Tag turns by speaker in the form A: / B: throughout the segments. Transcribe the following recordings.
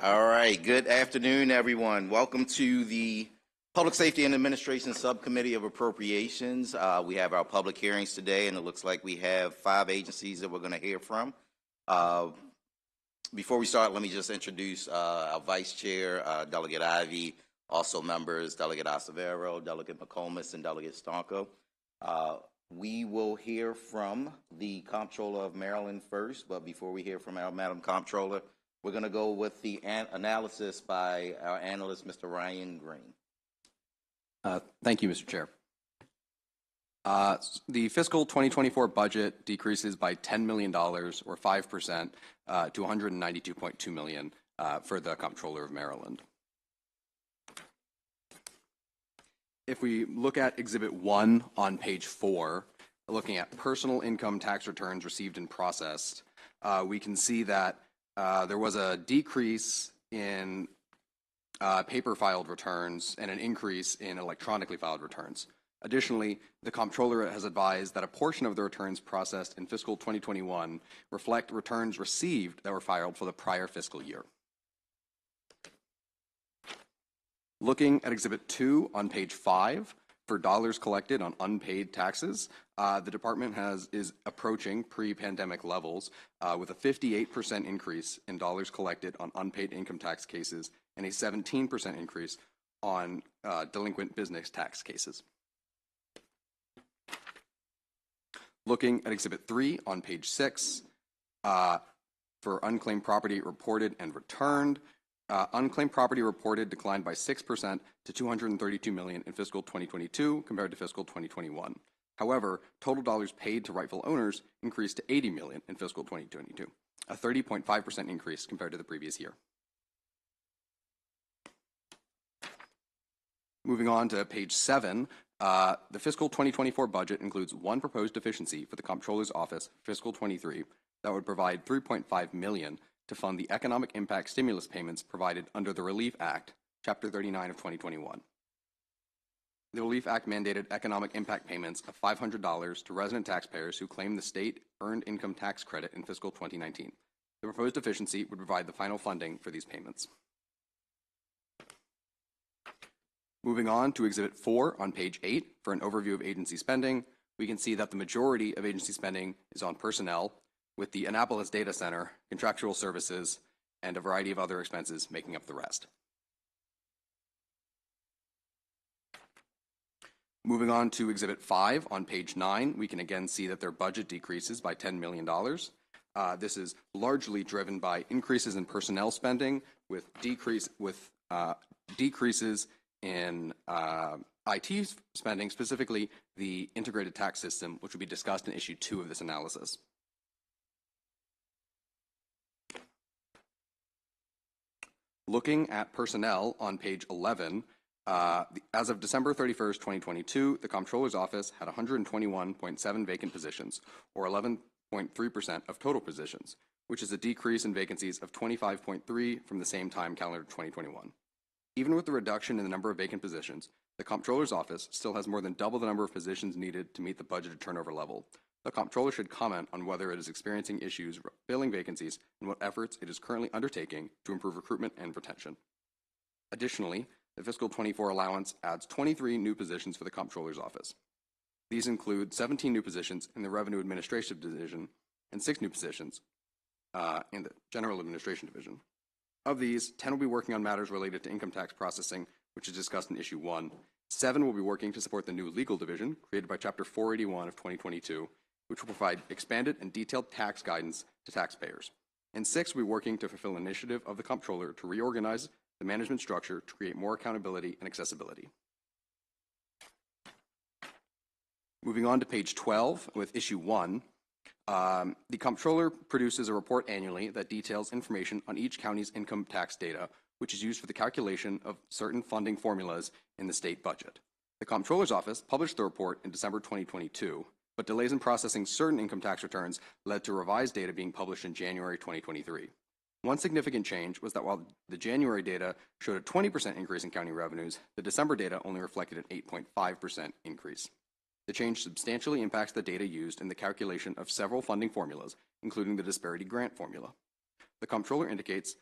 A: All right, good afternoon, everyone. Welcome to the Public Safety and Administration Subcommittee of Appropriations. We have our public hearings today, and it looks like we have 5 agencies that we're going to hear from. Before we start, let me just introduce our Vice Chair, Delegate Ivey, also members, Delegate Acevero, Delegate McComas, and Delegate Stonko. We will hear from the Comptroller of Maryland first, but before we hear from our Madam Comptroller, we're going to go with the analysis by our analyst, Mr. Ryan Green.
B: Thank you, Mr. Chair. The fiscal 2024 budget decreases by $10 million, or 5%, to $192.2 million for the Comptroller of Maryland. If we look at Exhibit 1 on page 4, looking at personal income tax returns received and processed, we can see that there was a decrease in paper filed returns and an increase in electronically filed returns. Additionally, the Comptroller has advised that a portion of the returns processed in fiscal 2021 reflect returns received that were filed for the prior fiscal year. Looking at Exhibit 2 on page 5, for dollars collected on unpaid taxes, the department is approaching pre-pandemic levels with a 58% increase in dollars collected on unpaid income tax cases and a 17% increase on delinquent business tax cases. Looking at Exhibit 3 on page 6, for unclaimed property reported and returned, unclaimed property reported declined by 6% to $232 million in fiscal 2022 compared to fiscal 2021. However, total dollars paid to rightful owners increased to $80 million in fiscal 2022, a 30.5% increase compared to the previous year. Moving on to page 7, the fiscal 2024 budget includes one proposed deficiency for the Comptroller's Office fiscal 23 that would provide $3.5 million to fund the economic impact stimulus payments provided under the Relief Act, Chapter 39 of 2021. The Relief Act mandated economic impact payments of $500 to resident taxpayers who claim the state earned income tax credit in fiscal 2019. The proposed deficiency would provide the final funding for these payments. Moving on to Exhibit 4 on page 8 for an overview of agency spending, we can see that the majority of agency spending is on personnel, with the Annapolis Data Center, contractual services, and a variety of other expenses making up the rest. Moving on to Exhibit 5 on page 9, we can again see that their budget decreases by $10 million. This is largely driven by increases in personnel spending with decreases in IT spending, specifically the integrated tax system, which will be discussed in issue 2 of this analysis. Looking at personnel on page 11, as of December 31st, 2022, the Comptroller's Office had 121.7 vacant positions, or 11.3% of total positions, which is a decrease in vacancies of 25.3 from the same time calendar 2021. Even with the reduction in the number of vacant positions, the Comptroller's Office still has more than double the number of positions needed to meet the budgeted turnover level. The Comptroller should comment on whether it is experiencing issues filling vacancies and what efforts it is currently undertaking to improve recruitment and retention. Additionally, the fiscal 24 allowance adds 23 new positions for the Comptroller's Office. These include 17 new positions in the Revenue Administration Division and 6 new positions in the General Administration Division. Of these, 10 will be working on matters related to income tax processing, which is discussed in issue 1. 7 will be working to support the new legal division created by Chapter 481 of 2022, which will provide expanded and detailed tax guidance to taxpayers. And 6 will be working to fulfill an initiative of the Comptroller to reorganize the management structure to create more accountability and accessibility. Moving on to page 12 with issue 1, the Comptroller produces a report annually that details information on each county's income tax data, which is used for the calculation of certain funding formulas in the state budget. The Comptroller's Office published the report in December 2022, but delays in processing certain income tax returns led to revised data being published in January 2023. One significant change was that while the January data showed a 20% increase in county revenues, the December data only reflected an 8.5% increase. The change substantially impacts the data used in the calculation of several funding formulas, including the disparity grant formula. The Comptroller indicates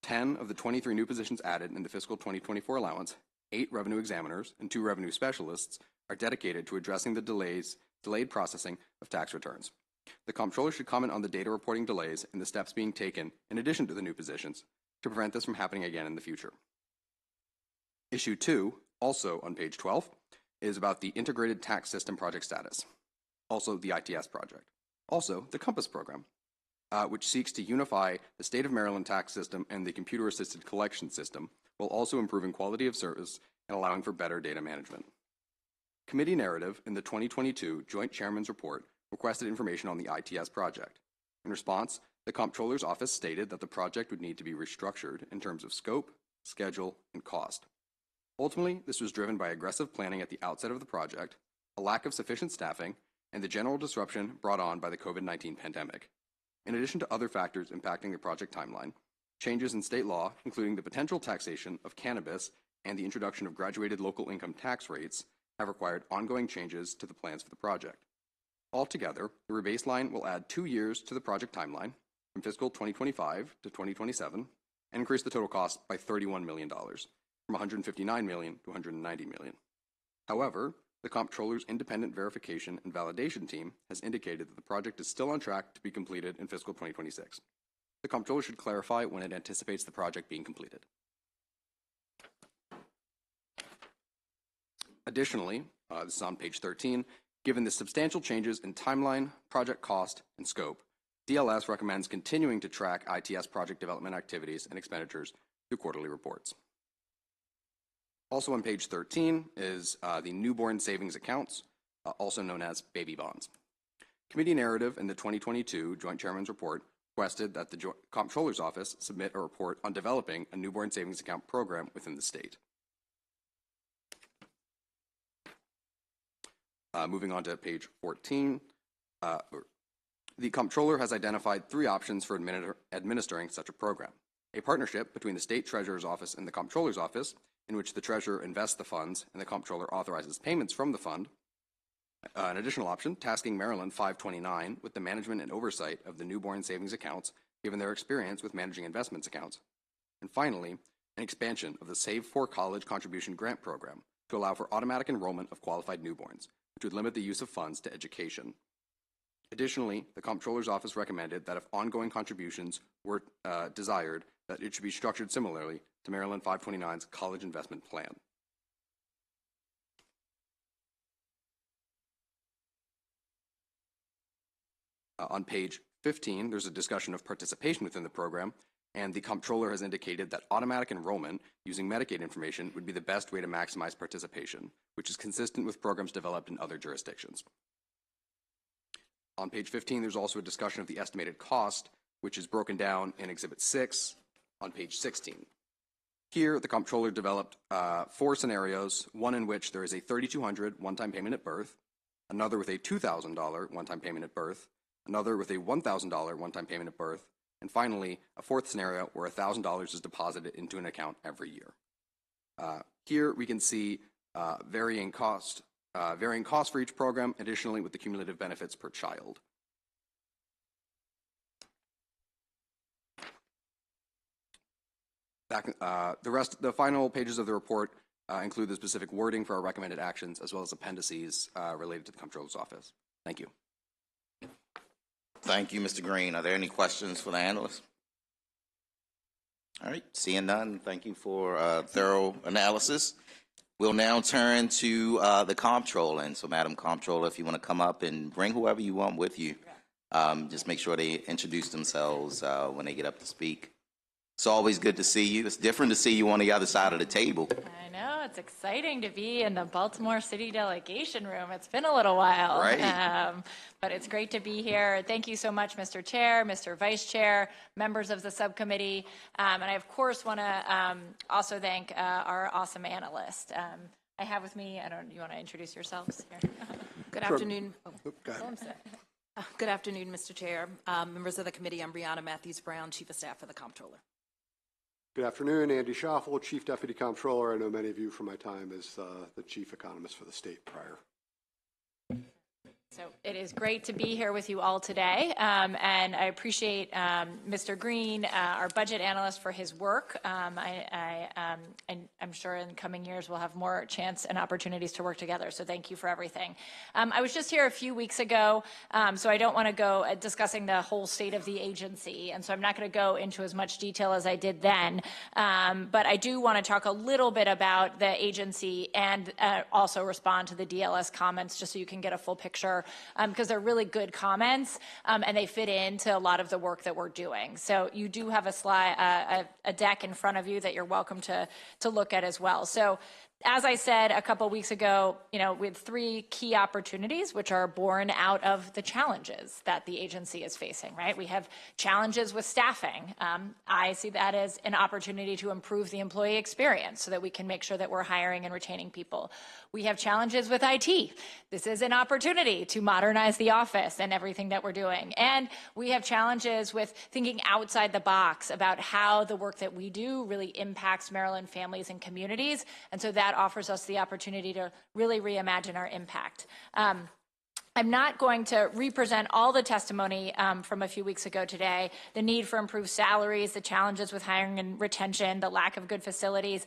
B: 10 of the 23 new positions added in the fiscal 2024 allowance, 8 revenue examiners and 2 revenue specialists are dedicated to addressing the delayed processing of tax returns. The Comptroller should comment on the data reporting delays and the steps being taken in addition to the new positions to prevent this from happening again in the future. Issue 2, also on page 12, is about the Integrated Tax System project status, also the ITS project. Also, the COMPASS program, which seeks to unify the state of Maryland tax system and the computer-assisted collection system, while also improving quality of service and allowing for better data management. Committee narrative in the 2022 Joint Chairman's Report requested information on the ITS project. In response, the Comptroller's Office stated that the project would need to be restructured in terms of scope, schedule, and cost. Ultimately, this was driven by aggressive planning at the outset of the project, a lack of sufficient staffing, and the general disruption brought on by the COVID-19 pandemic. In addition to other factors impacting the project timeline, changes in state law, including the potential taxation of cannabis and the introduction of graduated local income tax rates, have required ongoing changes to the plans for the project. Altogether, the rebaseline will add 2 years to the project timeline from fiscal 2025 to 2027 and increase the total cost by $31 million, from $159 million to $190 million. However, the Comptroller's independent verification and validation team has indicated that the project is still on track to be completed in fiscal 2026. The Comptroller should clarify when it anticipates the project being completed. Additionally, this is on page 13, given the substantial changes in timeline, project cost, and scope, DLS recommends continuing to track ITS project development activities and expenditures through quarterly reports. Also on page 13 is the newborn savings accounts, also known as baby bonds. Committee narrative in the 2022 Joint Chairman's Report requested that the Comptroller's Office submit a report on developing a newborn savings account program within the state. Moving on to page 14, the Comptroller has identified 3 options for administering such a program. A partnership between the State Treasurer's Office and the Comptroller's Office, in which the Treasurer invests the funds and the Comptroller authorizes payments from the fund. An additional option, tasking Maryland 529 with the management and oversight of the newborn savings accounts, given their experience with managing investments accounts. And finally, an expansion of the Save for College Contribution Grant Program to allow for automatic enrollment of qualified newborns, which would limit the use of funds to education. Additionally, the Comptroller's Office recommended that if ongoing contributions were desired, that it should be structured similarly to Maryland 529's College Investment Plan. On page 15, there's a discussion of participation within the program, and the Comptroller has indicated that automatic enrollment using Medicaid information would be the best way to maximize participation, which is consistent with programs developed in other jurisdictions. On page 15, there's also a discussion of the estimated cost, which is broken down in Exhibit 6 on page 16. Here, the Comptroller developed 4 scenarios, one in which there is a $3,200 one-time payment at birth, another with a $2,000 one-time payment at birth, another with a $1,000 one-time payment at birth, and finally, a 4th scenario where $1,000 is deposited into an account every year. Here, we can see varying costs for each program, additionally with the cumulative benefits per child. The final pages of the report include the specific wording for our recommended actions, as well as appendices related to the Comptroller's Office. Thank you.
A: Thank you, Mr. Green. Are there any questions for the analyst? All right, seeing none, thank you for a thorough analysis. We'll now turn to the Comptroller. And so, Madam Comptroller, if you want to come up and bring whoever you want with you, just make sure they introduce themselves when they get up to speak. It's always good to see you. It's different to see you on the other side of the table.
C: I know, it's exciting to be in the Baltimore City delegation room. It's been a little while,
A: right.
C: But it's great to be here. Thank you so much, Mr. Chair, Mr. Vice Chair, members of the subcommittee. And I, of course, want to also thank our awesome analyst. I have with me, you want to introduce yourselves here?
D: Good afternoon. Good afternoon, Mr. Chair, members of the committee. I'm Brianna Matthews-Brown, Chief of Staff for the Comptroller.
E: Good afternoon, Andy Schaffel, Chief Deputy Comptroller. I know many of you from my time as the Chief Economist for the state prior.
C: So it is great to be here with you all today, and I appreciate Mr. Green, our budget analyst, for his work. And I'm sure in coming years we'll have more chance and opportunities to work together, so thank you for everything. I was just here a few weeks ago, so I don't want to go discussing the whole state of the agency, and so I'm not going to go into as much detail as I did then, but I do want to talk a little bit about the agency and also respond to the DLS comments just so you can get a full picture, because they're really good comments and they fit into a lot of the work that we're doing. So you do have a slide, a deck in front of you that you're welcome to look at as well. So as I said a couple of weeks ago, we have 3 key opportunities which are born out of the challenges that the agency is facing, right? We have challenges with staffing. I see that as an opportunity to improve the employee experience so that we can make sure that we're hiring and retaining people. We have challenges with IT. This is an opportunity to modernize the office and everything that we're doing. And we have challenges with thinking outside the box about how the work that we do really impacts Maryland families and communities. And so that offers us the opportunity to really reimagine our impact. I'm not going to represent all the testimony from a few weeks ago today, the need for improved salaries, the challenges with hiring and retention, the lack of good facilities.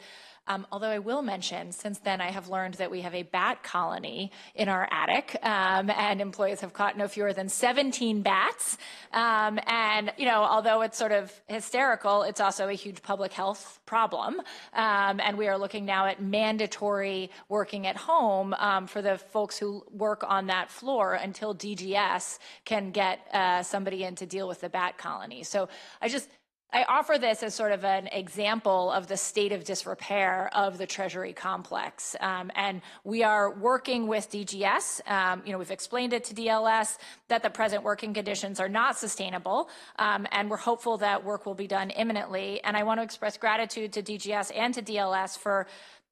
C: Although I will mention, since then I have learned that we have a bat colony in our attic, and employees have caught no fewer than 17 bats. And, although it's sort of hysterical, it's also a huge public health problem. And we are looking now at mandatory working at home for the folks who work on that floor until DGS can get somebody in to deal with the bat colony. So I offer this as sort of an example of the state of disrepair of the Treasury complex. And we are working with DGS. We've explained it to DLS that the present working conditions are not sustainable. And we're hopeful that work will be done imminently. And I want to express gratitude to DGS and to DLS for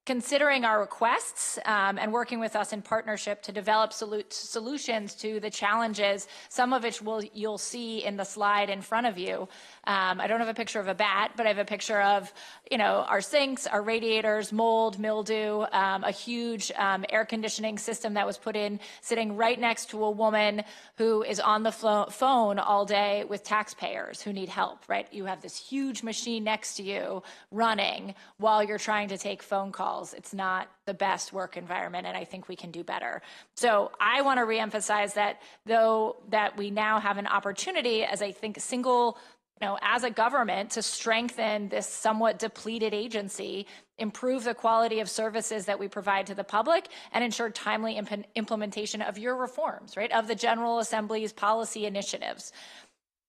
C: considering our requests and working with us in partnership to develop solutions to the challenges, some of which you'll see in the slide in front of you. I don't have a picture of a bat, but I have a picture of, our sinks, our radiators, mold, mildew, a huge air conditioning system that was put in sitting right next to a woman who is on the phone all day with taxpayers who need help, right? You have this huge machine next to you running while you're trying to take phone calls. It's not the best work environment, and I think we can do better. So I want to reemphasize that, though, that we now have an opportunity as I think as a government to strengthen this somewhat depleted agency, improve the quality of services that we provide to the public, and ensure timely implementation of your reforms, right, of the General Assembly's policy initiatives.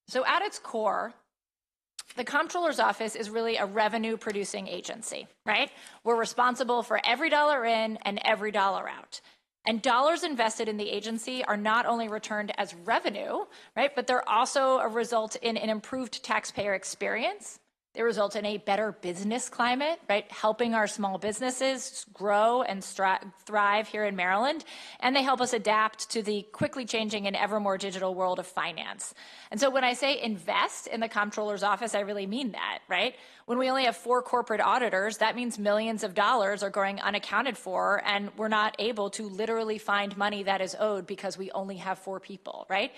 C: So at its core, the Comptroller's Office is really a revenue-producing agency, right? We're responsible for every dollar in and every dollar out. And dollars invested in the agency are not only returned as revenue, right, but they're also a result in an improved taxpayer experience. They result in a better business climate, right, helping our small businesses grow and thrive here in Maryland. And they help us adapt to the quickly changing and ever more digital world of finance. And so when I say invest in the Comptroller's Office, I really mean that, right? When we only have 4 corporate auditors, that means millions of dollars are going unaccounted for, and we're not able to literally find money that is owed because we only have 4 people, right?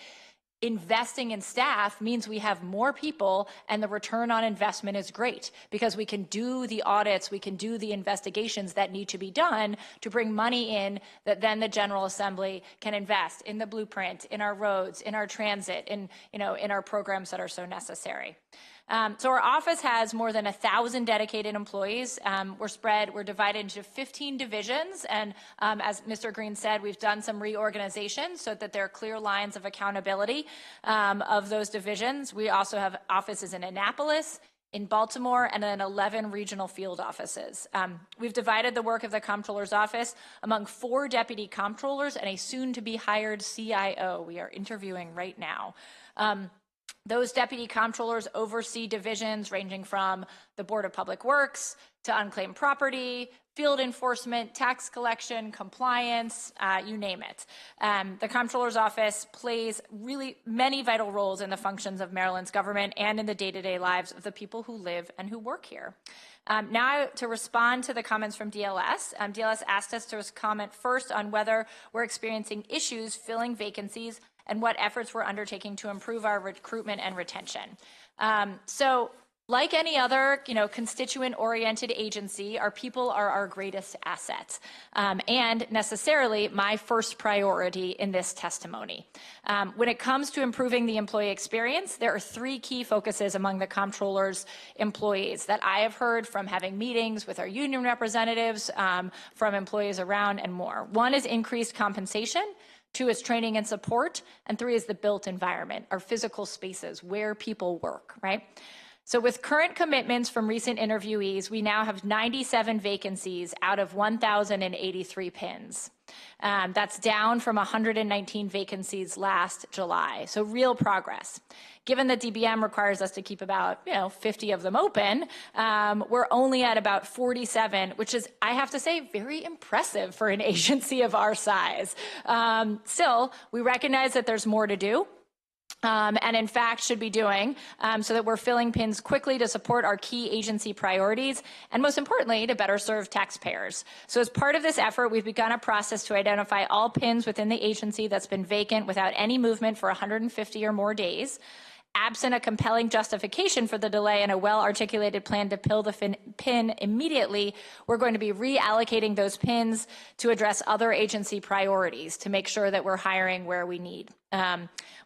C: Investing in staff means we have more people, and the return on investment is great because we can do the audits, we can do the investigations that need to be done to bring money in that then the General Assembly can invest in the blueprint, in our roads, in our transit, in our programs that are so necessary. So our office has more than 1,000 dedicated employees. We're divided into 15 divisions. And as Mr. Green said, we've done some reorganization so that there are clear lines of accountability of those divisions. We also have offices in Annapolis, in Baltimore, and then 11 regional field offices. We've divided the work of the Comptroller's Office among 4 deputy comptrollers and a soon-to-be hired CIO. We are interviewing right now. Those deputy comptrollers oversee divisions ranging from the Board of Public Works to unclaimed property, field enforcement, tax collection, compliance, you name it. The Comptroller's Office plays really many vital roles in the functions of Maryland's government and in the day-to-day lives of the people who live and who work here. Now, to respond to the comments from DLS, DLS asked us to comment first on whether we're experiencing issues filling vacancies and what efforts we're undertaking to improve our recruitment and retention. So, like any other, constituent-oriented agency, our people are our greatest asset, and necessarily my first priority in this testimony. When it comes to improving the employee experience, there are 3 key focuses among the Comptroller's employees that I have heard from having meetings with our union representatives, from employees around, and more. 1 is increased compensation. 2 is training and support, and 3 is the built environment, our physical spaces where people work, right? So with current commitments from recent interviewees, we now have 97 vacancies out of 1,083 PINs. That's down from 119 vacancies last July. So real progress. Given that DBM requires us to keep about 50 of them open, we're only at about 47, which is, I have to say, very impressive for an agency of our size. Still, we recognize that there's more to do. And in fact should be doing, so that we're filling PINs quickly to support our key agency priorities, and most importantly, to better serve taxpayers. So as part of this effort, we've begun a process to identify all PINs within the agency that's been vacant without any movement for 150 or more days. Absent a compelling justification for the delay and a well-articulated plan to fill the PIN immediately, we're going to be reallocating those PINs to address other agency priorities to make sure that we're hiring where we need.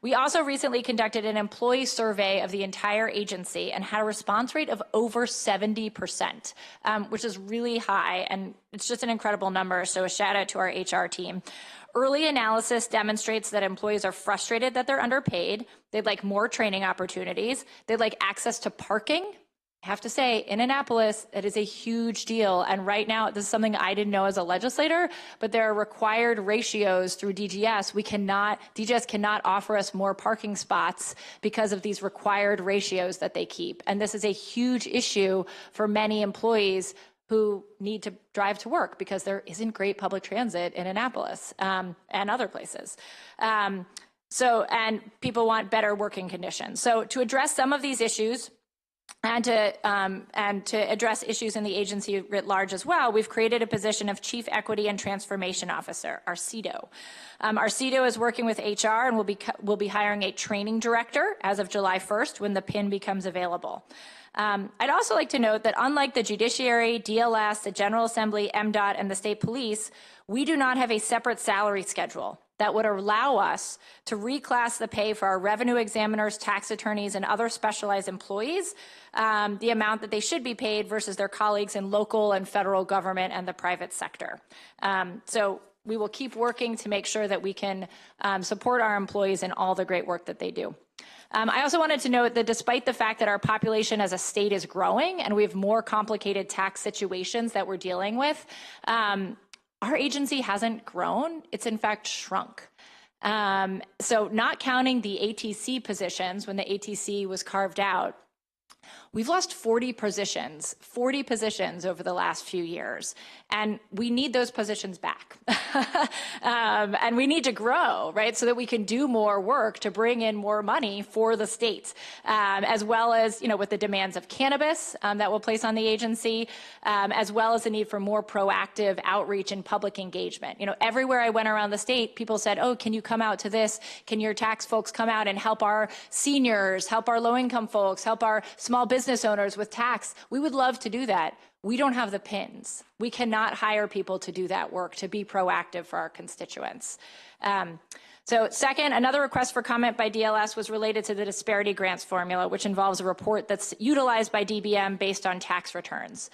C: We also recently conducted an employee survey of the entire agency and had a response rate of over 70%, which is really high, and it's just an incredible number, so a shout out to our HR team. Early analysis demonstrates that employees are frustrated that they're underpaid. They'd like more training opportunities. They'd like access to parking. I have to say, in Annapolis, it is a huge deal. And right now, this is something I didn't know as a legislator, but there are required ratios through DGS. DGS cannot offer us more parking spots because of these required ratios that they keep. And this is a huge issue for many employees who need to drive to work because there isn't great public transit in Annapolis and other places. And people want better working conditions. So to address some of these issues and to address issues in the agency writ large as well, we've created a position of Chief Equity and Transformation Officer, our CEDO. Our CEDO is working with HR and will be hiring a training director as of July 1st when the PIN becomes available. I'd also like to note that unlike the Judiciary, DLS, the General Assembly, MDOT, and the State Police, we do not have a separate salary schedule that would allow us to reclass the pay for our revenue examiners, tax attorneys, and other specialized employees, the amount that they should be paid versus their colleagues in local and federal government and the private sector. So we will keep working to make sure that we can support our employees in all the great work that they do. I also wanted to note that despite the fact that our population as a state is growing and we have more complicated tax situations that we're dealing with, our agency hasn't grown. It's in fact shrunk. So not counting the ATC positions when the ATC was carved out, we've lost 40 positions over the last few years, and we need those positions back. And we need to grow, right, so that we can do more work to bring in more money for the states, as well as, with the demands of cannabis that we'll place on the agency, as well as the need for more proactive outreach and public engagement. Everywhere I went around the state, people said, oh, can you come out to this? Can your tax folks come out and help our seniors, help our low-income folks, help our small business owners with tax? We would love to do that. We don't have the PINs. We cannot hire people to do that work, to be proactive for our constituents. So second, another request for comment by DLS was related to the disparity grants formula, which involves a report that's utilized by DBM based on tax returns.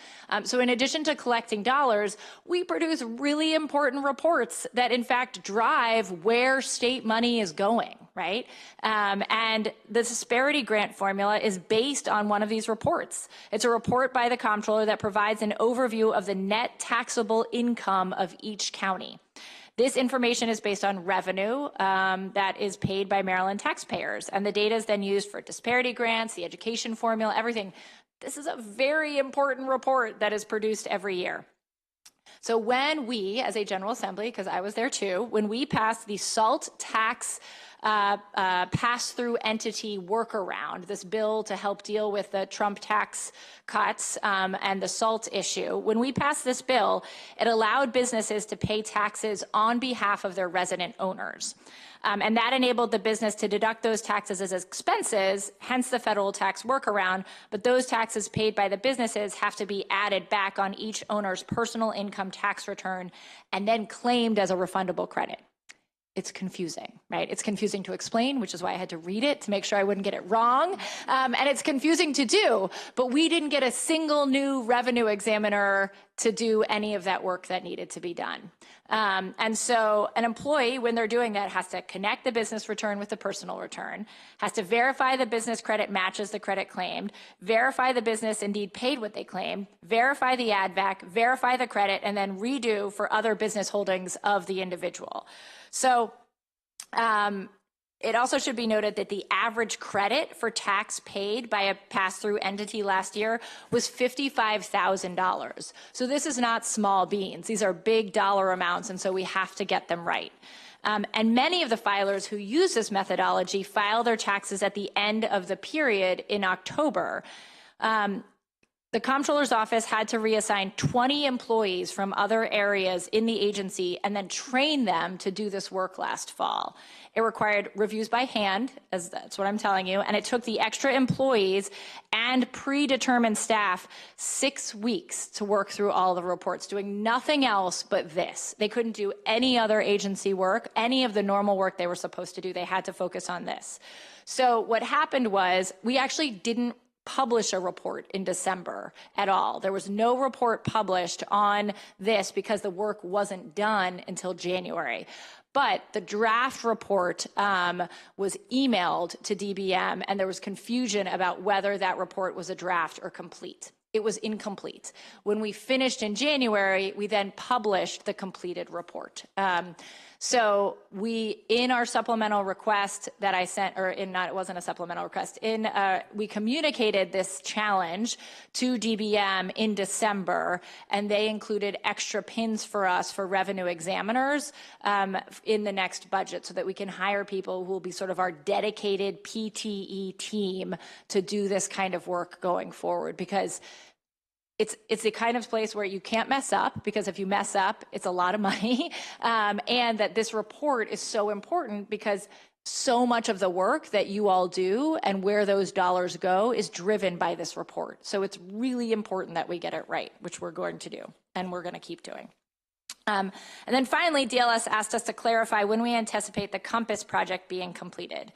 C: So in addition to collecting dollars, we produce really important reports that in fact drive where state money is going, right? And the disparity grant formula is based on one of these reports. It's a report by the Comptroller that provides an overview of the net taxable income of each county. This information is based on revenue that is paid by Maryland taxpayers, and the data is then used for disparity grants, the education formula, everything. This is a very important report that is produced every year. So when we, as a General Assembly, because I was there too, when we passed the SALT tax pass-through entity workaround, this bill to help deal with the Trump tax cuts and the SALT issue, when we passed this bill, it allowed businesses to pay taxes on behalf of their resident owners. And that enabled the business to deduct those taxes as expenses, hence the federal tax workaround, but those taxes paid by the businesses have to be added back on each owner's personal income tax return and then claimed as a refundable credit. It's confusing, right? It's confusing to explain, which is why I had to read it to make sure I wouldn't get it wrong. And it's confusing to do, but we didn't get a single new revenue examiner to do any of that work that needed to be done. And so an employee, when they're doing that, has to connect the business return with the personal return, has to verify the business credit matches the credit claimed, verify the business indeed paid what they claimed, verify the add back, verify the credit, and then redo for other business holdings of the individual. So it also should be noted that the average credit for tax paid by a pass-through entity last year was $55,000. So this is not small beans. These are big dollar amounts, and so we have to get them right. And many of the filers who use this methodology file their taxes at the end of the period in October. The Comptroller's Office had to reassign 20 employees from other areas in the agency and then train them to do this work last fall. It required reviews by hand, as that's what I'm telling you, and it took the extra employees and predetermined staff 6 weeks to work through all the reports, doing nothing else but this. They couldn't do any other agency work, any of the normal work they were supposed to do. They had to focus on this. So what happened was we actually didn't publish a report in December at all. There was no report published on this because the work wasn't done until January. But the draft report was emailed to DBM, and there was confusion about whether that report was a draft or complete. It was incomplete. When we finished in January, we then published the completed report. So we, in our supplemental request that I sent, or in not, it wasn't a supplemental request, we communicated this challenge to DBM in December, and they included extra pins for us for revenue examiners in the next budget so that we can hire people who will be sort of our dedicated PTE team to do this kind of work going forward, because it's the kind of place where you can't mess up, because if you mess up, it's a lot of money. And that this report is so important because so much of the work that you all do and where those dollars go is driven by this report. So it's really important that we get it right, which we're going to do, and we're going to keep doing. And then finally, DLS asked us to clarify when we anticipate the Compass project being completed.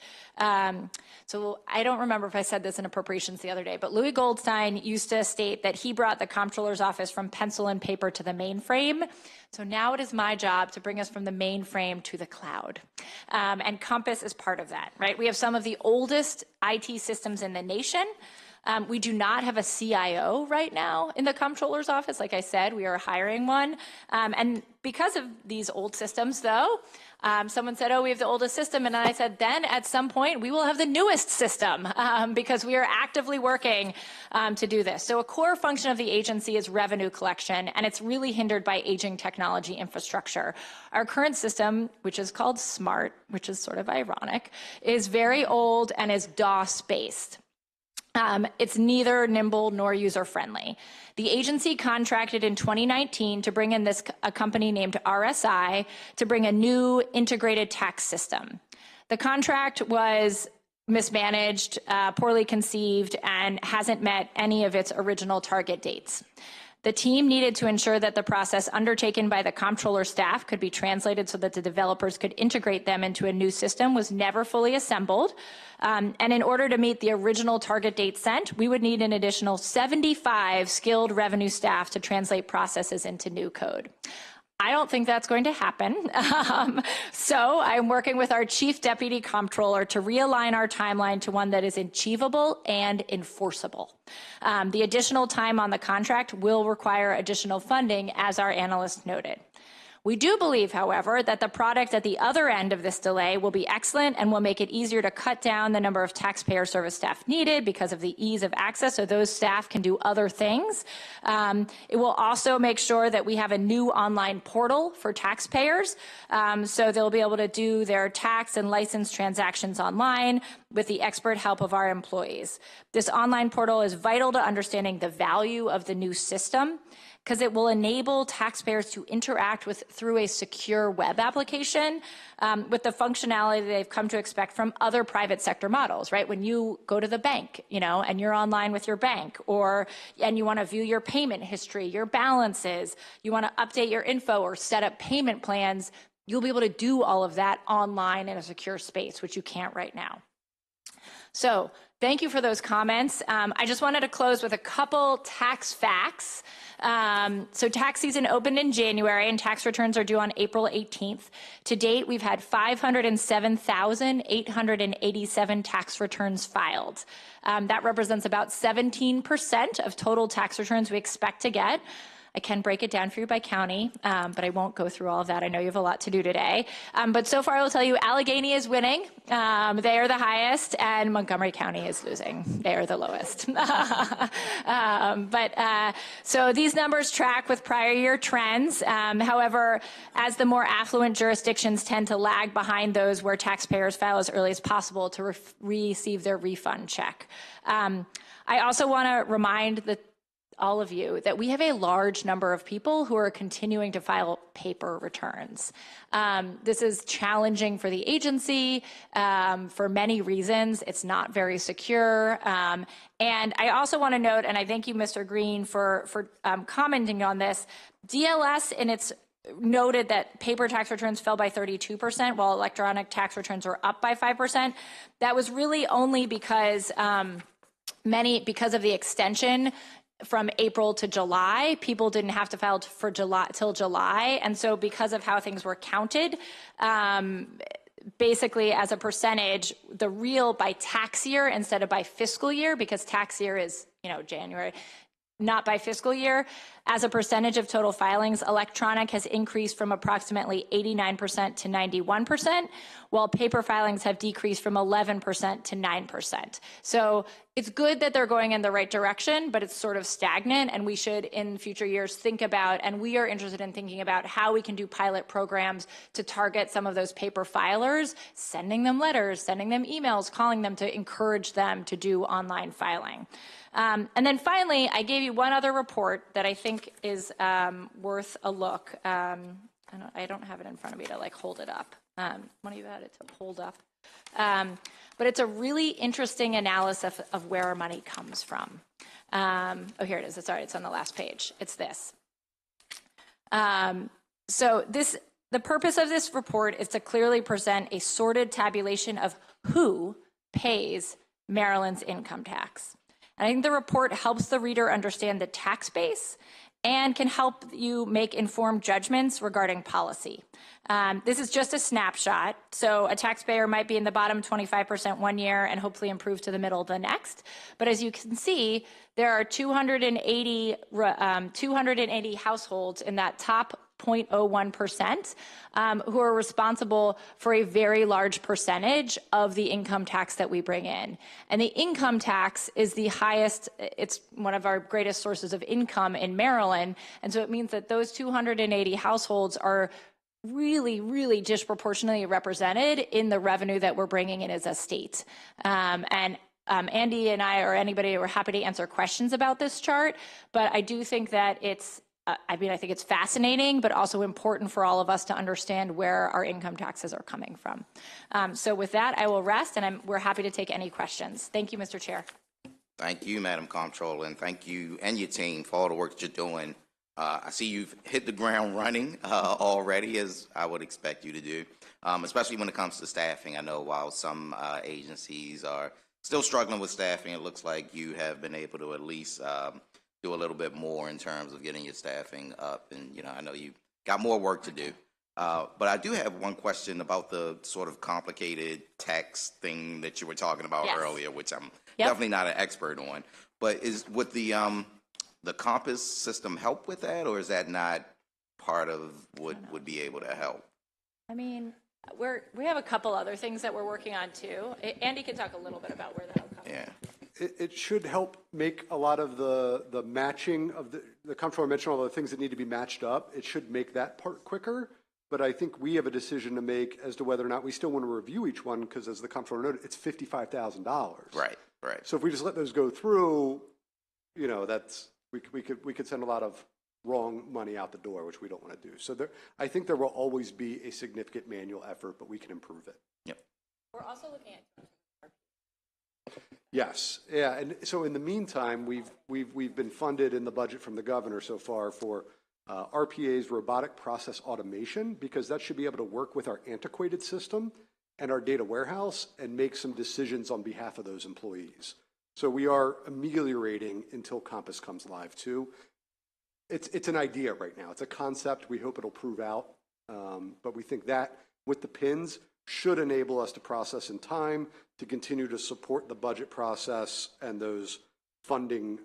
C: So I don't remember if I said this in appropriations the other day, but Louis Goldstein used to state that he brought the Comptroller's Office from pencil and paper to the mainframe. So now it is my job to bring us from the mainframe to the cloud. And Compass is part of that, right? We have some of the oldest IT systems in the nation. We do not have a CIO right now in the Comptroller's Office. Like I said, we are hiring one. And because of these old systems, though, someone said, oh, we have the oldest system. And I said, then at some point, we will have the newest system because we are actively working to do this. So a core function of the agency is revenue collection, and it's really hindered by aging technology infrastructure. Our current system, which is called SMART, which is sort of ironic, is very old and is DOS-based. It's neither nimble nor user-friendly. The agency contracted in 2019 to bring in a company named RSI to bring a new integrated tax system. The contract was mismanaged, poorly conceived, and hasn't met any of its original target dates. The team needed to ensure that the process undertaken by the comptroller staff could be translated so that the developers could integrate them into a new system was never fully assembled. And in order to meet the original target date sent, we would need an additional 75 skilled revenue staff to translate processes into new code. I don't think that's going to happen. So I'm working with our Chief Deputy Comptroller to realign our timeline to one that is achievable and enforceable. The additional time on the contract will require additional funding, as our analyst noted. We do believe, however, that the product at the other end of this delay will be excellent and will make it easier to cut down the number of taxpayer service staff needed because of the ease of access, so those staff can do other things. It will also make sure that we have a new online portal for taxpayers, so they'll be able to do their tax and license transactions online with the expert help of our employees. This online portal is vital to understanding the value of the new system, because it will enable taxpayers to interact through a secure web application with the functionality they've come to expect from other private sector models, right? When you go to the bank, and you're online with your bank, and you want to view your payment history, your balances, you want to update your info or set up payment plans, you'll be able to do all of that online in a secure space, which you can't right now. So thank you for those comments. I just wanted to close with a couple tax facts. So tax season opened in January and tax returns are due on April 18th. To date, we've had 507,887 tax returns filed. That represents about 17% of total tax returns we expect to get. I can break it down for you by county, but I won't go through all of that. I know you have a lot to do today. But so far, I will tell you, Allegheny is winning. They are the highest, and Montgomery County is losing. They are the lowest. So these numbers track with prior year trends. However, as the more affluent jurisdictions tend to lag behind those where taxpayers file as early as possible to receive their refund check. I also want to remind all of you that we have a large number of people who are continuing to file paper returns. This is challenging for the agency for many reasons. It's not very secure. And I also want to note, and I thank you, Mr. Green, for commenting on this, DLS in its noted that paper tax returns fell by 32%, while electronic tax returns were up by 5%. That was really only because because of the extension from April to July, people didn't have to file till July. And so because of how things were counted, basically as a percentage, the real by tax year instead of by fiscal year, because tax year is, January, not by fiscal year, as a percentage of total filings, electronic has increased from approximately 89% to 91%, while paper filings have decreased from 11% to 9%. So it's good that they're going in the right direction, but it's sort of stagnant, and we should in future years think about, and we are interested in thinking about how we can do pilot programs to target some of those paper filers, sending them letters, sending them emails, calling them to encourage them to do online filing. And then finally, I gave you one other report that I think is worth a look. I don't have it in front of me to hold it up. One of you had it to hold up. But it's a really interesting analysis of where our money comes from. Here it is. Sorry, it's on the last page. It's this. The purpose of this report is to clearly present a sorted tabulation of who pays Maryland's income tax. And I think the report helps the reader understand the tax base and can help you make informed judgments regarding policy. This is just a snapshot. So a taxpayer might be in the bottom 25% one year and hopefully improve to the middle the next. But as you can see, there are 280 households in that top 0.01% who are responsible for a very large percentage of the income tax that we bring in. And the income tax is the highest, it's one of our greatest sources of income in Maryland. And so it means that those 280 households are really, really disproportionately represented in the revenue that we're bringing in as a state. Andy and I, or anybody, are happy to answer questions about this chart, but I do think that it's I think it's fascinating, but also important for all of us to understand where our income taxes are coming from. So with that, I will rest, and we're happy to take any questions. Thank you, Mr. Chair.
A: Thank you, Madam Comptroller, and thank you and your team for all the work that you're doing. I see you've hit the ground running already, as I would expect you to do, especially when it comes to staffing. I know while some agencies are still struggling with staffing, it looks like you have been able to at least do a little bit more in terms of getting your staffing up. And, I know you got more work to do. But I do have one question about the sort of complicated tax thing that you were talking about earlier, which I'm definitely not an expert on. But would the Compass system help with that, or is that not part of would be able to help.
C: I mean, we have a couple other things that we're working on too. Andy can talk a little bit about where that'll come from.
A: Yeah.
E: It should help make a lot of the matching of the comptroller mentioned all the things that need to be matched up. It should make that part quicker. But I think we have a decision to make as to whether or not we still want to review each one, because as the comptroller noted, it's $55,000.
A: Right.
E: So if we just let those go through, you know, that's we could send a lot of wrong money out the door, which we don't want to do. So I think there will always be a significant manual effort, but we can improve it.
A: Yep.
C: We're also looking at.
E: Yes, yeah, and so in the meantime, we've been funded in the budget from the governor so far for RPA's robotic process automation, because that should be able to work with our antiquated system and our data warehouse and make some decisions on behalf of those employees. So we are ameliorating until Compass comes live too. It's an idea right now. It's a concept. We hope it'll prove out, but we think that with the PINs should enable us to process in time to continue to support the budget process and those funding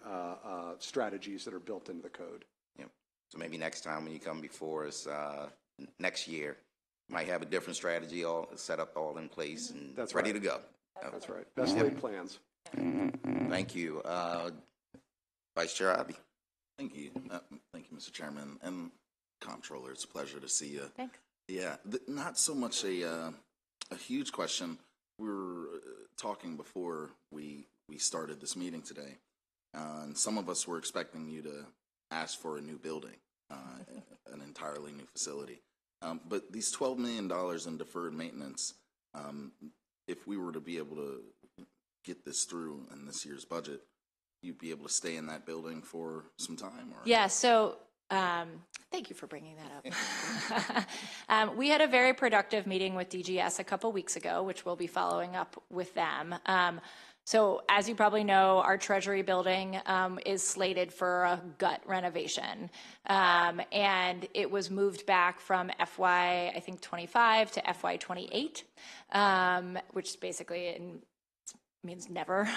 E: strategies that are built into the code.
A: Yep. So maybe next time when you come before us next year, might have a different strategy all set up, all in place, and
E: That's
A: ready
E: right.
A: to go.
E: That's right. Best laid plans.
A: Thank you. Vice Chair Ivey.
F: Thank you. Thank you, Mr. Chairman. And Comptroller, it's a pleasure to see you.
C: Thanks.
F: Yeah, not so much a huge question. We were talking before we started this meeting today, and some of us were expecting you to ask for a new building, an entirely new facility. But these $12 million in deferred maintenance, if we were to be able to get this through in this year's budget, you'd be able to stay in that building for some time? Or?
C: Yeah, so thank you for bringing that up. We had a very productive meeting with DGS a couple weeks ago, which we'll be following up with them. So as you probably know, our Treasury building is slated for a gut renovation. And it was moved back from FY, I think, 25 to FY 28, which basically means never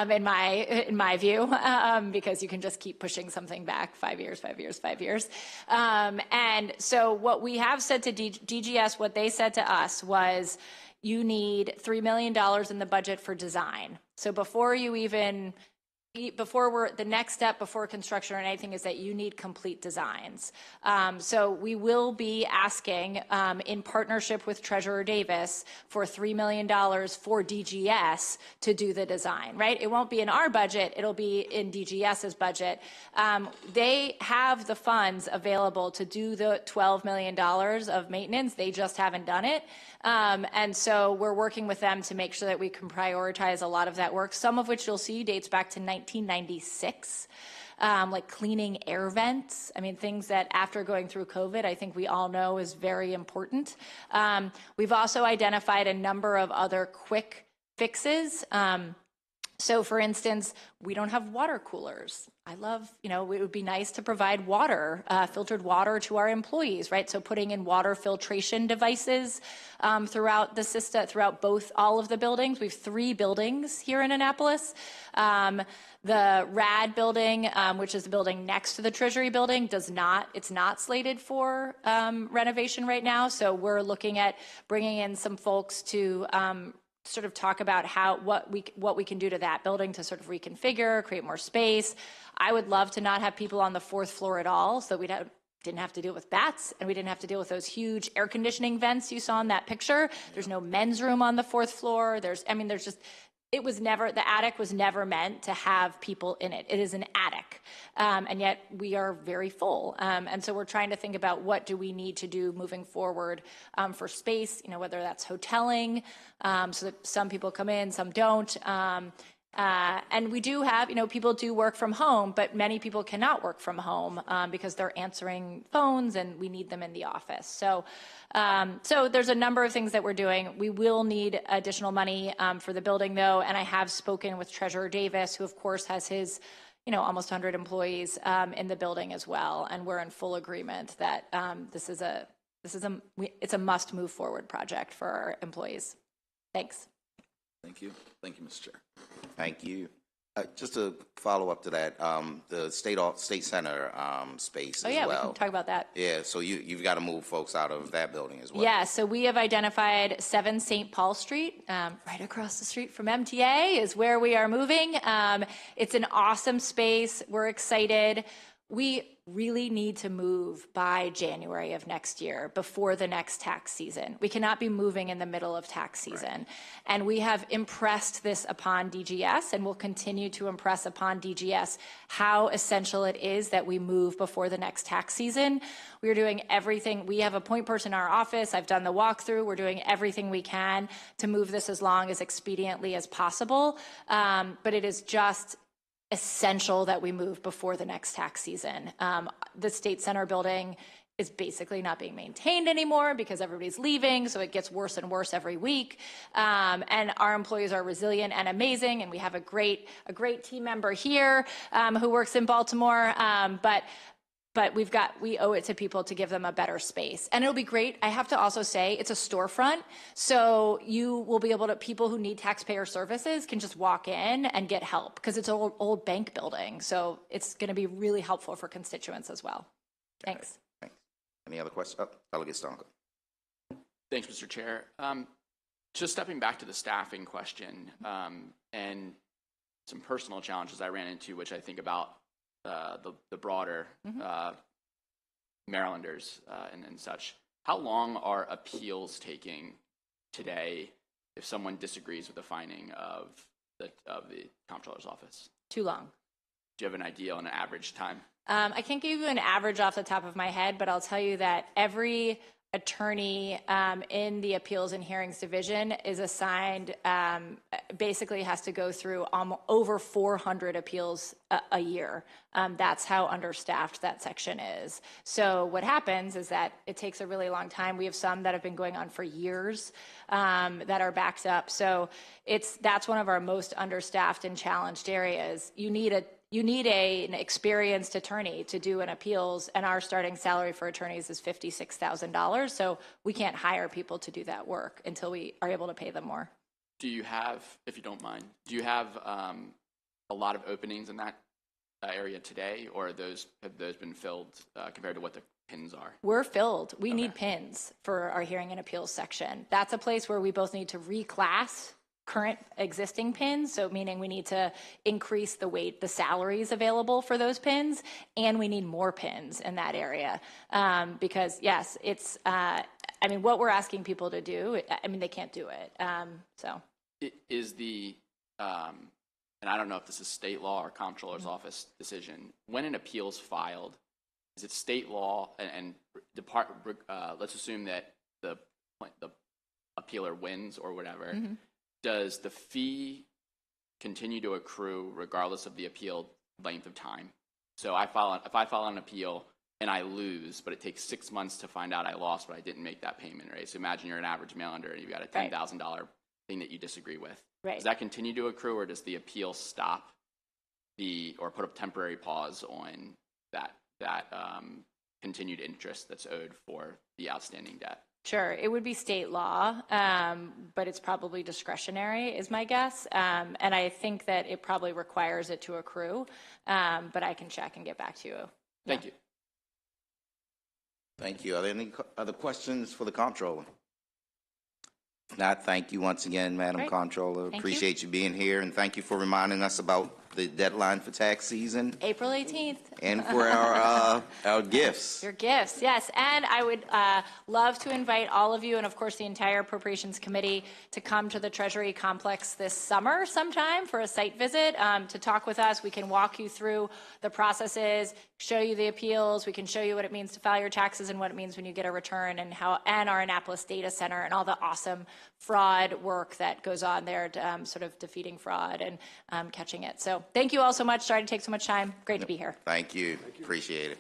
C: in my view, because you can just keep pushing something back 5 years. And so what we have said to DGS, what they said to us was, you need $3 million in the budget for design. So the next step before construction or anything is that you need complete designs. So we will be asking, in partnership with Treasurer Davis, for $3 million for DGS to do the design, right? It won't be in our budget, it'll be in DGS's budget. They have the funds available to do the $12 million of maintenance, they just haven't done it. And so we're working with them to make sure that we can prioritize a lot of that work, some of which you'll see dates back to 1996, like cleaning air vents. I mean, things that after going through COVID, I think we all know is very important. We've also identified a number of other quick fixes. So for instance, we don't have water coolers. I love, it would be nice to provide water, filtered water to our employees, right? So putting in water filtration devices throughout the system, throughout all of the buildings. We have 3 buildings here in Annapolis. The RAD building, which is the building next to the Treasury building, it's not slated for renovation right now. So we're looking at bringing in some folks to sort of talk about what we can do to that building to sort of reconfigure, create more space. I would love to not have people on the 4th floor at all, so we didn't have to deal with bats, and we didn't have to deal with those huge air conditioning vents you saw in that picture. There's no men's room on the 4th floor. The attic was never meant to have people in it. It is an attic, and yet we are very full. And so we're trying to think about what do we need to do moving forward for space, whether that's hoteling, so that some people come in, some don't. And we do have, people do work from home, but many people cannot work from home because they're answering phones and we need them in the office. So there's a number of things that we're doing. We will need additional money for the building though. And I have spoken with Treasurer Davis, who of course has his, almost 100 employees in the building as well. And we're in full agreement that it's a must move forward project for our employees. Thanks.
F: Thank you. Thank you, Mr. Chair.
A: Thank you. Just to follow up to that, the state center space
C: Oh,
A: as
C: yeah, we
A: well.
C: can talk about that.
A: Yeah, so you've got to move folks out of that building as well.
C: Yeah, so we have identified 7 St. Paul Street, right across the street from MTA is where we are moving. It's an awesome space. We're excited. We really need to move by January of next year, before the next tax season. We cannot be moving in the middle of tax season. Right. And we have impressed this upon DGS and will continue to impress upon DGS how essential it is that we move before the next tax season. We are doing everything. We have a point person in our office. I've done the walkthrough. We're doing everything we can to move this as long as expediently as possible. But it is just essential that we move before the next tax season. The State Center building is basically not being maintained anymore because everybody's leaving, so it gets worse and worse every week. And our employees are resilient and amazing, and we have a great team member here who works in Baltimore. But we owe it to people to give them a better space. And it'll be great. I have to also say it's a storefront. So you will be able to, people who need taxpayer services can just walk in and get help because it's an old bank building. So it's going to be really helpful for constituents as well. Thanks.
A: Thanks. Any other questions? Oh, Delegate Stonko.
G: Thanks, Mr. Chair. Just stepping back to the staffing question and some personal challenges I ran into, which I think about the broader Marylanders and such. How long are appeals taking today if someone disagrees with the finding of the comptroller's office?
C: Too long.
G: Do you have an idea on an average time?
C: I can't give you an average off the top of my head, but I'll tell you that every attorney in the Appeals and Hearings Division is assigned, basically has to go through over 400 appeals a year. That's how understaffed that section is. So what happens is that it takes a really long time. We have some that have been going on for years that are backed up. So that's one of our most understaffed and challenged areas. You need an experienced attorney to do an appeals, and our starting salary for attorneys is $56,000. So we can't hire people to do that work until we are able to pay them more.
G: Do you have, if you don't mind, do you have a lot of openings in that area today, or have those been filled compared to what the pins are?
C: We're filled. We need pins for our hearing and appeals section. That's a place where we both need to reclass current existing pins, so meaning we need to increase the salaries available for those pins, and we need more pins in that area because yes, it's what we're asking people to do, they can't do it. So
G: it is and I don't know if this is state law or comptroller's office decision, when an appeal's filed, is it state law and let's assume that the appealer wins or whatever. Does the fee continue to accrue regardless of the appeal length of time? So if I file an appeal and I lose, but it takes 6 months to find out I lost, but I didn't make that payment, right? So imagine you're an average mail-under and you've got a $10,000 thing that you disagree with. Right. Does that continue to accrue, or does the appeal stop or put a temporary pause on that continued interest that's owed for the outstanding debt?
C: Sure, it would be state law, but it's probably discretionary is my guess. And I think that it probably requires it to accrue, but I can check and get back to you.
G: Thank you.
A: Thank you. Are there any other questions for the comptroller? If not, thank you once again, Madam Comptroller. Appreciate you being here, and thank you for reminding us about the deadline for tax season.
C: April 18th.
A: And for our gifts.
C: Your gifts, yes. And I would love to invite all of you, and of course the entire Appropriations Committee, to come to the Treasury Complex this summer sometime for a site visit to talk with us. We can walk you through the processes, show you the appeals. We can show you what it means to file your taxes and what it means when you get a return, and our Annapolis Data Center and all the awesome fraud work that goes on there to sort of defeating fraud and catching it. So thank you all so much. Sorry to take so much time. Great to be here.
A: Thank you. Appreciate it.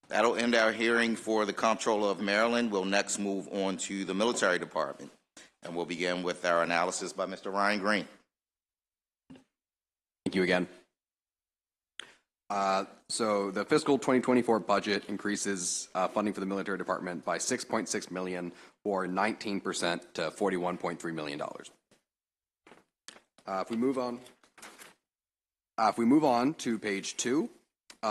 A: That'll end our hearing for the Comptroller of Maryland. We'll next move on to the Military Department, and we'll begin with our analysis by Mr. Ryan Green.
B: Thank you again. So the fiscal 2024 budget increases funding for the military department by $6.6 million, or 19% to $41.3 million. If we move on If we move on to page 2,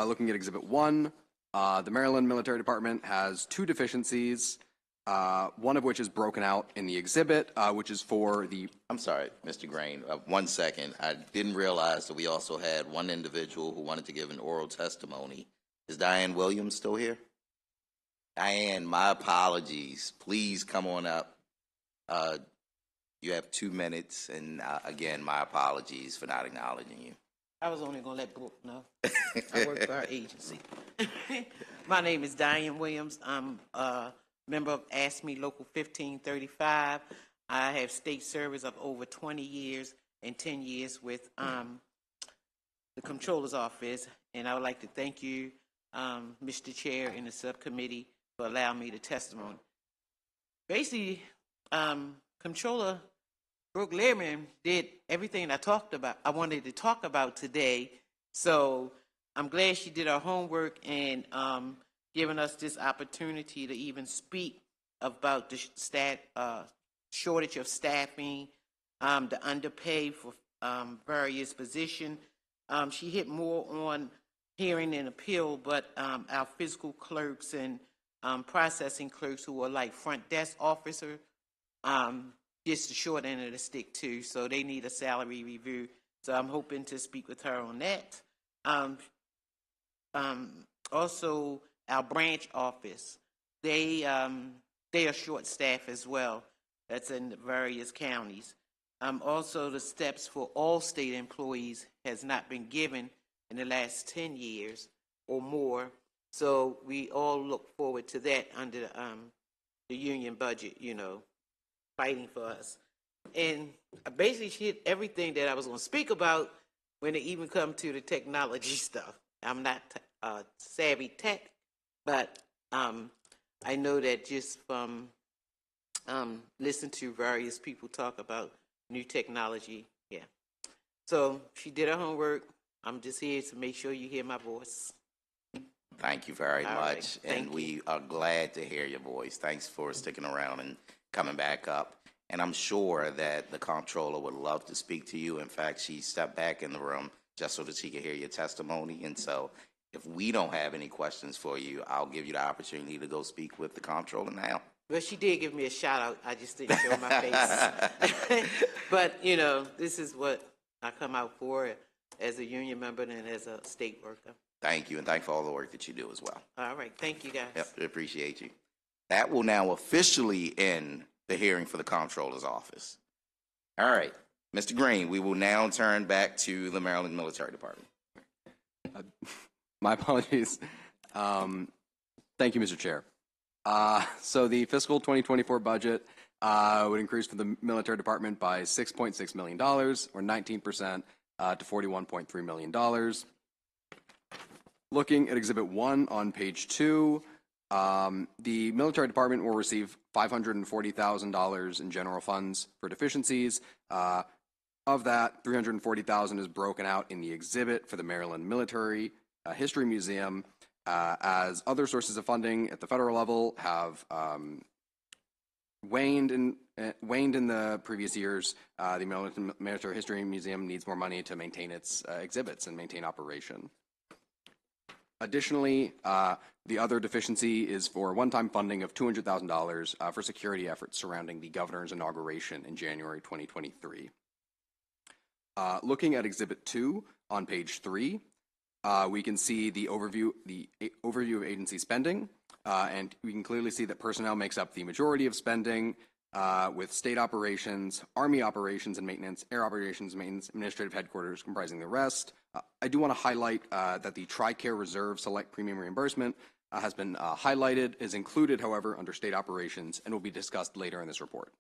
B: looking at Exhibit 1, the Maryland Military Department has 2 deficiencies, one of which is broken out in the exhibit, which is for the...
A: I'm sorry, Mr. Grain, 1 second. I didn't realize that we also had one individual who wanted to give an oral testimony. Is Diane Williams still here? Diane, my apologies. Please come on up. You have 2 minutes, and again, my apologies for not acknowledging you.
H: I was only going to let Brooke know. I work for our agency. My name is Diane Williams. I'm a member of ASME Local 1535. I have state service of over 20 years and 10 years with the Comptroller's Office. And I would like to thank you, Mr. Chair, and the subcommittee for allowing me to testimony. Basically, Comptroller Brooke Lehrman did everything I wanted to talk about today. So I'm glad she did her homework and giving us this opportunity to even speak about the shortage of staffing, the underpay for various positions. She hit more on hearing and appeal, but our physical clerks and processing clerks who are like front desk officer, gets the short end of the stick too, so they need a salary review. So I'm hoping to speak with her on that. Also, our branch office, they are short staffed as well. That's in the various counties. Also, the steps for all state employees has not been given in the last 10 years or more. So we all look forward to that under the union budget, fighting for us. And basically she hit everything that I was going to speak about when it even come to the technology stuff. I'm not savvy tech, but I know that just from listening to various people talk about new technology, yeah. So she did her homework. I'm just here to make sure you hear my voice.
A: Thank you very
H: All
A: much,
H: right.
A: and we are glad to hear your voice. Thanks for sticking around and coming back up. And I'm sure that the comptroller would love to speak to you. In fact, she stepped back in the room just so that she could hear your testimony. And so if we don't have any questions for you, I'll give you the opportunity to go speak with the comptroller now.
H: Well, she did give me a shout out. I just didn't show my face. But, this is what I come out for as a union member and as a state worker.
A: Thank you, and thank you for all the work that you do as well.
H: All right. Thank you, guys.
A: Yep, we appreciate you. That will now officially end the hearing for the comptroller's office. All right, Mr. Green, we will now turn back to the Maryland Military Department.
B: My apologies. Thank you, Mr. Chair. So the fiscal 2024 budget would increase for the military department by $6.6 million, or 19%, to $41.3 million. Looking at Exhibit 1 on page 2, the military department will receive $540,000 in general funds for deficiencies. Of that, $340,000 is broken out in the exhibit for the Maryland Military History Museum, as other sources of funding at the federal level have waned in the previous years. The Maryland Military History Museum needs more money to maintain its exhibits and maintain operation. Additionally, the other deficiency is for one-time funding of $200,000 for security efforts surrounding the governor's inauguration in January 2023. Looking at Exhibit 2 on page 3, we can see the overview of agency spending, and we can clearly see that personnel makes up the majority of spending, with state operations, Army operations and maintenance, air operations and maintenance, administrative headquarters comprising the rest. I do want to highlight that the TRICARE Reserve Select Premium Reimbursement has been highlighted, is included, however, under state operations, and will be discussed later in this report.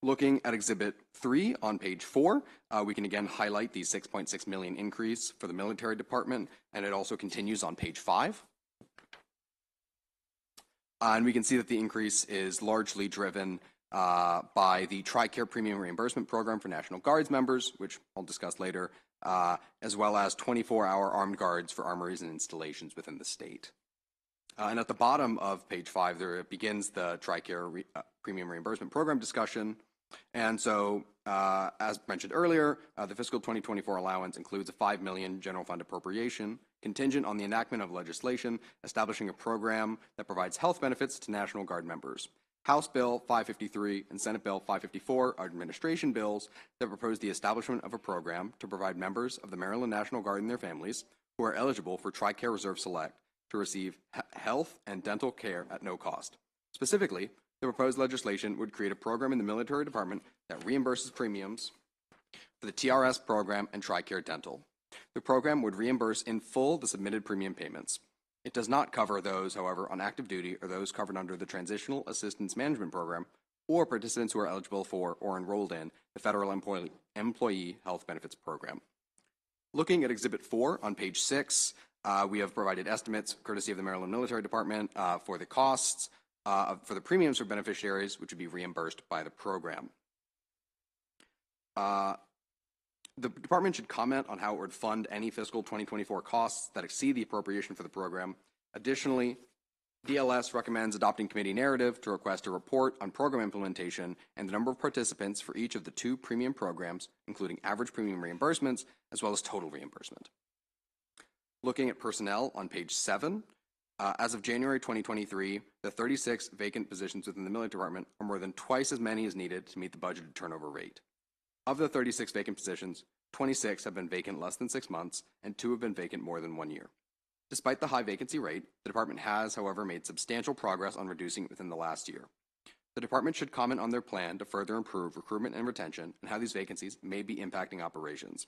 B: Looking at Exhibit 3 on page 4, we can again highlight the $6.6 million increase for the military department, and it also continues on page 5. And we can see that the increase is largely driven by the TRICARE Premium Reimbursement Program for National Guards members, which I'll discuss later, as well as 24-hour armed guards for armories and installations within the state. And at the bottom of page 5, there begins the TRICARE Premium Reimbursement Program discussion. And so, as mentioned earlier, the fiscal 2024 allowance includes a $5 million general fund appropriation contingent on the enactment of legislation establishing a program that provides health benefits to National Guard members. House Bill 553 and Senate Bill 554 are administration bills that propose the establishment of a program to provide members of the Maryland National Guard and their families who are eligible for TRICARE Reserve Select to receive health and dental care at no cost. Specifically, the proposed legislation would create a program in the military department that reimburses premiums for the TRS program and TRICARE Dental. The program would reimburse in full the submitted premium payments. It does not cover those, however, on active duty or those covered under the Transitional Assistance Management Program or participants who are eligible for or enrolled in the Federal Employee Health Benefits Program. Looking at Exhibit 4 on page 6, we have provided estimates, courtesy of the Maryland Military Department, for the costs for the premiums for beneficiaries, which would be reimbursed by the program. The department should comment on how it would fund any fiscal 2024 costs that exceed the appropriation for the program. Additionally, DLS recommends adopting committee narrative to request a report on program implementation and the number of participants for each of the 2 premium programs, including average premium reimbursements as well as total reimbursement. Looking at personnel on page 7, as of January 2023, the 36 vacant positions within the military department are more than twice as many as needed to meet the budgeted turnover rate. Of the 36 vacant positions, 26 have been vacant less than 6 months, and 2 have been vacant more than 1 year. Despite the high vacancy rate, the department has, however, made substantial progress on reducing it within the last year. The department should comment on their plan to further improve recruitment and retention and how these vacancies may be impacting operations.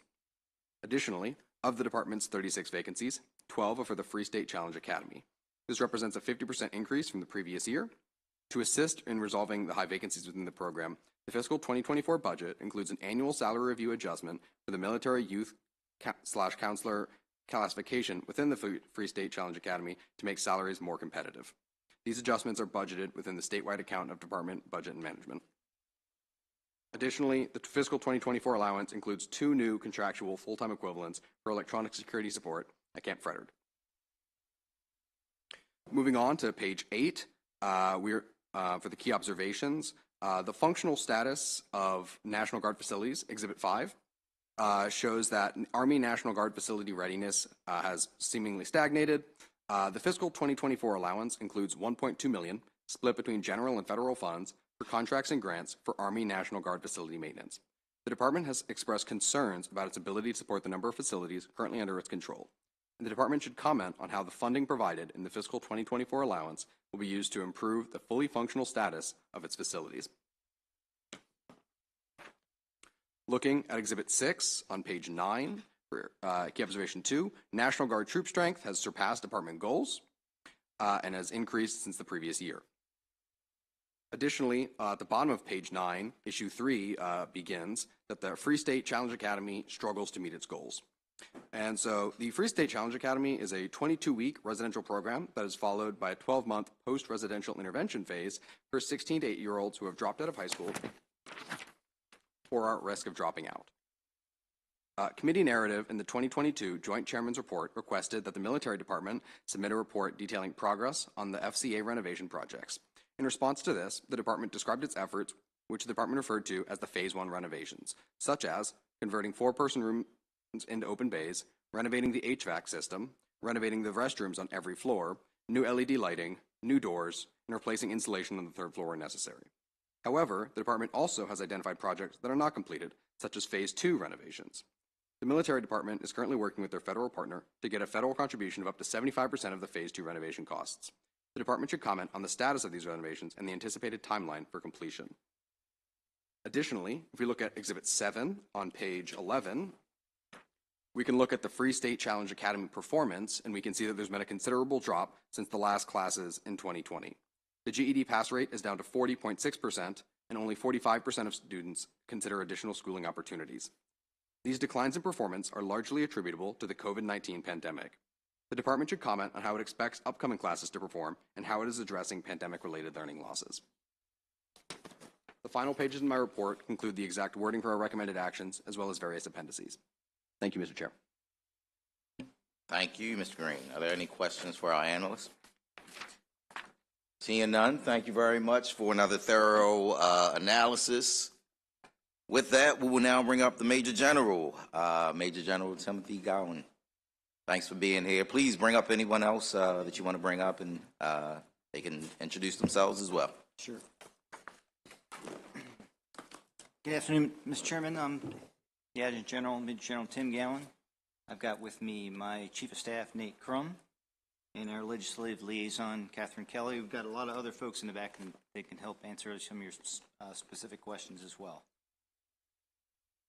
B: Additionally, of the department's 36 vacancies, 12 are for the Free State Challenge Academy. This represents a 50% increase from the previous year. To assist in resolving the high vacancies within the program, the fiscal 2024 budget includes an annual salary review adjustment for the military youth / counselor classification within the Free State Challenge Academy to make salaries more competitive. These adjustments are budgeted within the statewide account of Department Budget and Management. Additionally, the fiscal 2024 allowance includes 2 new contractual full-time equivalents for electronic security support at Camp Frederick. Moving on to page 8, for the key observations, the functional status of National Guard facilities, Exhibit 5, shows that Army National Guard facility readiness has seemingly stagnated. The fiscal 2024 allowance includes $1.2 million split between general and federal funds for contracts and grants for Army National Guard facility maintenance. The department has expressed concerns about its ability to support the number of facilities currently under its control. And the department should comment on how the funding provided in the fiscal 2024 allowance will be used to improve the fully functional status of its facilities. Looking at Exhibit 6 on page 9, for key observation 2, National Guard troop strength has surpassed department goals and has increased since the previous year. Additionally, at the bottom of page 9, issue 3 begins that the Free State Challenge Academy struggles to meet its goals. And so the Free State Challenge Academy is a 22-week residential program that is followed by a 12-month post-residential intervention phase for 16 to 8-year-olds who have dropped out of high school or are at risk of dropping out. Committee narrative in the 2022 Joint Chairman's Report requested that the military department submit a report detailing progress on the FCA renovation projects. In response to this, the department described its efforts, which the department referred to as the Phase 1 renovations, such as converting 4-person rooms into open bays, renovating the HVAC system, renovating the restrooms on every floor, new LED lighting, new doors, and replacing insulation on the 3rd floor where necessary. However, the department also has identified projects that are not completed, such as Phase 2 renovations. The military department is currently working with their federal partner to get a federal contribution of up to 75% of the Phase 2 renovation costs. The department should comment on the status of these renovations and the anticipated timeline for completion. Additionally, if we look at Exhibit 7 on page 11, we can look at the Free State Challenge Academy performance, and we can see that there's been a considerable drop since the last classes in 2020. The GED pass rate is down to 40.6%, and only 45% of students consider additional schooling opportunities. These declines in performance are largely attributable to the COVID-19 pandemic. The department should comment on how it expects upcoming classes to perform and how it is addressing pandemic-related learning losses. The final pages in my report conclude the exact wording for our recommended actions, as well as various appendices. Thank you, Mr. Chair.
A: Thank you, Mr. Green. Are there any questions for our analysts? Seeing none, thank you very much for another thorough analysis With that, we will now bring up the Major General, Major General Timothy Gowan. Thanks for being here. Please bring up anyone else that you want to bring up, and they can introduce themselves as well.
I: Sure. Good afternoon, Mr. Chairman. I'm the Adjutant General, Major General Tim Gowan. I've got with me my Chief of Staff, Nate Crum, and our Legislative Liaison, Catherine Kelly. We've got a lot of other folks in the back, and they can help answer some of your specific questions as well.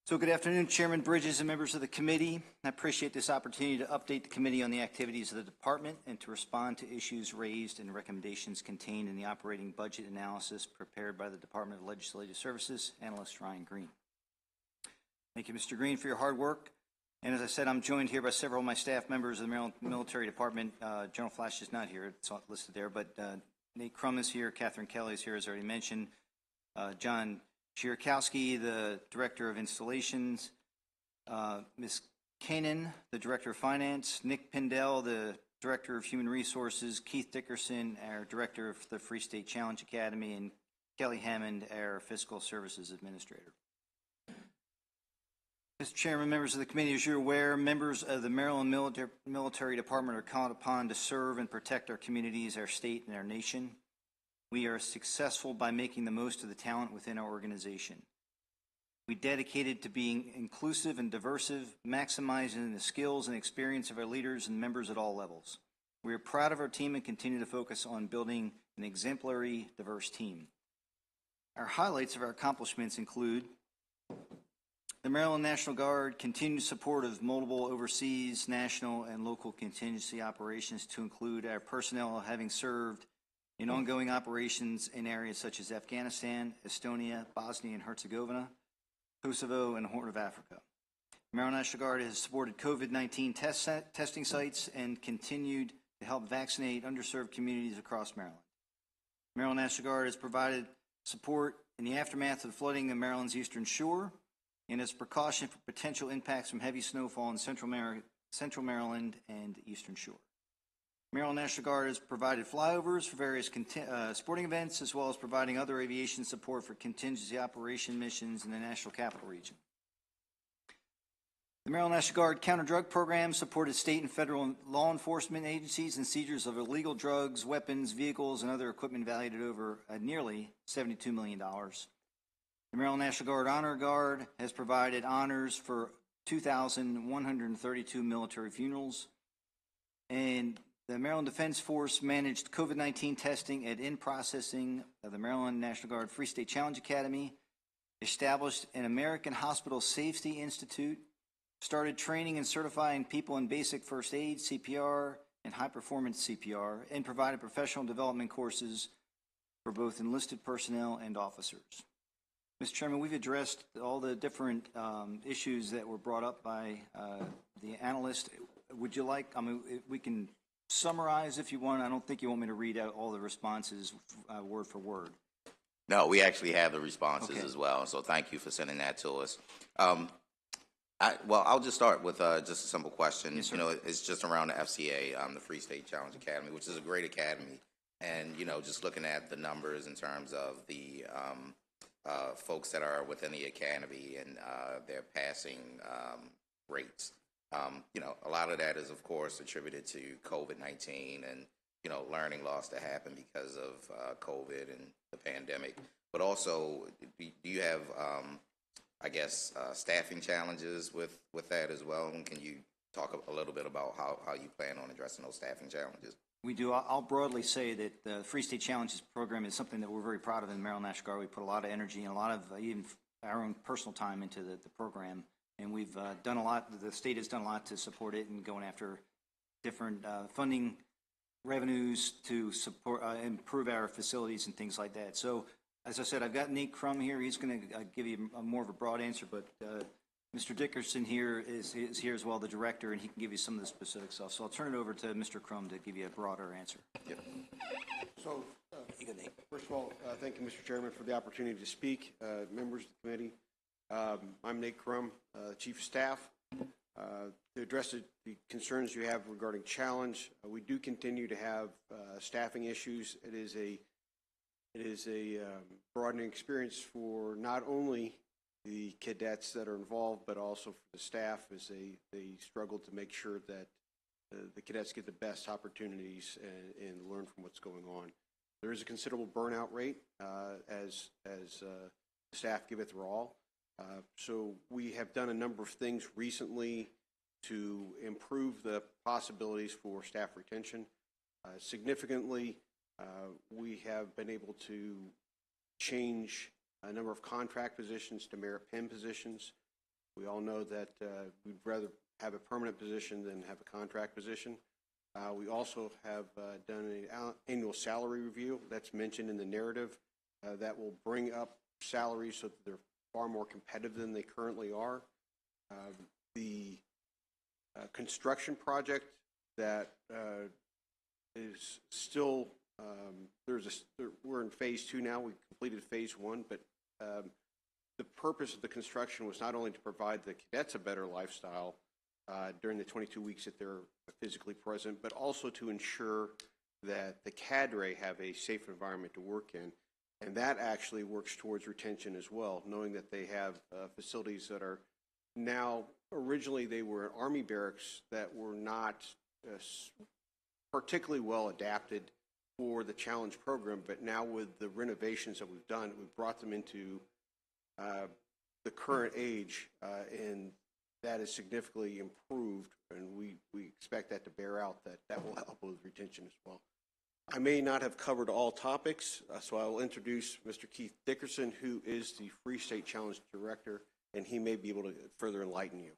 I: So good afternoon, Chairman Bridges and members of the committee. I appreciate this opportunity to update the committee on the activities of the department and to respond to issues raised and recommendations contained in the operating budget analysis prepared by the Department of Legislative Services Analyst Ryan Green. Thank you, Mr. Green, for your hard work. And as I said, I'm joined here by several of my staff members of the Maryland Military Department. General Flash is not here, it's not listed there, but Nate Crum is here, Catherine Kelly is here, as already mentioned, John Chirikowski, the Director of Installations, Ms. Kanan, the Director of Finance, Nick Pindell, the Director of Human Resources, Keith Dickerson, our Director of the Free State Challenge Academy, and Kelly Hammond, our Fiscal Services Administrator. Mr. Chairman, members of the committee, as you're aware, members of the Maryland Military Department are called upon to serve and protect our communities, our state, and our nation. We are successful by making the most of the talent within our organization. We dedicated to being inclusive and diverse, maximizing the skills and experience of our leaders and members at all levels. We are proud of our team and continue to focus on building an exemplary, diverse team. Our highlights of our accomplishments include the Maryland National Guard continued support of multiple overseas, national, and local contingency operations to include our personnel having served in ongoing operations in areas such as Afghanistan, Estonia, Bosnia and Herzegovina, Kosovo, and the Horn of Africa. The Maryland National Guard has supported COVID-19 testing sites and continued to help vaccinate underserved communities across Maryland. The Maryland National Guard has provided support in the aftermath of the flooding of Maryland's Eastern Shore and as precaution for potential impacts from heavy snowfall in Central Maryland and the Eastern Shore. Maryland National Guard has provided flyovers for various sporting events, as well as providing other aviation support for contingency operation missions in the National Capital Region. The Maryland National Guard counter-drug program supported state and federal law enforcement agencies in seizures of illegal drugs, weapons, vehicles, and other equipment valued at over nearly $72 million. The Maryland National Guard Honor Guard has provided honors for 2,132 military funerals, and the Maryland Defense Force managed COVID-19 testing at in-processing of the Maryland National Guard Free State Challenge Academy, established an American Hospital Safety Institute, started training and certifying people in basic first aid, CPR, and high-performance CPR, and provided professional development courses for both enlisted personnel and officers. Mr. Chairman, we've addressed all the different issues that were brought up by the analyst. Would you like, we can summarize if you want. I don't think you want me to read out all the responses word for word.
A: No, we actually have the responses
I: Okay.
A: as well, so thank you for sending that to us. I'll just start with just a simple question.
I: Yes, sir.
A: You know, it's just around the FCA, the Free State Challenge Academy, which is a great academy. And, you know, just looking at the numbers in terms of the folks that are within the academy and their passing rates. You know, a lot of that is, of course, attributed to COVID-19 and, you know, learning loss that happened because of COVID and the pandemic. But also, do you have, I guess, staffing challenges with that as well? And can you talk a little bit about how you plan on addressing those staffing challenges?
I: We do. I'll broadly say that the Free State Challenges program is something that we're very proud of in the Maryland National Guard. We put a lot of energy and a lot of even our own personal time into the program. And we've done a lot, the state has done a lot to support it and going after different funding revenues to support, improve our facilities and things like that. So, as I said, I've got Nate Crum here. He's going to give you more of a broad answer, but Mr. Dickerson here is here as well, the director, and he can give you some of the specific stuff. So I'll turn it over to Mr. Crum to give you a broader answer.
A: Yep.
J: So, first of all, thank you, Mr. Chairman, for the opportunity to speak. Members of the committee, I'm Nate Crum, Chief of Staff. To address the concerns you have regarding challenge, we do continue to have staffing issues. It is a broadening experience for not only the cadets that are involved, but also for the staff as they struggle to make sure that the cadets get the best opportunities and learn from what's going on. There is a considerable burnout rate as the staff give it their all. So we have done a number of things recently to improve the possibilities for staff retention. Significantly, we have been able to change a number of contract positions to merit PIM positions. We all know that we'd rather have a permanent position than have a contract position. We also have done an annual salary review that's mentioned in the narrative that will bring up salaries so that they're far more competitive than they currently are. The construction project that is still, we're in phase 2 now. We completed phase 1, but the purpose of the construction was not only to provide the cadets a better lifestyle during the 22 weeks that they're physically present, but also to ensure that the cadre have a safe environment to work in. And that actually works towards retention as well, knowing that they have facilities that are now, originally they were Army barracks that were not particularly well adapted for the challenge program, but now with the renovations that we've done, we've brought them into the current age, and that is significantly improved, and we expect that to bear out, that will help with retention as well. I may not have covered all topics, so I will introduce Mr. Keith Dickerson, who is the Free State Challenge Director, and he may be able to further enlighten you.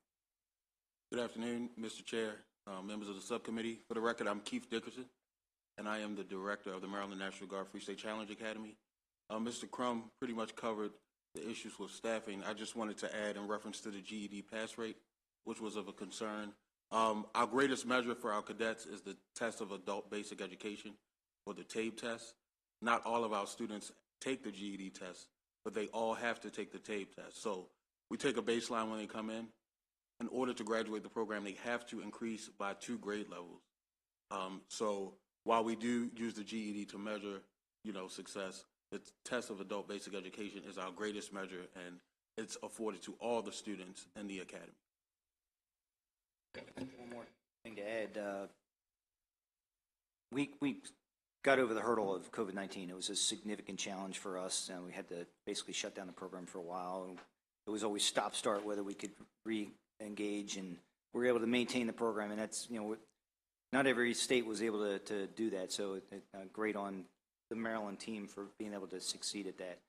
K: Good afternoon, Mr. Chair, members of the subcommittee. For the record, I'm Keith Dickerson, and I am the Director of the Maryland National Guard Free State Challenge Academy. Mr. Crum pretty much covered the issues with staffing. I just wanted to add in reference to the GED pass rate, which was of a concern. Our greatest measure for our cadets is the test of adult basic education, or the TABE test. Not all of our students take the GED test, but they all have to take the TABE test. So we take a baseline when they come in. In order to graduate the program, they have to increase by 2 grade levels. So while we do use the GED to measure, success, the test of adult basic education is our greatest measure, and it's afforded to all the students in the academy.
I: One more thing to add. We got over the hurdle of COVID-19. It was a significant challenge for us, and we had to basically shut down the program for a while. It was always stop-start whether we could re-engage, and we were able to maintain the program, and that's, not every state was able to do that, so great on the Maryland team for being able to succeed at that.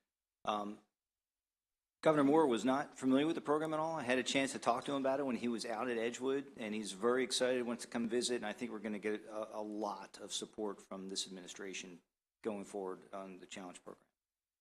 I: Governor Moore was not familiar with the program at all. I had a chance to talk to him about it when he was out at Edgewood, and he's very excited, wants to come visit, and I think we're going to get a lot of support from this administration going forward on the challenge program.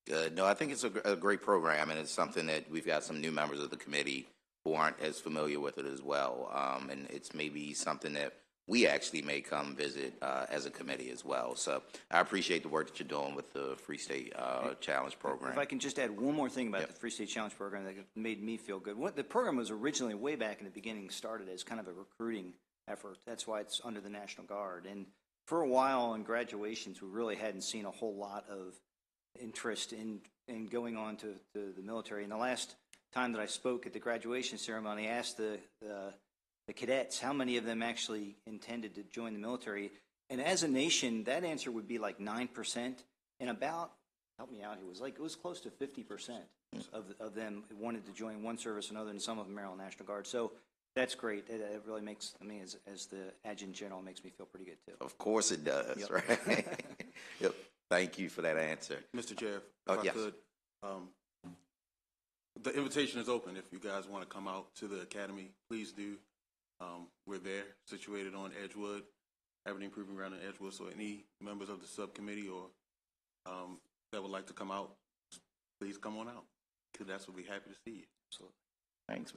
A: Good. No, I think it's a great program, and it's something that we've got some new members of the committee who aren't as familiar with it as well, and it's maybe something that we actually may come visit as a committee as well. So I appreciate the work that you're doing with the Free State Challenge program.
I: If I can just add one more thing about the Free State Challenge program that made me feel good. The program was originally, way back in the beginning, started as kind of a recruiting effort. That's why it's under the National Guard. And for a while in graduations, we really hadn't seen a whole lot of interest in going on to the military. And the last time that I spoke at the graduation ceremony, I asked the cadets how many of them actually intended to join the military, and as a nation that answer would be like 9%, and about, help me out here, it was close to 50% of them wanted to join one service or another, and some of the Maryland National Guard. So that's great. It really makes, as the Adjutant General, makes me feel pretty good too.
A: Of course it does. Yep. Right? Yep. Thank you for that answer.
K: Mr. Chair, if I could, the invitation is open. If you guys want to come out to the academy, please do. We're there, situated on Edgewood, Avenue Proving Ground in Edgewood. So any members of the subcommittee or that would like to come out, please come on out. Cadets will be happy to see you.
A: Absolutely. Thanks.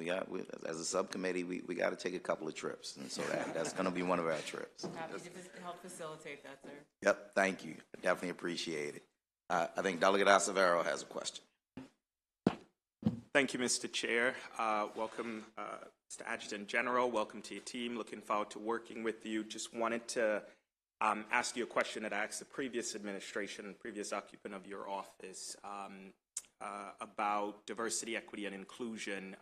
A: As a subcommittee, we got to take a couple of trips, and so that's going to be one of our trips.
L: Happy to help facilitate that, sir.
A: Yep. Thank you. Definitely appreciate it. I think Delegate Acevero has a question.
M: Thank you, Mr. Chair. Welcome, Mr. Adjutant General. Welcome to your team. Looking forward to working with you. Just wanted to ask you a question that I asked the previous administration, previous occupant of your office. about diversity, equity, and inclusion.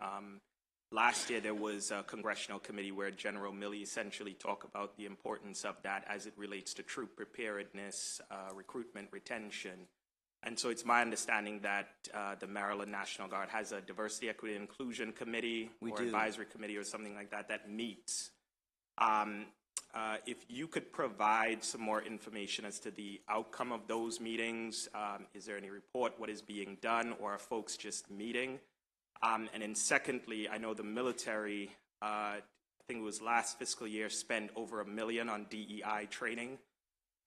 M: Last year, there was a congressional committee where General Milley essentially talked about the importance of that as it relates to troop preparedness, recruitment, retention. And so it's my understanding that the Maryland National Guard has a diversity, equity, and inclusion committee advisory committee or something like that that meets. If you could provide some more information as to the outcome of those meetings, is there any report, what is being done, or are folks just meeting? And then secondly, I know the military, I think it was last fiscal year, spent over $1 million on DEI training.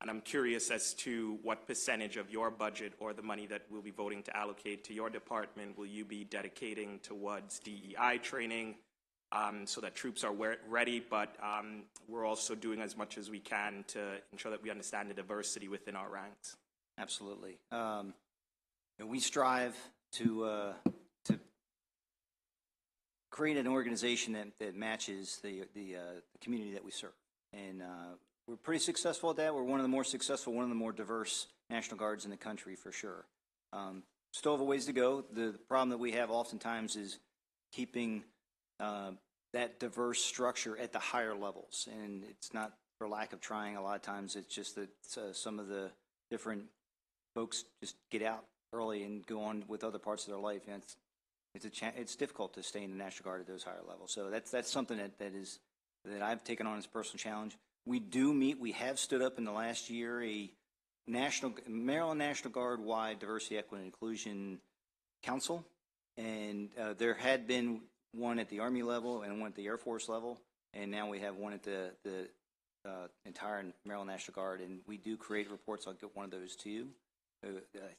M: And I'm curious as to what percentage of your budget or the money that we'll be voting to allocate to your department will you be dedicating towards DEI training so that troops are ready, but we're also doing as much as we can to ensure that we understand the diversity within our ranks.
I: Absolutely. We strive to create an organization that matches the community that we serve. And we're pretty successful at that. We're one of the more successful, one of the more diverse National Guards in the country for sure. Still have a ways to go. The problem that we have oftentimes is keeping that diverse structure at the higher levels. And it's not for lack of trying a lot of times. It's just that some of the different folks just get out early and go on with other parts of their life. And it's difficult to stay in the National Guard at those higher levels. So that's something that I've taken on as a personal challenge. We do meet. We have stood up in the last year a Maryland National Guard-wide Diversity, Equity, and Inclusion Council, and there had been one at the Army level and one at the Air Force level, and now we have one at the entire Maryland National Guard, and we do create reports. I'll get one of those to you. I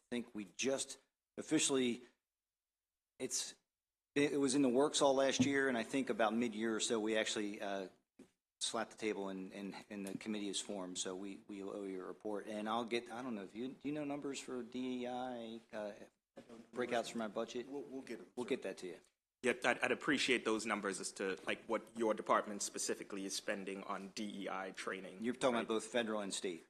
I: think we just officially, it was in the works all last year, and I think about mid-year or so we actually slap the table and the committee is formed, so we owe you a report. And I don't know if do you know numbers for DEI breakouts from our budget?
J: We'll get them.
M: We'll
I: get that to you.
M: Yeah, I'd appreciate those numbers as to like what your department specifically is spending on DEI training.
I: You're talking about both federal and state.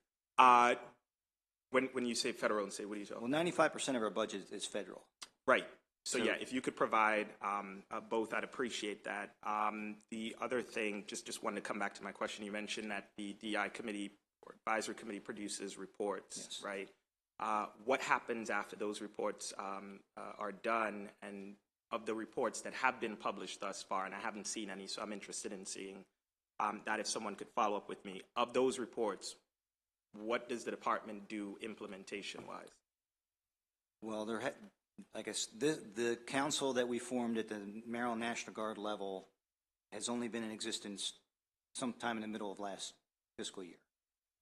M: When you say federal and state, what are you talking?
I: Well, 95% of our budget is federal.
M: Right. So yeah, if you could provide both, I'd appreciate that. The other thing, just wanted to come back to my question. You mentioned that the DI committee or advisory committee produces reports, yes. Right? What happens after those reports are done, and of the reports that have been published thus far, and I haven't seen any, so I'm interested in seeing that if someone could follow up with me. Of those reports, what does the department do implementation-wise?
I: Well, I guess the council that we formed at the Maryland National Guard level has only been in existence sometime in the middle of last fiscal year.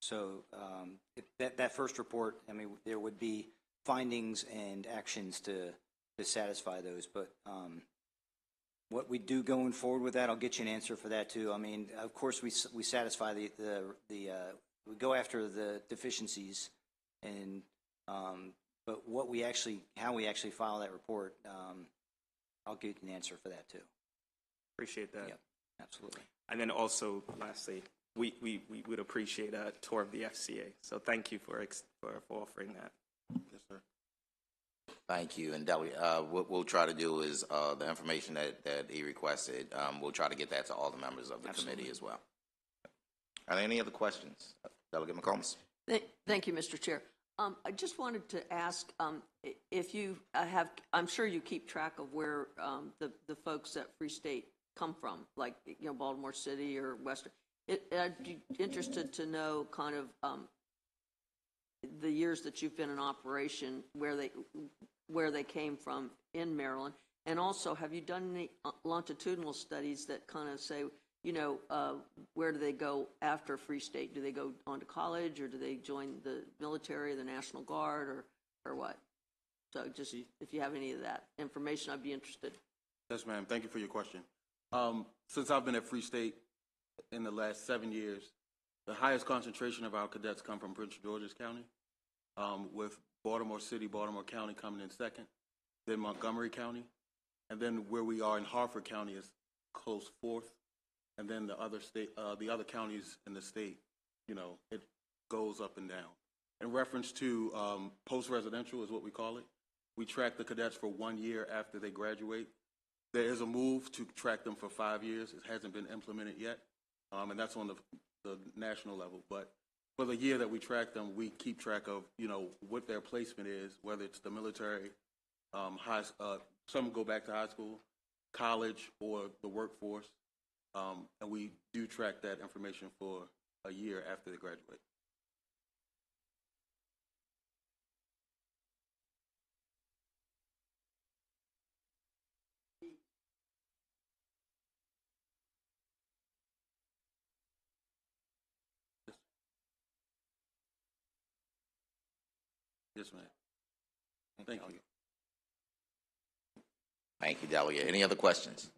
I: So that first report, I mean, there would be findings and actions to satisfy those. But what we do going forward with that, I'll get you an answer for that too. I mean, of course, we satisfy we go after the deficiencies and. But how we actually file that report, I'll get an answer for that too.
M: Appreciate that.
I: Yep, absolutely.
M: And then also, lastly, we would appreciate a tour of the FCA. So thank you for offering that.
K: Yes, sir.
A: Thank you. And Delegate, what we'll try to do is the information that he requested, we'll try to get that to all the members of the committee as well. Are there any other questions? Delegate McComas.
N: Thank you, Mr. Chair. I just wanted to ask if you I'm sure you keep track of where the folks at Free State come from, like Baltimore City or Western. I'd be interested to know kind of the years that you've been in operation, where they came from in Maryland, and also have you done any longitudinal studies that kind of say, where do they go after Free State? Do they go on to college, or do they join the military, the National Guard, or what? So just if you have any of that information, I'd be interested.
K: Yes, ma'am. Thank you for your question. Since I've been at Free State in the last 7 years, the highest concentration of our cadets come from Prince George's County, with Baltimore City, Baltimore County coming in second, then Montgomery County, and then where we are in Harford County is close fourth. And then the other counties in the state, it goes up and down. In reference to post-residential is what we call it. we track the cadets for 1 year after they graduate. There is a move to track them for 5 years. It hasn't been implemented yet, and that's on the national level. But for the year that we track them, we keep track of, what their placement is, whether it's the military, some go back to high school, college, or the workforce. And we do track that information for a year after they graduate. Yes, ma'am. Thank you.
A: Thank you, Delegate. Any other questions?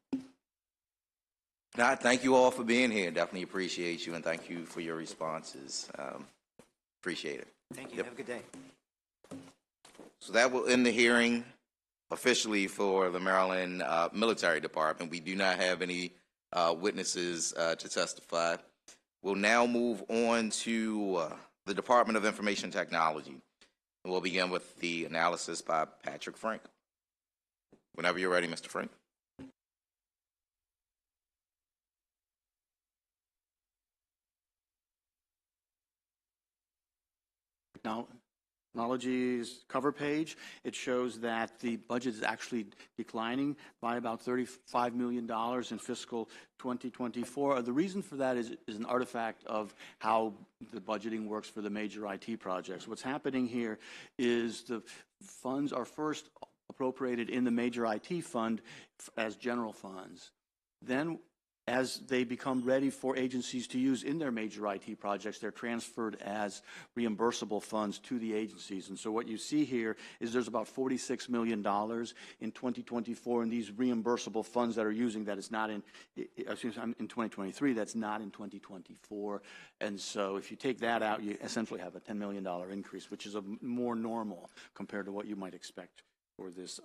A: Thank you all for being here. Definitely appreciate you, and thank you for your responses. Appreciate it.
I: Thank you. Have a good day.
A: So that will end the hearing officially for the Maryland Military Department. We do not have any witnesses to testify. We'll now move on to the Department of Information Technology. And we'll begin with the analysis by Patrick Frank. Whenever you're ready, Mr. Frank.
O: Technology's cover page, it shows that the budget is actually declining by about $35 million in fiscal 2024. The reason for that is an artifact of how the budgeting works for the major IT projects. What's happening here is the funds are first appropriated in the major IT fund as general funds. Then, as they become ready for agencies to use in their major IT projects, they're transferred as reimbursable funds to the agencies. And so what you see here is there's about $46 million in 2024 in these reimbursable funds that are using that is not in 2023, that's not in 2024. And so if you take that out, you essentially have a $10 million increase, which is a more normal compared to what you might expect for this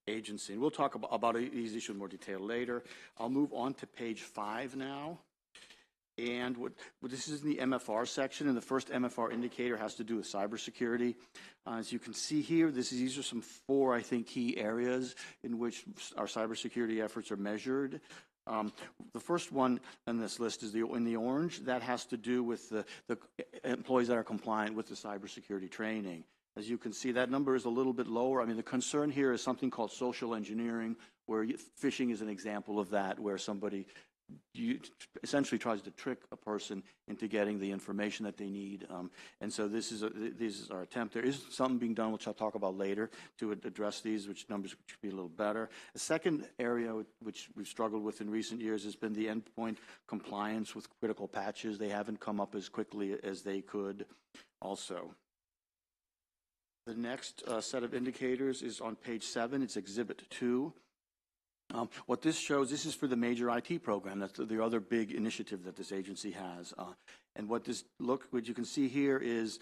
O: agency. And we'll talk about these issues in more detail later. I'll move on to page 5 now. And this is in the MFR section, and the first MFR indicator has to do with cybersecurity. As you can see here, these are some 4, I think, key areas in which our cybersecurity efforts are measured. The first one on this list is in the orange. That has to do with the employees that are compliant with the cybersecurity training. As you can see, that number is a little bit lower. I mean, the concern here is something called social engineering, where phishing is an example of that, where somebody essentially tries to trick a person into getting the information that they need. And so this is our attempt. There is something being done, which I'll talk about later, to address these, which numbers should be a little better. The second area which we've struggled with in recent years has been the endpoint compliance with critical patches. They haven't come up as quickly as they could also. The next set of indicators is on page 7. It's Exhibit 2. What this shows, this is for the major IT program. That's the other big initiative that this agency has. And what you can see here is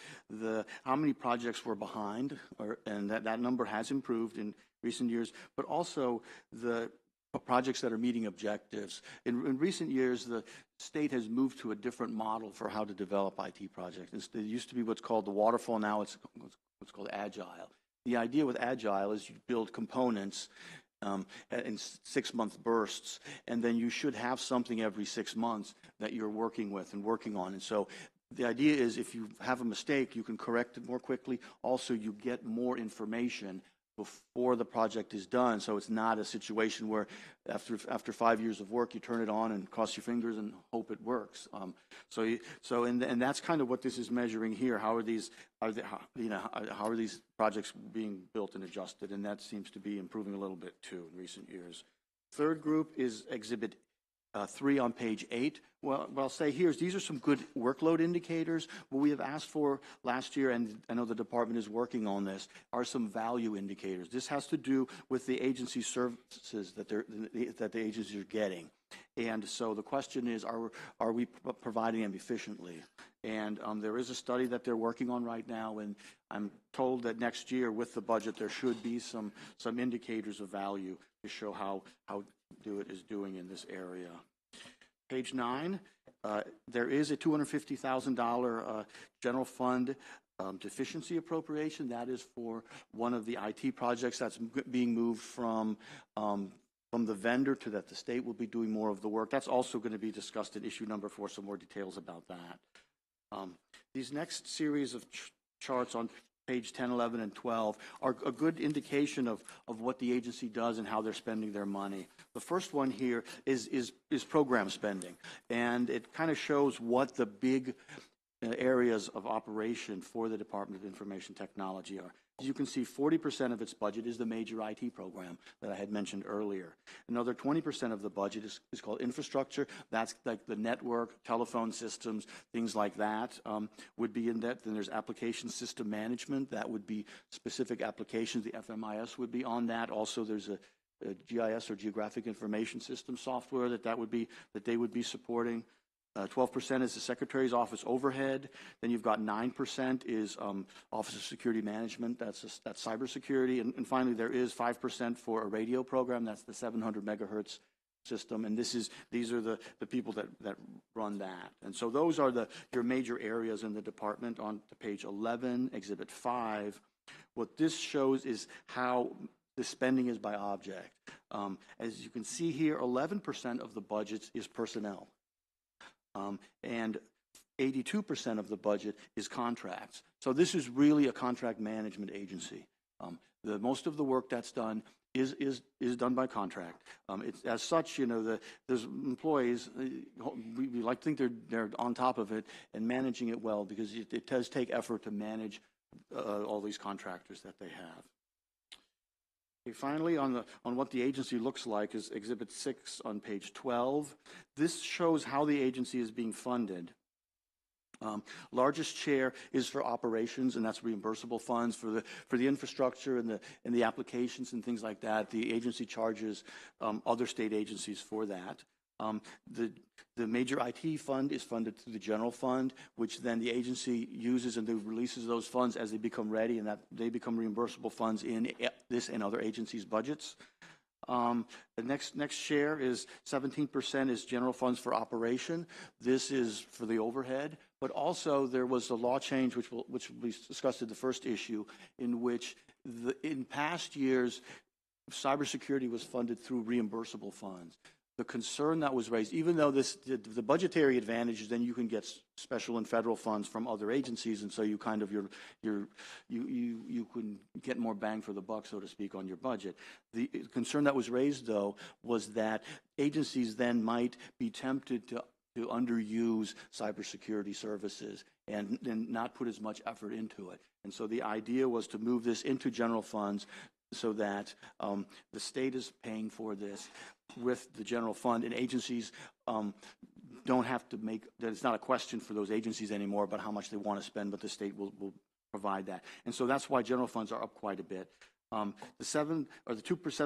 O: how many projects were behind, and that number has improved in recent years, but also the projects that are meeting objectives. In recent years, the state has moved to a different model for how to develop IT projects. It used to be what's called the waterfall. Now it's what's called Agile. The idea with Agile is you build components in 6-month bursts, and then you should have something every 6 months that you're working with and working on. And so the idea is if you have a mistake, you can correct it more quickly. Also, you get more information before the project is done, so it's not a situation where after 5 years of work you turn it on and cross your fingers and hope it works. And that's kind of what this is measuring here. How are these projects being built and adjusted? And that seems to be improving a little bit too in recent years. Third group is Exhibit 3 on page 8. Well, what I'll say here is these are some good workload indicators. What we have asked for last year, and I know the department is working on this, are some value indicators. This has to do with the agency services that the agencies are getting. And so the question is, are we providing them efficiently? And there is a study that they're working on right now, and I'm told that next year with the budget there should be some indicators of value to show how DoIT is doing in this area. Page 9, there is a $250,000 general fund deficiency appropriation. That is for one of the IT projects that's being moved from the vendor to that the state will be doing more of the work. That's also going to be discussed in issue number 4, some more details about that. These next series of charts on page 10, 11, and 12 are a good indication of what the agency does and how they're spending their money. The first one here is program spending, and it kind of shows what the big areas of operation for the Department of Information Technology are. As you can see, 40% of its budget is the major IT program that I had mentioned earlier. Another 20% of the budget is called infrastructure. That's like the network, telephone systems, things like that would be in that. Then there's application system management. That would be specific applications. The FMIS would be on that. Also, there's a GIS or Geographic Information System software that they would be supporting. 12% is the Secretary's Office overhead. Then you've got 9% is Office of Security Management. That's cybersecurity. And finally, there is 5% for a radio program. That's the 700 megahertz system. And these are the people that run that. And so those are your major areas in the department. On to page 11, Exhibit 5. What this shows is how the spending is by object. As you can see here, 11% of the budget is personnel. And 82% of the budget is contracts. So this is really a contract management agency. Most of the work that's done is done by contract. It's, as such, there's employees, we like to think they're on top of it and managing it well, because it does take effort to manage all these contractors that they have. Finally, on what the agency looks like is Exhibit 6 on page 12. This shows how the agency is being funded. Largest share is for operations, and that's reimbursable funds for the infrastructure and the applications and things like that. The agency charges other state agencies for that. The major IT fund is funded through the general fund, which then the agency uses and then releases those funds as they become ready, and that they become reimbursable funds in this and other agencies' budgets. The next share is 17% is general funds for operation. This is for the overhead, but also there was a law change which we discussed in the first issue, in which in past years cybersecurity was funded through reimbursable funds. The concern that was raised, even though the budgetary advantage is then you can get special and federal funds from other agencies, and so you kind of you can get more bang for the buck, so to speak, on your budget. The concern that was raised, though, was that agencies then might be tempted to underuse cybersecurity services and not put as much effort into it. And so the idea was to move this into general funds so that the state is paying for this with the general fund, and agencies don't have to that it's not a question for those agencies anymore about how much they want to spend, but the state will provide that. And so that's why general funds are up quite a bit. The $7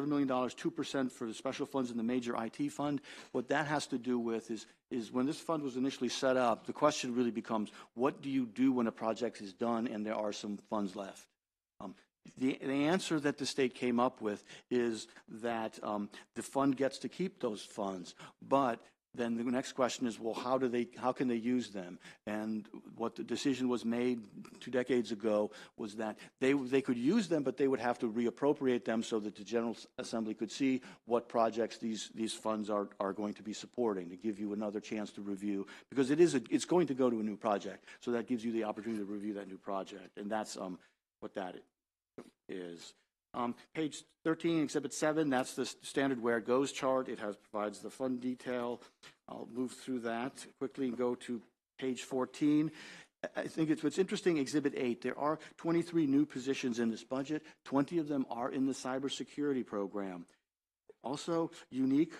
O: million, 2% for the special funds in the major IT fund. What that has to do with is when this fund was initially set up, the question really becomes, what do you do when a project is done and there are some funds left? The answer that the state came up with is that the fund gets to keep those funds, but then the next question is, well, how can they use them? And what the decision was made 2 decades ago was that they could use them, but they would have to reappropriate them so that the General Assembly could see what projects these funds are going to be supporting, to give you another chance to review, because it's going to go to a new project, so that gives you the opportunity to review that new project, and that's what that is. Page 13, Exhibit 7, that's the standard where it goes chart. It provides the fund detail. I'll move through that quickly and go to page 14. I think what's interesting, Exhibit 8, there are 23 new positions in this budget. 20 of them are in the cybersecurity program. Also unique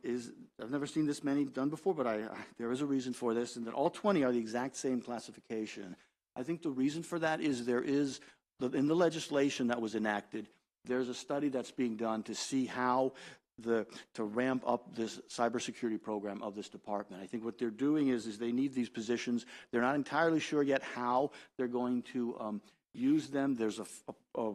O: is, I've never seen this many done before, but there is a reason for this, and that all 20 are the exact same classification. I think the reason for that is in the legislation that was enacted, there's a study that's being done to see how to ramp up this cybersecurity program of this department. I think what they're doing is they need these positions. They're not entirely sure yet how they're going to use them. There's a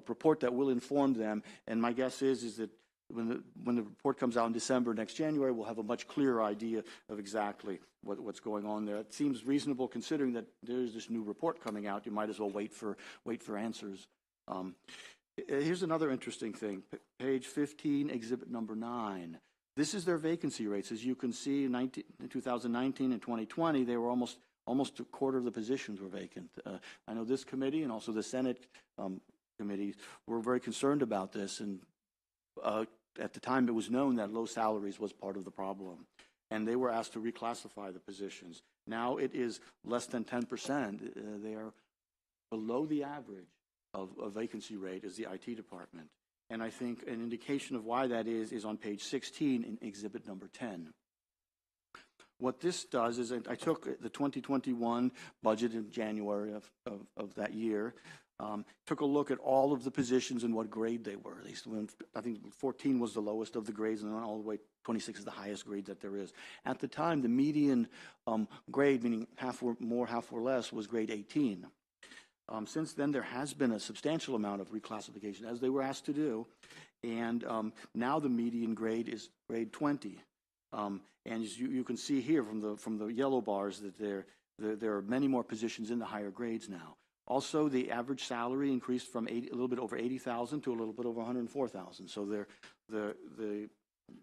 O: report that will inform them, and my guess is that when the report comes out in December next January, we'll have a much clearer idea of exactly what's going on there. It seems reasonable considering that there's this new report coming out. You might as well wait for answers. Here's another interesting thing. Page 15, exhibit number 9. This is their vacancy rates. As you can see, in 2019 and 2020, they were almost a quarter of the positions were vacant. I know this committee and also the Senate committee were very concerned about this, and at the time it was known that low salaries was part of the problem, and they were asked to reclassify the positions. Now it is less than 10%. They are below the average of vacancy rate as the IT department. And I think an indication of why that is on page 16 in exhibit number 10. What this does is I took the 2021 budget in January of that year, took a look at all of the positions and what grade they were. At least I think 14 was the lowest of the grades, and then all the way 26 is the highest grade that there is. At the time, the median grade, meaning half or more, half or less, was grade 18. Since then, there has been a substantial amount of reclassification, as they were asked to do, and now the median grade is grade 20. And as you can see here from the yellow bars that there are many more positions in the higher grades now. Also, the average salary increased from a little bit over 80,000 to a little bit over 104,000. So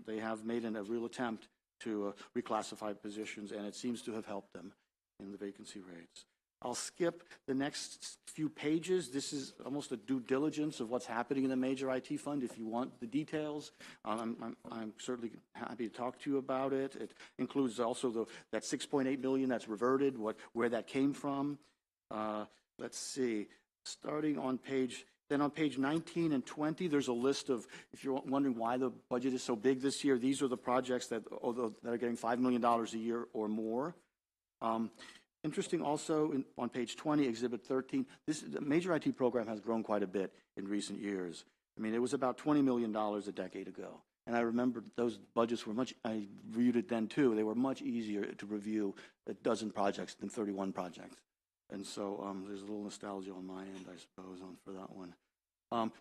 O: they have made a real attempt to reclassify positions, and it seems to have helped them in the vacancy rates. I'll skip the next few pages. This is almost a due diligence of what's happening in the major IT fund. If you want the details, I'm certainly happy to talk to you about it. It includes also that $6.8 million that's reverted, where that came from. Let's see, starting on page 19 and 20, there's a list of, if you're wondering why the budget is so big this year, these are the projects that are getting $5 million a year or more. Interesting also on page 20, exhibit 13, the major IT program has grown quite a bit in recent years. I mean, it was about $20 million a decade ago. And I remember those budgets were I reviewed it then too, they were much easier to review a dozen projects than 31 projects. And so there's a little nostalgia on my end, I suppose, for that one.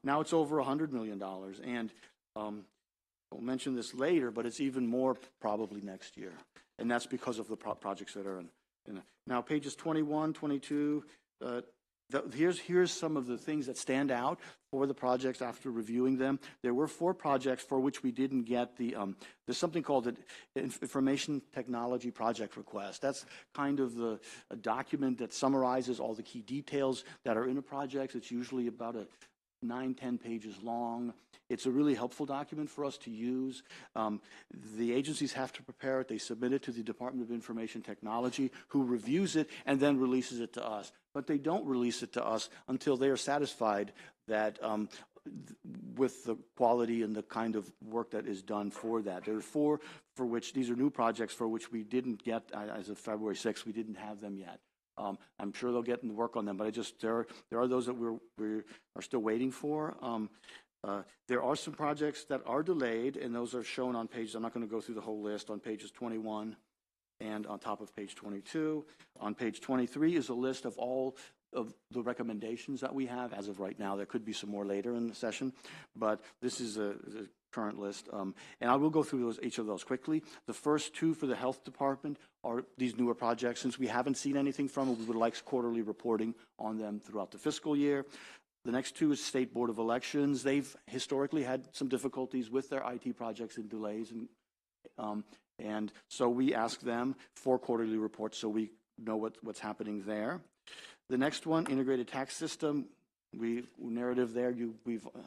O: Now it's over $100 million, and I'll mention this later, but it's even more probably next year. And that's because of the projects that are in. Now, pages 21, 22, here's some of the things that stand out for the projects after reviewing them. There were 4 projects for which we didn't get there's something called the Information Technology Project Request. That's kind of a document that summarizes all the key details that are in a project. It's usually about 9-10 pages long. It's a really helpful document for us to use. The agencies have to prepare it. They submit it to the Department of Information Technology, who reviews it and then releases it to us. But they don't release it to us until they are satisfied that with the quality and the kind of work that is done for that. There are 4 for which, these are new projects for which we didn't get, as of February 6th, we didn't have them yet. I'm sure they'll get in work on them, but there are those that we are still waiting for. There are some projects that are delayed, and those are shown on pages, I'm not going to go through the whole list, on pages 21 and on top of page 22. On page 23 is a list of all of the recommendations that we have as of right now. There could be some more later in the session, but this is a current list. And I will go through each of those quickly. The first 2 for the health department are these newer projects. Since we haven't seen anything from them, we would like quarterly reporting on them throughout the fiscal year. The next 2 is State Board of Elections. They've historically had some difficulties with their IT projects and delays, and so we ask them for quarterly reports so we know what's happening there. The next one, Integrated Tax System. Narrative there.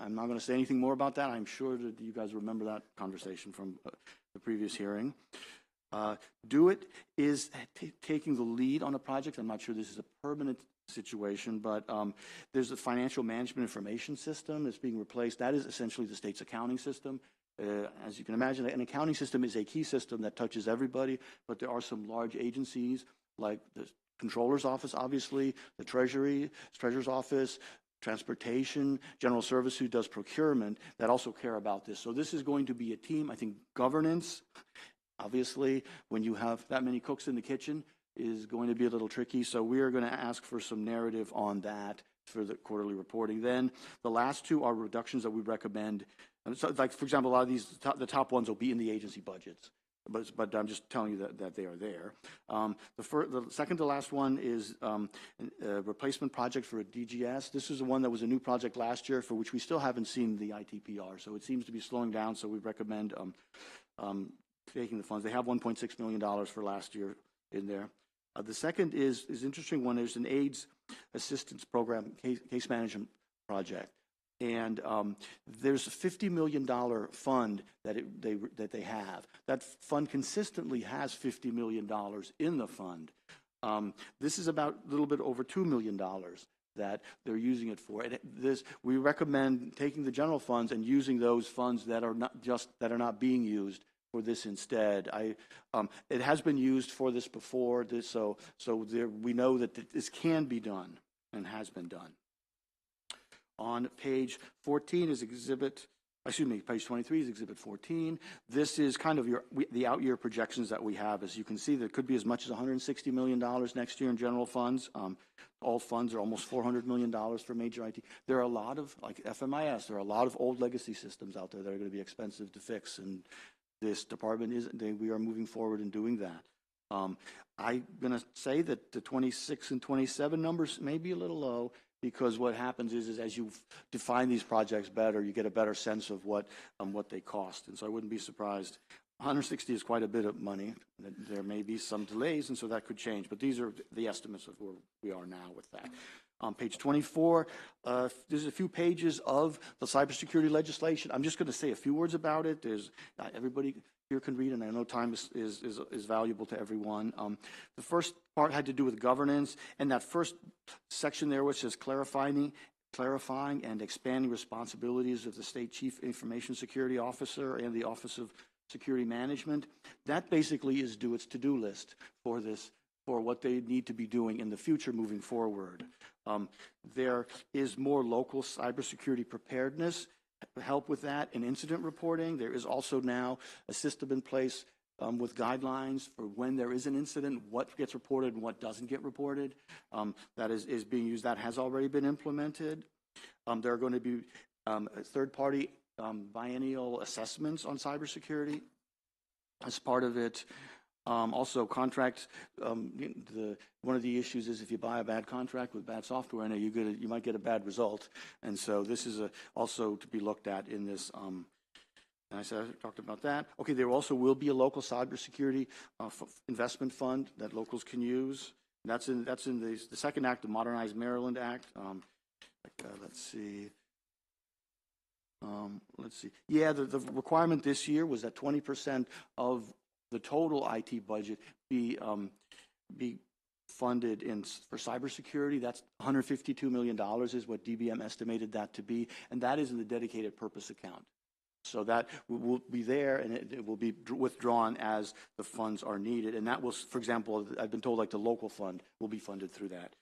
O: I'm not going to say anything more about that. I'm sure that you guys remember that conversation from the previous hearing. Do It is taking the lead on a project. I'm not sure this is a permanent situation, but there's a financial management information system that's being replaced. That is essentially the state's accounting system. As you can imagine, an accounting system is a key system that touches everybody, but there are some large agencies like the Controller's Office, obviously, the Treasurer's Office, Transportation, General Service, who does procurement, that also care about this. So this is going to be a team. I think governance, obviously, when you have that many cooks in the kitchen, is going to be a little tricky. So we are going to ask for some narrative on that for the quarterly reporting. Then the last two are reductions that we recommend. And so, like, for example, a lot of these, the top ones will be in the agency budgets. But I'm just telling you that they are there. The second to last one is a replacement project for a DGS. This is the one that was a new project last year for which we still haven't seen the ITPR. So it seems to be slowing down, so we recommend taking the funds. They have $1.6 million for last year in there. The second is interesting one. There's an AIDS assistance program, case management project. And there's a $50 million fund that they have. That fund consistently has $50 million in the fund. This is about a little bit over $2 million that they're using it for. And we recommend taking the general funds and using those funds that are not being used for this instead. It has been used for this before, so we know that this can be done and has been done. On page 14 is page 23 is exhibit 14. This is kind of the out-year projections that we have. As you can see, there could be as much as $160 million next year in general funds. All funds are almost $400 million for major IT. There are a lot of, like FMIS, there are a lot of old legacy systems out there that are going to be expensive to fix, and this department we are moving forward in doing that. I'm going to say that the 26 and 27 numbers may be a little low, because what happens is as you define these projects better, you get a better sense of what they cost. And so I wouldn't be surprised. 160 is quite a bit of money. There may be some delays, and so that could change. But these are the estimates of where we are now with that. On page 24, there's a few pages of the cybersecurity legislation. I'm just going to say a few words about it. Everybody here can read, and I know time is valuable to everyone. The first part had to do with governance, and that first section there, which says clarifying and expanding responsibilities of the State Chief Information Security Officer and the Office of Security Management. That basically is its to-do list for what they need to be doing in the future moving forward. There is more local cybersecurity preparedness, help with that, and incident reporting. There is also now a system in place with guidelines for when there is an incident, what gets reported and what doesn't get reported. That is being used. That has already been implemented. There are going to be third-party biennial assessments on cybersecurity as part of it. Also, contracts. One of the issues is if you buy a bad contract with bad software in it, you might get a bad result. And so this is also to be looked at in this. And I talked about that. Okay, there also will be a local cybersecurity investment fund that locals can use. That's in the second act, the Modernized Maryland Act. Let's see. Yeah, the requirement this year was that 20% of the total IT budget be funded for cybersecurity. That's $152 million is what DBM estimated that to be, and that is in the dedicated purpose account. So that will be there, and it will be withdrawn as the funds are needed. And that will, for example, I've been told like the local fund will be funded through that.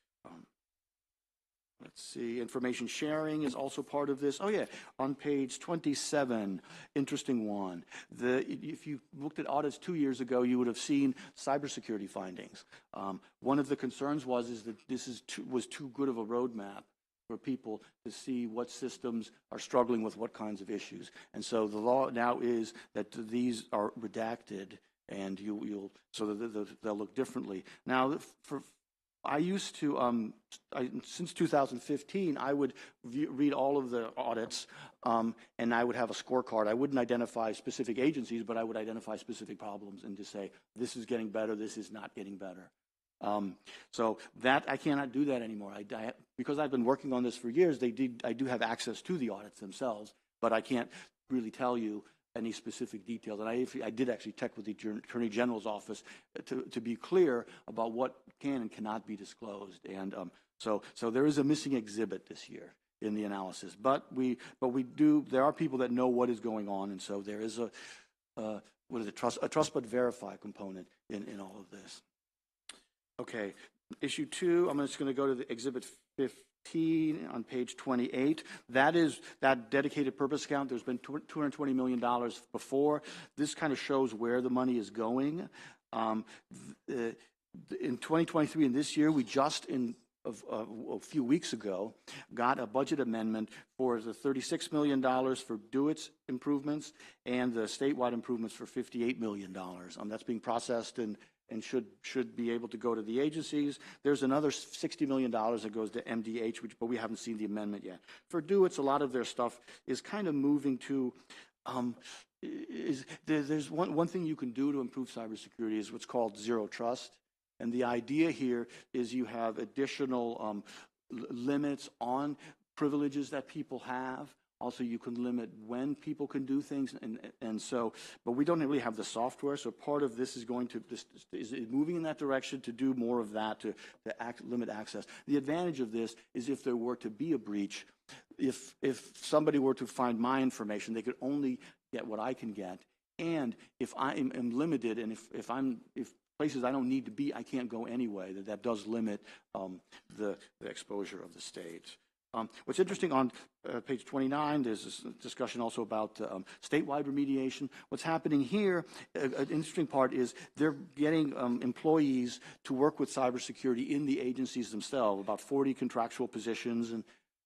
O: Let's see, information sharing is also part of this. Oh yeah, on page 27, interesting one. If you looked at audits 2 years ago, you would have seen cybersecurity findings. One of the concerns was that this was too good of a roadmap for people to see what systems are struggling with what kinds of issues. And so the law now is that these are redacted, and they'll look differently. Now, I used to, since 2015, I would read all of the audits, and I would have a scorecard. I wouldn't identify specific agencies, but I would identify specific problems and just say, this is getting better, this is not getting better. So that, I cannot do that anymore. Because I've been working on this for years, I do have access to the audits themselves, but I can't really tell you any specific details. And I did actually check with the Attorney General's office to be clear about what can and cannot be disclosed. And so there is a missing exhibit this year in the analysis. But there are people that know what is going on, and so there is a trust but verify component in all of this. Okay, issue 2, I'm just going to go to the exhibit 15 on page 28. That is that dedicated purpose account. There's been $220 million before. This kind of shows where the money is going. In 2023 and this year, we just in a few weeks ago, got a budget amendment for the $36 million for DeWitt's improvements and the statewide improvements for $58 million. That's being processed and should be able to go to the agencies. There's another $60 million that goes to MDH, but we haven't seen the amendment yet. For DeWitt's, a lot of their stuff is kind of moving to, there's one thing you can do to improve cybersecurity is what's called zero trust. And the idea here is you have additional limits on privileges that people have. Also, you can limit when people can do things, and so, but we don't really have the software. So part of this is is moving in that direction to do more of that to limit access. The advantage of this is if there were to be a breach, if somebody were to find my information, they could only get what I can get. And if I am limited, and if places I don't need to be, I can't go anyway, that does limit the exposure of the state. What's interesting on page 29, there's this discussion also about statewide remediation. What's happening here, an interesting part is they're getting employees to work with cybersecurity in the agencies themselves, about 40 contractual positions.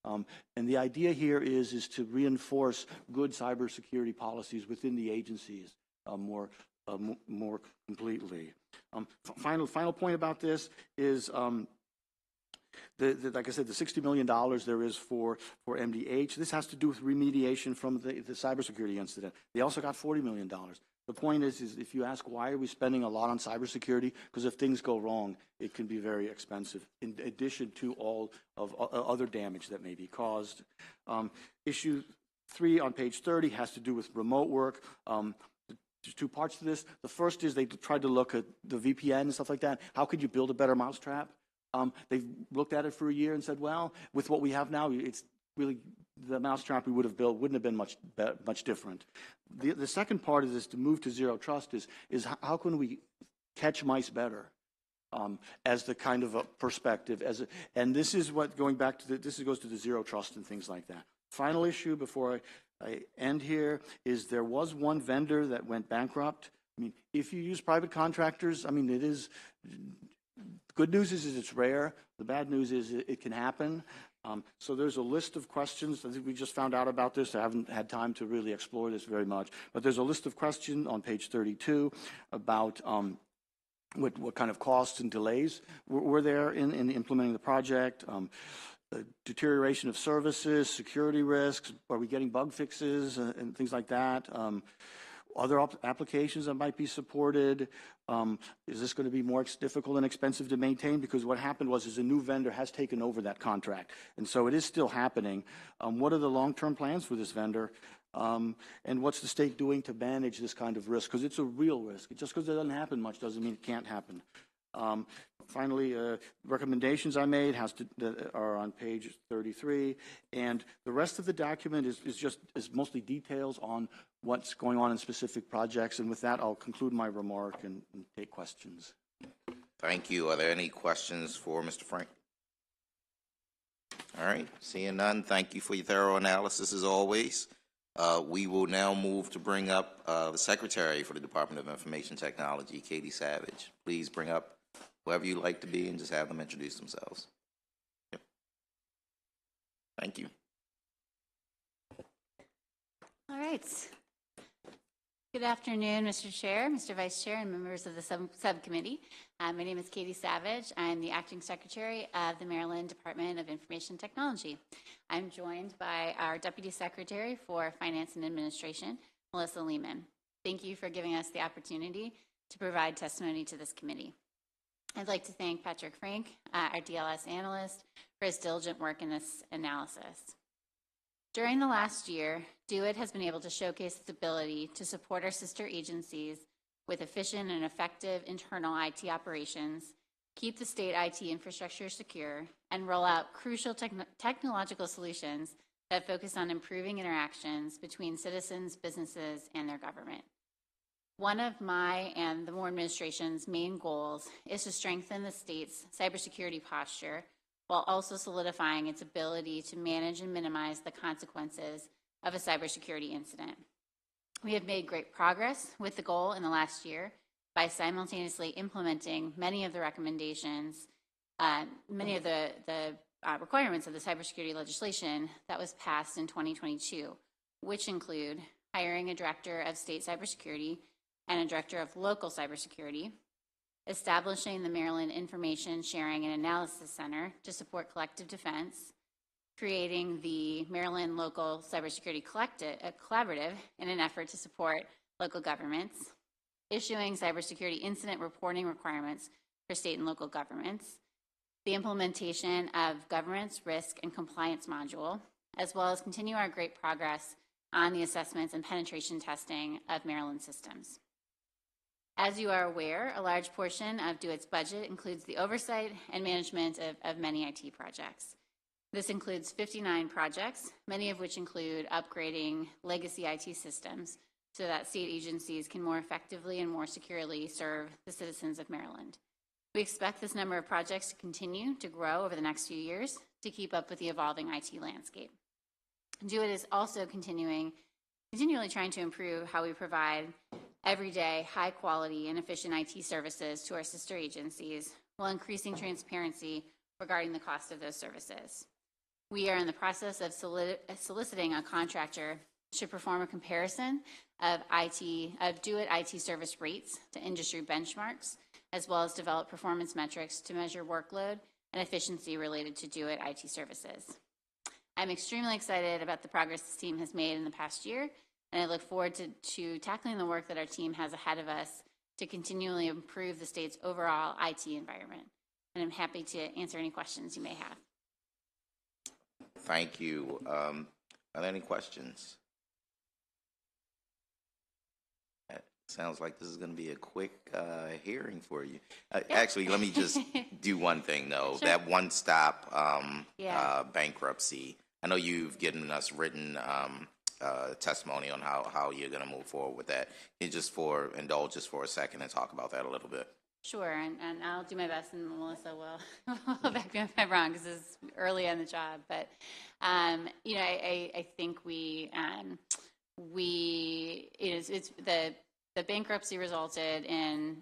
O: And the idea here is to reinforce good cybersecurity policies within the agencies more completely. Final point about this is, like I said, the $60 million there is for MDH. This has to do with remediation from the cybersecurity incident. They also got $40 million. The point is if you ask why are we spending a lot on cybersecurity, because if things go wrong, it can be very expensive, in addition to all of other damage that may be caused. Issue 3 on page 30 has to do with remote work. There's two parts to this. The first is they tried to look at the VPN and stuff like that. How could you build a better mousetrap? They've looked at it for a year and said, well, with what we have now, it's really the mousetrap we would have built wouldn't have been much different. The second part of this to move to zero trust is how can we catch mice better as the kind of a perspective. And this is what going back to this goes to the zero trust and things like that. Final issue before I end here is there was one vendor that went bankrupt. I mean, if you use private contractors, I mean, it is. Good news is it's rare. The bad news is it can happen. So there's a list of questions. I think we just found out about this. I haven't had time to really explore this very much. But there's a list of questions on page 32 about what kind of costs and delays were there in implementing the project. Deterioration of services, security risks, are we getting bug fixes and things like that? Other applications that might be supported. Is this going to be more difficult and expensive to maintain? Because what happened was a new vendor has taken over that contract. And so it is still happening. What are the long-term plans for this vendor? And what's the state doing to manage this kind of risk? Because it's a real risk. Just because it doesn't happen much doesn't mean it can't happen. Finally, recommendations I made that are on page 33, and the rest of the document is mostly details on what's going on in specific projects. And with that, I'll conclude my remark and take questions.
A: Thank you. Are there any questions for Mr. Frank? All right, seeing none, thank you for your thorough analysis as always. We will now move to bring up the Secretary for the Department of Information Technology, Katie Savage. Please bring up whoever you'd like to be and just have them introduce themselves. Yep. Thank you.
P: All right. Good afternoon, Mr. Chair, Mr. Vice Chair, and members of the subcommittee. My name is Katie Savage. I'm the Acting Secretary of the Maryland Department of Information Technology. I'm joined by our Deputy Secretary for Finance and Administration, Melissa Lehman. Thank you for giving us the opportunity to provide testimony to this committee. I'd like to thank Patrick Frank, our DLS analyst, for his diligent work in this analysis. During the last year, DeWitt has been able to showcase its ability to support our sister agencies with efficient and effective internal IT operations, keep the state IT infrastructure secure, and roll out crucial technological solutions that focus on improving interactions between citizens, businesses, and their government. One of my and the Moore administration's main goals is to strengthen the state's cybersecurity posture while also solidifying its ability to manage and minimize the consequences of a cybersecurity incident. We have made great progress with the goal in the last year by simultaneously implementing many of the recommendations many of the requirements of the cybersecurity legislation that was passed in 2022, which include hiring a director of state cybersecurity and a director of local cybersecurity, establishing the Maryland Information Sharing and Analysis Center to support collective defense, creating the Maryland Local Cybersecurity Collaborative in an effort to support local governments, issuing cybersecurity incident reporting requirements for state and local governments, the implementation of governance, risk, and compliance module, as well as continue our great progress on the assessments and penetration testing of Maryland systems. As you are aware, a large portion of DO-IT's budget includes the oversight and management of many IT projects. This includes 59 projects, many of which include upgrading legacy IT systems so that state agencies can more effectively and more securely serve the citizens of Maryland. We expect this number of projects to continue to grow over the next few years to keep up with the evolving IT landscape. DO-IT is also continually trying to improve how we provide everyday, high quality and efficient IT services to our sister agencies while increasing transparency regarding the cost of those services. We are in the process of soliciting a contractor to perform a comparison of DO-IT IT service rates to industry benchmarks, as well as develop performance metrics to measure workload and efficiency related to DO-IT IT services. I'm extremely excited about the progress this team has made in the past year, and I look forward to tackling the work that our team has ahead of us to continually improve the state's overall IT environment. And I'm happy to answer any questions you may have.
A: Thank you. Are there any questions? Sounds like this is going to be a quick hearing for you. Actually, let me just do one thing, though.
P: Sure.
A: That one-stop bankruptcy, I know you've given us written testimony on how you're going to move forward with that. Can you indulge just for a second and talk about that a little bit?
P: Sure, and I'll do my best, and Melissa will back me up if I'm wrong, because it's early on the job. But I think it's the bankruptcy resulted in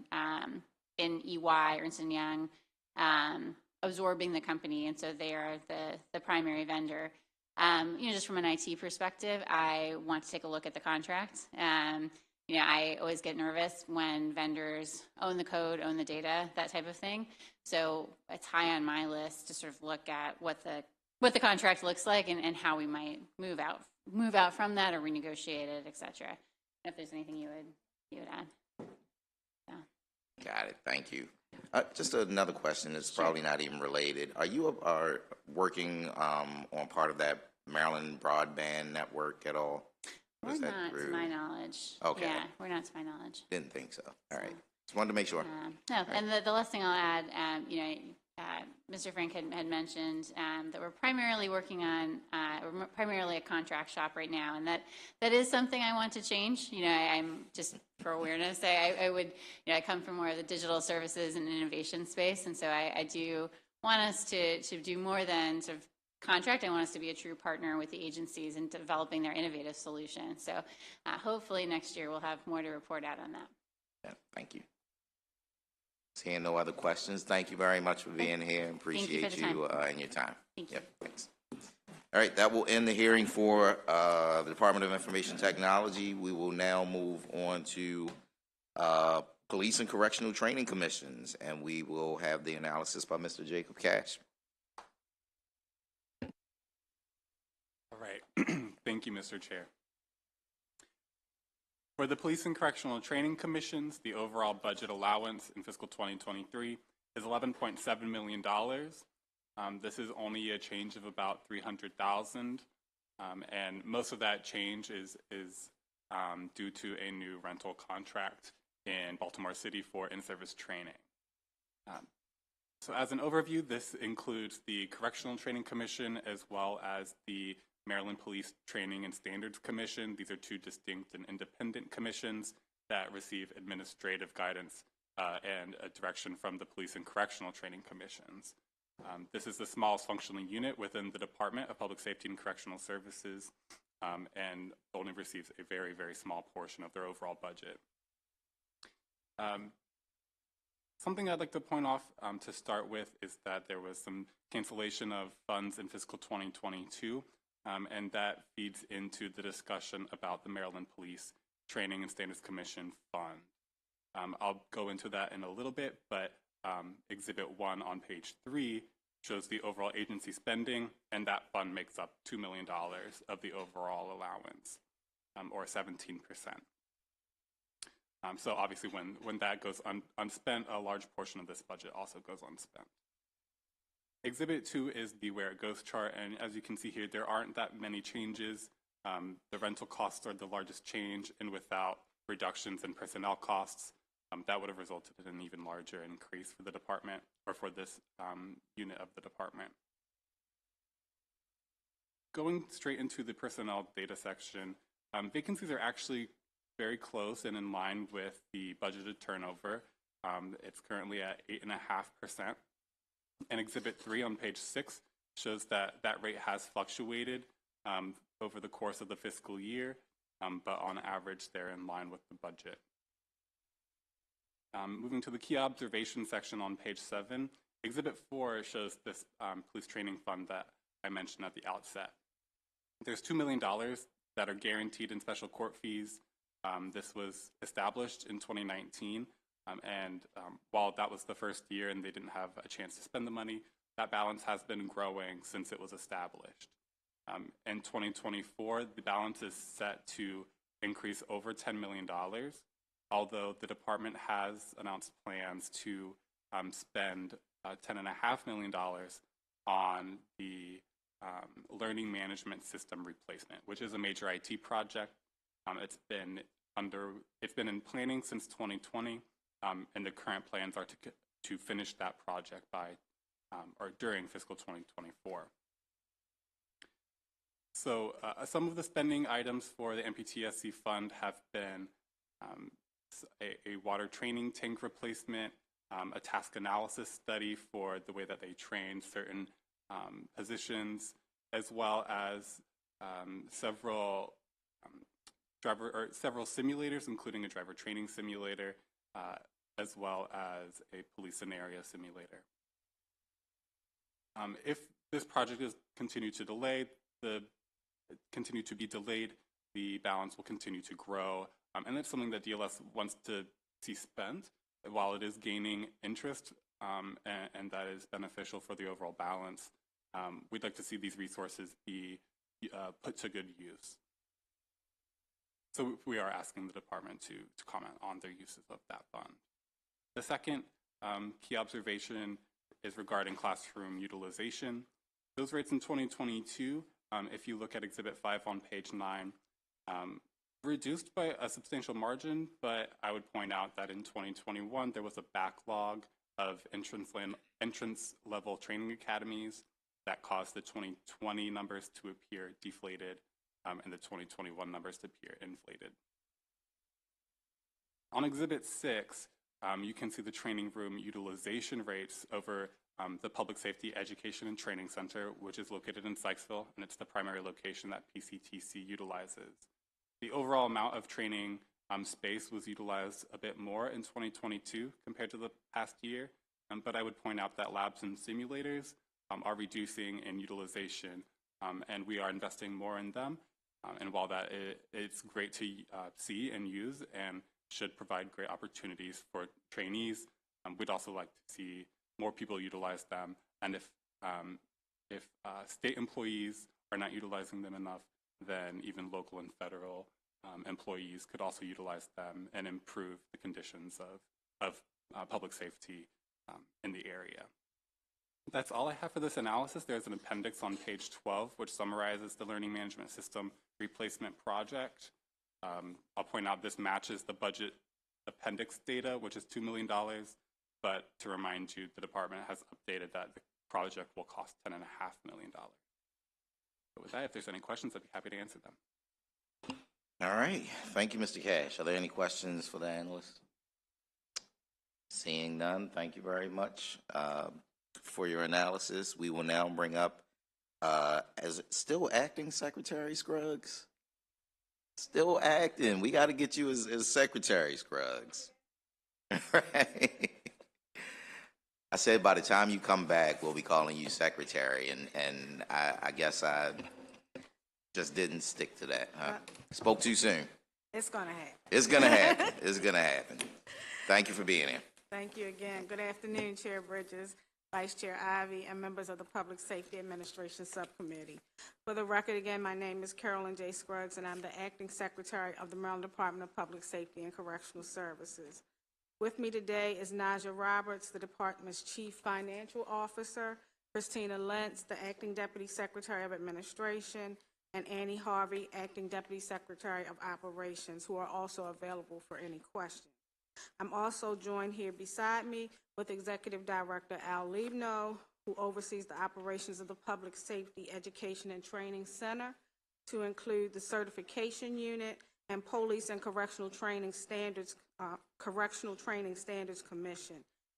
P: EY, Ernst & Young, absorbing the company, and so they are the primary vendor. Just from an IT perspective, I want to take a look at the contract. I always get nervous when vendors own the code, own the data, that type of thing. So it's high on my list to sort of look at what the contract looks like and how we might move out from that or renegotiate it, et cetera. If there's anything you would add.
A: Got it. Thank you. Just another question that's probably not even related. Are you working on part of that Maryland broadband network at all?
P: We're not, to my knowledge.
A: Okay.
P: Yeah, we're not, to my knowledge.
A: Didn't think so. All right. Just wanted to make sure.
P: No, and the last thing I'll add, Mr. Frank had mentioned that we're primarily working on, we're primarily a contract shop right now, and that is something I want to change. I'm just for awareness. I come from more of the digital services and innovation space, and so I do want us to do more than sort of contract. I want us to be a true partner with the agencies in developing their innovative solutions. So hopefully next year we'll have more to report out on that.
A: Yeah, thank you. Seeing no other questions, thank you very much for being here. Appreciate you and your time.
P: Thank you.
A: Thanks. All right, that will end the hearing for the Department of Information Technology. We will now move on to Police and Correctional Training Commissions, and we will have the analysis by Mr. Jacob Cash.
Q: All right. Thank you, Mr. Chair. For the Police and Correctional Training Commissions, the overall budget allowance in fiscal 2023 is $11.7 million. This is only a change of about $300,000, and most of that change is due to a new rental contract in Baltimore City for in-service training. So as an overview, this includes the Correctional Training Commission as well as the Maryland Police Training and Standards Commission. These are two distinct and independent commissions that receive administrative guidance and a direction from the Police and Correctional Training Commissions. This is the smallest functioning unit within the Department of Public Safety and Correctional Services and only receives a very, very small portion of their overall budget. Something I'd like to point off to start with is that there was some cancellation of funds in fiscal 2022, and that feeds into the discussion about the Maryland Police Training and Standards Commission Fund. I'll go into that in a little bit, but Exhibit 1 on page 3 shows the overall agency spending, and that fund makes up $2 million of the overall allowance, or 17%. So obviously when that goes unspent, a large portion of this budget also goes unspent. Exhibit 2 is the where it goes chart, and as you can see here, there aren't that many changes. The rental costs are the largest change, and without reductions in personnel costs, that would have resulted in an even larger increase for the department, or for this unit of the department. Going straight into the personnel data section, vacancies are actually very close and in line with the budgeted turnover. It's currently at 8.5%. And Exhibit 3 on page 6 shows that that rate has fluctuated over the course of the fiscal year, but on average, they're in line with the budget. Moving to the key observation section on page 7, Exhibit 4 shows this police training fund that I mentioned at the outset. There's $2 million that are guaranteed in special court fees. This was established in 2019, and while that was the first year and they didn't have a chance to spend the money, that balance has been growing since it was established. In 2024, the balance is set to increase over $10 million, although the department has announced plans to spend $10.5 million on the learning management system replacement, which is a major IT project. It's been in planning since 2020, and the current plans are to finish that project by or during fiscal 2024. So some of the spending items for the MPTSC fund have been a water training tank replacement, a task analysis study for the way that they train certain positions, as well as several simulators, including a driver training simulator, as well as a police scenario simulator. If this project is continued to be delayed, the balance will continue to grow, and that's something that DLS wants to see spent while it is gaining interest, and that is beneficial for the overall balance. We'd like to see these resources be put to good use. So we are asking the department to comment on their uses of that fund. The second key observation is regarding classroom utilization. Those rates in 2022, if you look at Exhibit 5 on page 9, reduced by a substantial margin, but I would point out that in 2021, there was a backlog of entrance level training academies that caused the 2020 numbers to appear deflated and the 2021 numbers to appear inflated. On Exhibit 6, you can see the training room utilization rates over the Public Safety Education and Training Center, which is located in Sykesville, and it's the primary location that PCTC utilizes. The overall amount of training space was utilized a bit more in 2022 compared to the past year, but I would point out that labs and simulators are reducing in utilization, and we are investing more in them. And while that it's great to see and use and should provide great opportunities for trainees, we'd also like to see more people utilize them. And if state employees are not utilizing them enough, then even local and federal employees could also utilize them and improve the conditions of public safety in the area. That's all I have for this analysis. There's an appendix on page 12, which summarizes the learning management system replacement project. I'll point out this matches the budget appendix data, which is $2 million, but to remind you, the department has updated that the project will cost $10.5 million. So with that, if there's any questions, I'd be happy to answer them.
A: All right. Thank you, Mr. Cash. Are there any questions for the analyst? Seeing none, thank you very much for your analysis. We will now bring up, as still acting Secretary Scruggs? Still acting. We got to get you as Secretary Scruggs. Right. I said by the time you come back, we'll be calling you secretary, and I guess I just didn't stick to that. Huh? Spoke too soon.
L: It's going to happen.
A: It's gonna happen. It's gonna happen. Thank you for being here.
L: Thank you again. Good afternoon, Chair Bridges, Vice Chair Ivy, and members of the Public Safety Administration Subcommittee. For the record, again, my name is Carolyn J. Scruggs, and I'm the Acting Secretary of the Maryland Department of Public Safety and Correctional Services. With me today is Naja Roberts, the Department's Chief Financial Officer, Christina Lentz, the Acting Deputy Secretary of Administration, and Annie Harvey, Acting Deputy Secretary of Operations, who are also available for any questions. I'm also joined here beside me with Executive Director Al Liebno, who oversees the operations of the Public Safety Education and Training Center, to include the Certification Unit and Police and Correctional Training Standards Commission,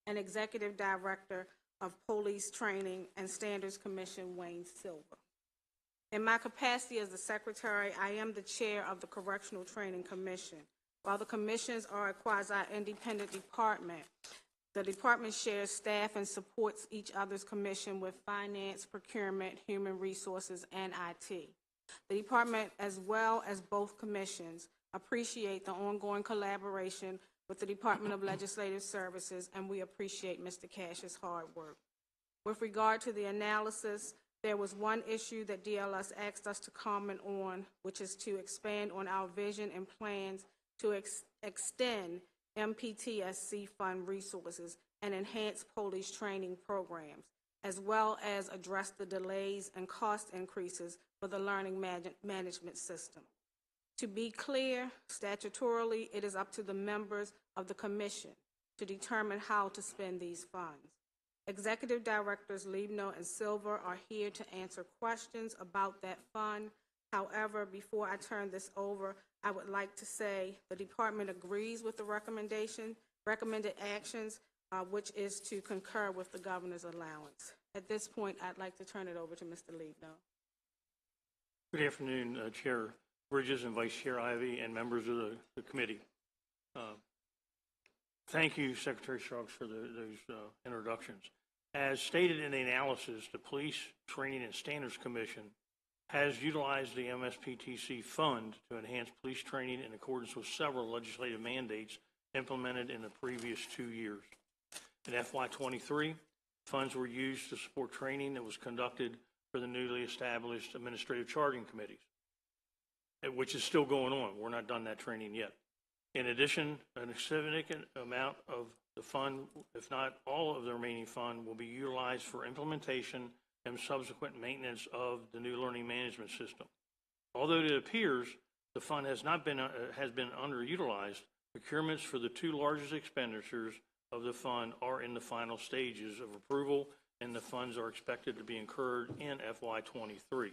L: and Executive Director of Police Training and Standards Commission, Wayne Silver. In my capacity as the Secretary, I am the Chair of the Correctional Training Commission. While the commissions are a quasi-independent department, the department shares staff and supports each other's commission with finance, procurement, human resources, and IT. The department, as well as both commissions, appreciate the ongoing collaboration with the Department of Legislative Services, and we appreciate Mr. Cash's hard work. With regard to the analysis, there was one issue that DLS asked us to comment on, which is to expand on our vision and plans to extend MPTSC fund resources and enhance police training programs, as well as address the delays and cost increases for the learning management system. To be clear, statutorily, it is up to the members of the commission to determine how to spend these funds. Executive Directors Liebno and Silver are here to answer questions about that fund. However, before I turn this over, I would like to say the department agrees with the recommended actions, which is to concur with the governor's allowance. At this point, I'd like to turn it over to Mr. Liebno.
R: Good afternoon, Chair Bridges and Vice Chair Ivy and members of the committee. Thank you, Secretary Scruggs, for those introductions. As stated in the analysis, the Police Training and Standards Commission has utilized the MSPTC fund to enhance police training in accordance with several legislative mandates implemented in the previous 2 years. In FY23, funds were used to support training that was conducted for the newly established administrative charging committees, which is still going on. We're not done that training yet. In addition, a significant amount of the fund, if not all of the remaining fund, will be utilized for implementation and subsequent maintenance of the new learning management system. Although it appears the fund has been underutilized, procurements for the 2 largest expenditures of the fund are in the final stages of approval, and the funds are expected to be incurred in FY23.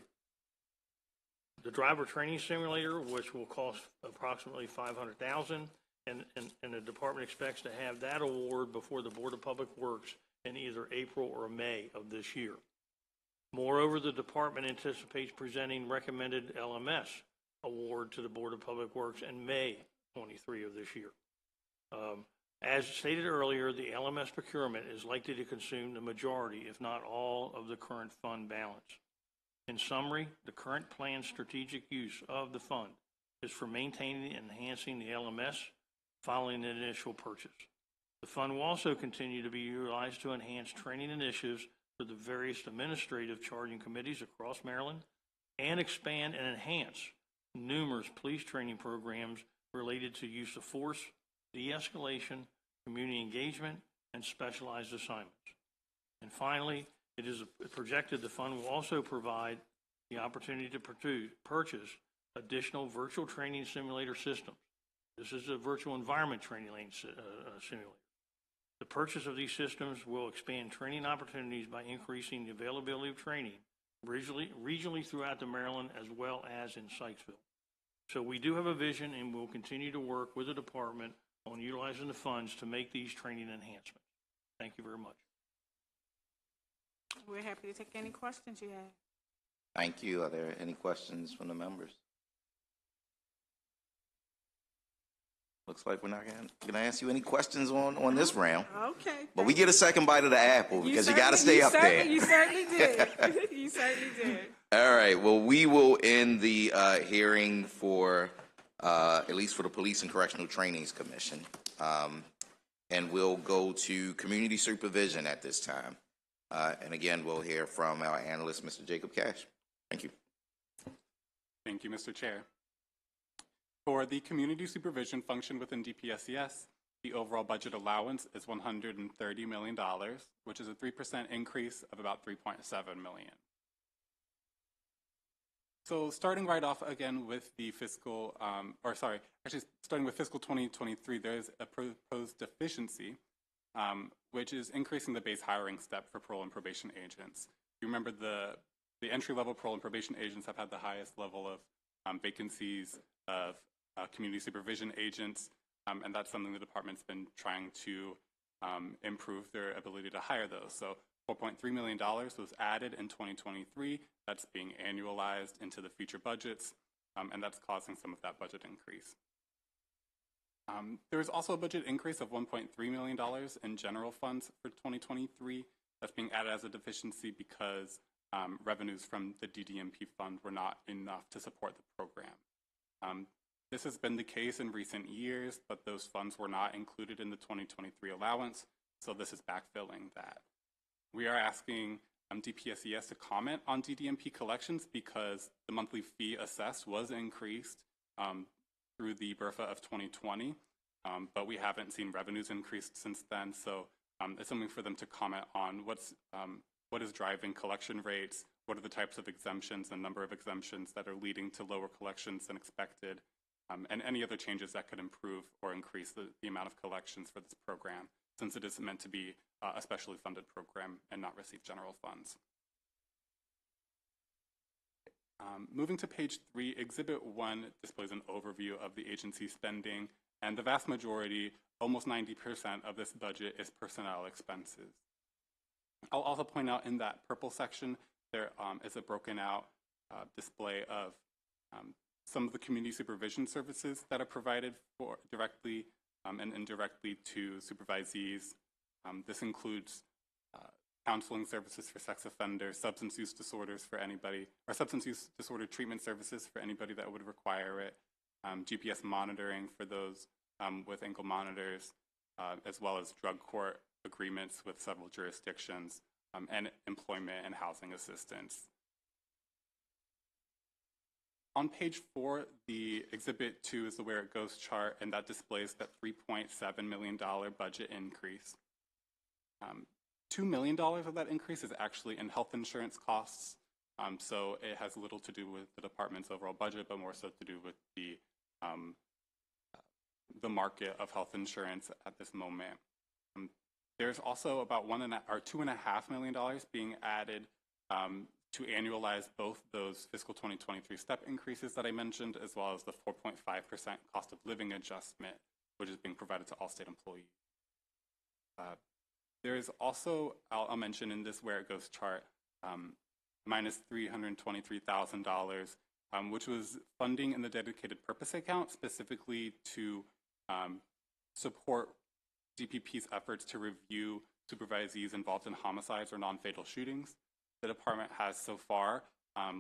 R: The driver training simulator, which will cost approximately $500,000, and the department expects to have that award before the Board of Public Works in either April or May of this year. Moreover, the department anticipates presenting recommended LMS award to the Board of Public Works in May 23 of this year. As stated earlier, the LMS procurement is likely to consume the majority, if not all, of the current fund balance. In summary, the current planned strategic use of the fund is for maintaining and enhancing the LMS following the initial purchase. The fund will also continue to be utilized to enhance training initiatives for the various administrative charging committees across Maryland and expand and enhance numerous police training programs related to use of force, de-escalation, community engagement, and specialized assignments. And finally, it is projected the fund will also provide the opportunity to purchase additional virtual training simulator systems. This is a virtual environment training simulator. The purchase of these systems will expand training opportunities by increasing the availability of training regionally throughout the Maryland as well as in Sykesville. So we do have a vision, and we'll continue to work with the department on utilizing the funds to make these training enhancements. Thank you very much.
L: We're happy to take any questions you have.
A: Thank you. Are there any questions from the members? Looks like we're not gonna ask you any questions on this round.
L: Okay.
A: But we get a second bite of the apple because you got to stay up there.
L: You certainly did. You certainly did.
A: All right. Well, we will end the hearing for at least for the Police and Correctional Trainings Commission, and we'll go to community supervision at this time. And again, we'll hear from our analyst, Mr. Jacob Cash. Thank you.
Q: Thank you, Mr. Chair. For the community supervision function within DPSCS, the overall budget allowance is $130 million, which is a 3% increase of about $3.7 million. So starting right off again with the fiscal, starting with fiscal 2023, there is a proposed deficiency, which is increasing the base hiring step for parole and probation agents. You remember the entry-level parole and probation agents have had the highest level of vacancies of community supervision agents, and that's something the department's been trying to improve their ability to hire those. So $4.3 million was added in 2023. That's being annualized into the future budgets, and that's causing some of that budget increase. There was also a budget increase of $1.3 million in general funds for 2023. That's being added as a deficiency because revenues from the DDMP fund were not enough to support the program. This has been the case in recent years, but those funds were not included in the 2023 allowance, so this is backfilling that. We are asking DPSCS to comment on DDMP collections because the monthly fee assessed was increased through the BRFA of 2020, but we haven't seen revenues increased since then, so it's something for them to comment on what is driving collection rates, what are the types of exemptions and number of exemptions that are leading to lower collections than expected, and any other changes that could improve or increase the amount of collections for this program, since it is meant to be a specially funded program and not receive general funds. Moving to page 3, Exhibit 1 displays an overview of the agency spending, and the vast majority, almost 90% of this budget is personnel expenses. I'll also point out in that purple section, there is a broken out display of some of the community supervision services that are provided for directly and indirectly to supervisees. This includes counseling services for sex offenders, substance use disorders for anybody, or substance use disorder treatment services for anybody that would require it, GPS monitoring for those with ankle monitors, as well as drug court agreements with several jurisdictions, and employment and housing assistance. On page 4, the Exhibit 2 is the Where It Goes chart, and that displays that $3.7 million budget increase. $2 million of that increase is actually in health insurance costs, so it has little to do with the department's overall budget, but more so to do with the market of health insurance at this moment. There's also about $2.5 million being added to annualize both those fiscal 2023 step increases that I mentioned, as well as the 4.5% cost of living adjustment, which is being provided to all state employees. There is also, I'll mention in this Where It Goes chart, minus $323,000, which was funding in the dedicated purpose account specifically to support DPP's efforts to review supervisees involved in homicides or non-fatal shootings. The department has so far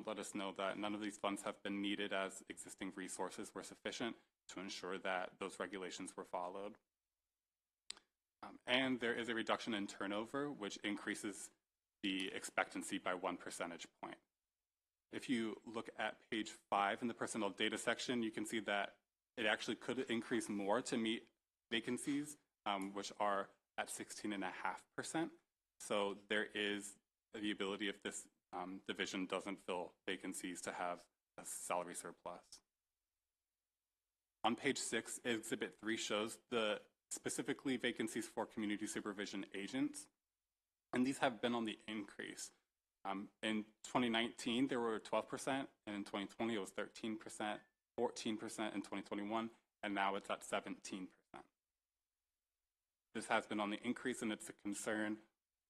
Q: let us know that none of these funds have been needed as existing resources were sufficient to ensure that those regulations were followed. And there is a reduction in turnover, which increases the expectancy by 1 percentage point. If you look at page 5 in the personnel data section, you can see that it actually could increase more to meet vacancies, which are at 16.5%. So there is the ability, if this division doesn't fill vacancies, to have a salary surplus. On page 6, Exhibit 3 shows the specifically vacancies for community supervision agents, and these have been on the increase. In 2019, there were 12%, and in 2020, it was 13%, 14% in 2021, and now it's at 17%. This has been on the increase, and it's a concern.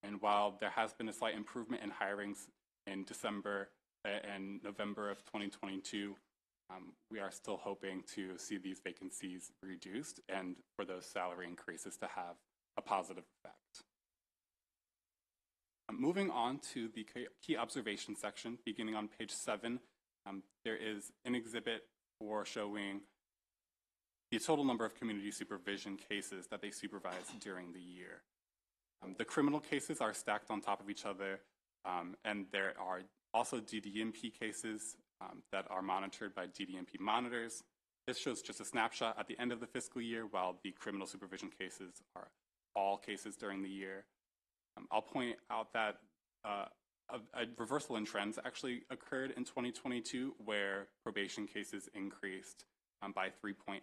Q: And while there has been a slight improvement in hirings in December and November of 2022, we are still hoping to see these vacancies reduced and for those salary increases to have a positive effect. Moving on to the key observation section, beginning on page 7, there is an exhibit for showing the total number of community supervision cases that they supervise during the year. The criminal cases are stacked on top of each other, and there are also DDMP cases that are monitored by DDMP monitors. This shows just a snapshot at the end of the fiscal year, while the criminal supervision cases are all cases during the year. I'll point out that a reversal in trends actually occurred in 2022, where probation cases increased by 3.8%.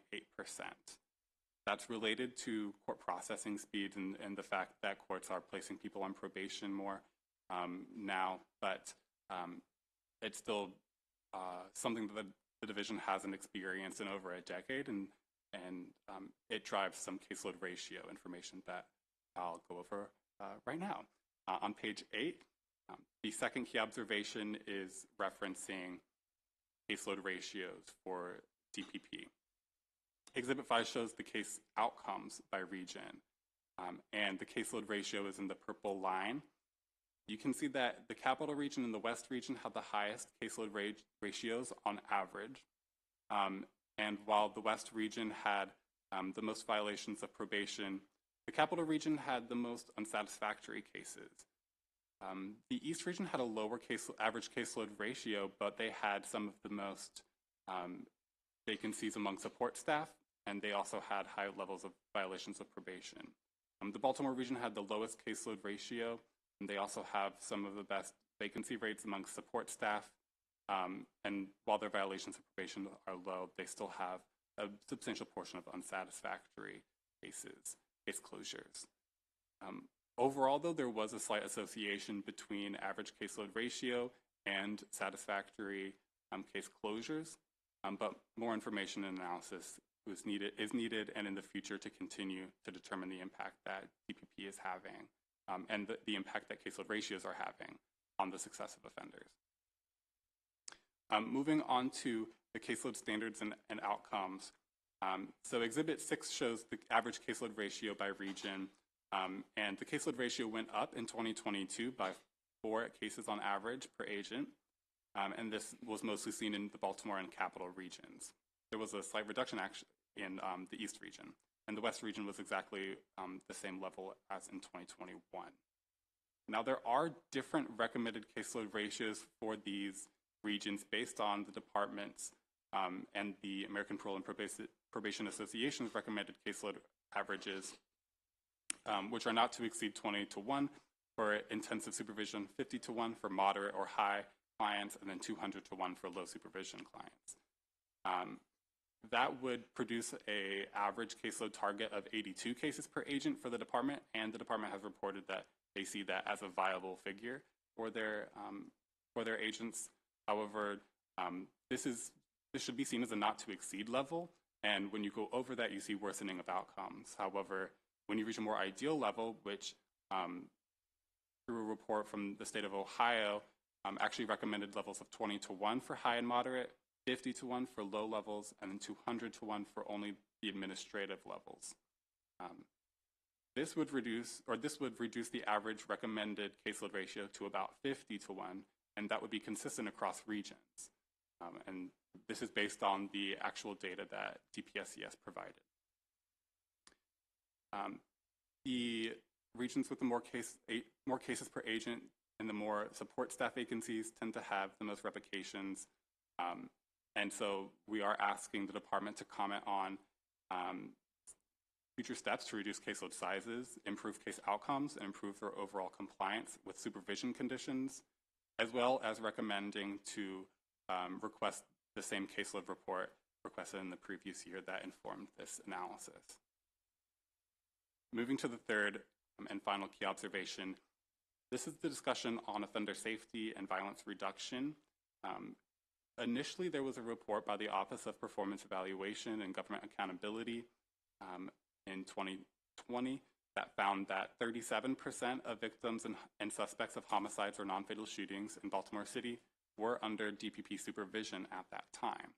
Q: That's related to court processing speed and the fact that courts are placing people on probation more now, but it's still something that the division hasn't experienced in over a decade, and it drives some caseload ratio information that I'll go over right now. On page 8, the second key observation is referencing caseload ratios for DPP. Exhibit 5 shows the case outcomes by region, and the caseload ratio is in the purple line. You can see that the Capital Region and the West Region have the highest caseload ratios on average, and while the West Region had the most violations of probation, the Capital Region had the most unsatisfactory cases. The East Region had a lower average caseload ratio, but they had some of the most vacancies among support staff, and they also had high levels of violations of probation. The Baltimore Region had the lowest caseload ratio, and they also have some of the best vacancy rates among support staff. And while their violations of probation are low, they still have a substantial portion of unsatisfactory cases, case closures. Overall, though, there was a slight association between average caseload ratio and satisfactory case closures, but more information and analysis is needed and in the future to continue to determine the impact that DPP is having and the impact that caseload ratios are having on the success of offenders. Moving on to the caseload standards and outcomes. So Exhibit 6 shows the average caseload ratio by region, and the caseload ratio went up in 2022 by 4 cases on average per agent, and this was mostly seen in the Baltimore and Capital regions. There was a slight reduction actually in the East region, and the West region was exactly the same level as in 2021. Now, there are different recommended caseload ratios for these regions based on the departments and the American Parole and Probation Association's recommended caseload averages, which are not to exceed 20-1 for intensive supervision, 50-1 for moderate or high clients, and then 200-1 for low supervision clients. That would produce an average caseload target of 82 cases per agent for the department, and the department has reported that they see that as a viable figure for their agents. However, this should be seen as a not to exceed level, and when you go over that, you see worsening of outcomes. However, when you reach a more ideal level, which through a report from the state of Ohio, actually recommended levels of 20-1 for high and moderate, 50-1 for low levels, and then 200-1 for only the administrative levels. This would reduce the average recommended caseload ratio to about 50-1, and that would be consistent across regions. And this is based on the actual data that DPSCS provided. The regions with the more cases per agent and the more support staff vacancies tend to have the most replications. And so we are asking the department to comment on future steps to reduce caseload sizes, improve case outcomes, and improve their overall compliance with supervision conditions, as well as recommending to request the same caseload report requested in the previous year that informed this analysis. Moving to the third and final key observation, this is the discussion on offender safety and violence reduction. Initially, there was a report by the Office of Performance Evaluation and Government Accountability in 2020 that found that 37% of victims and suspects of homicides or non-fatal shootings in Baltimore City were under DPP supervision at that time.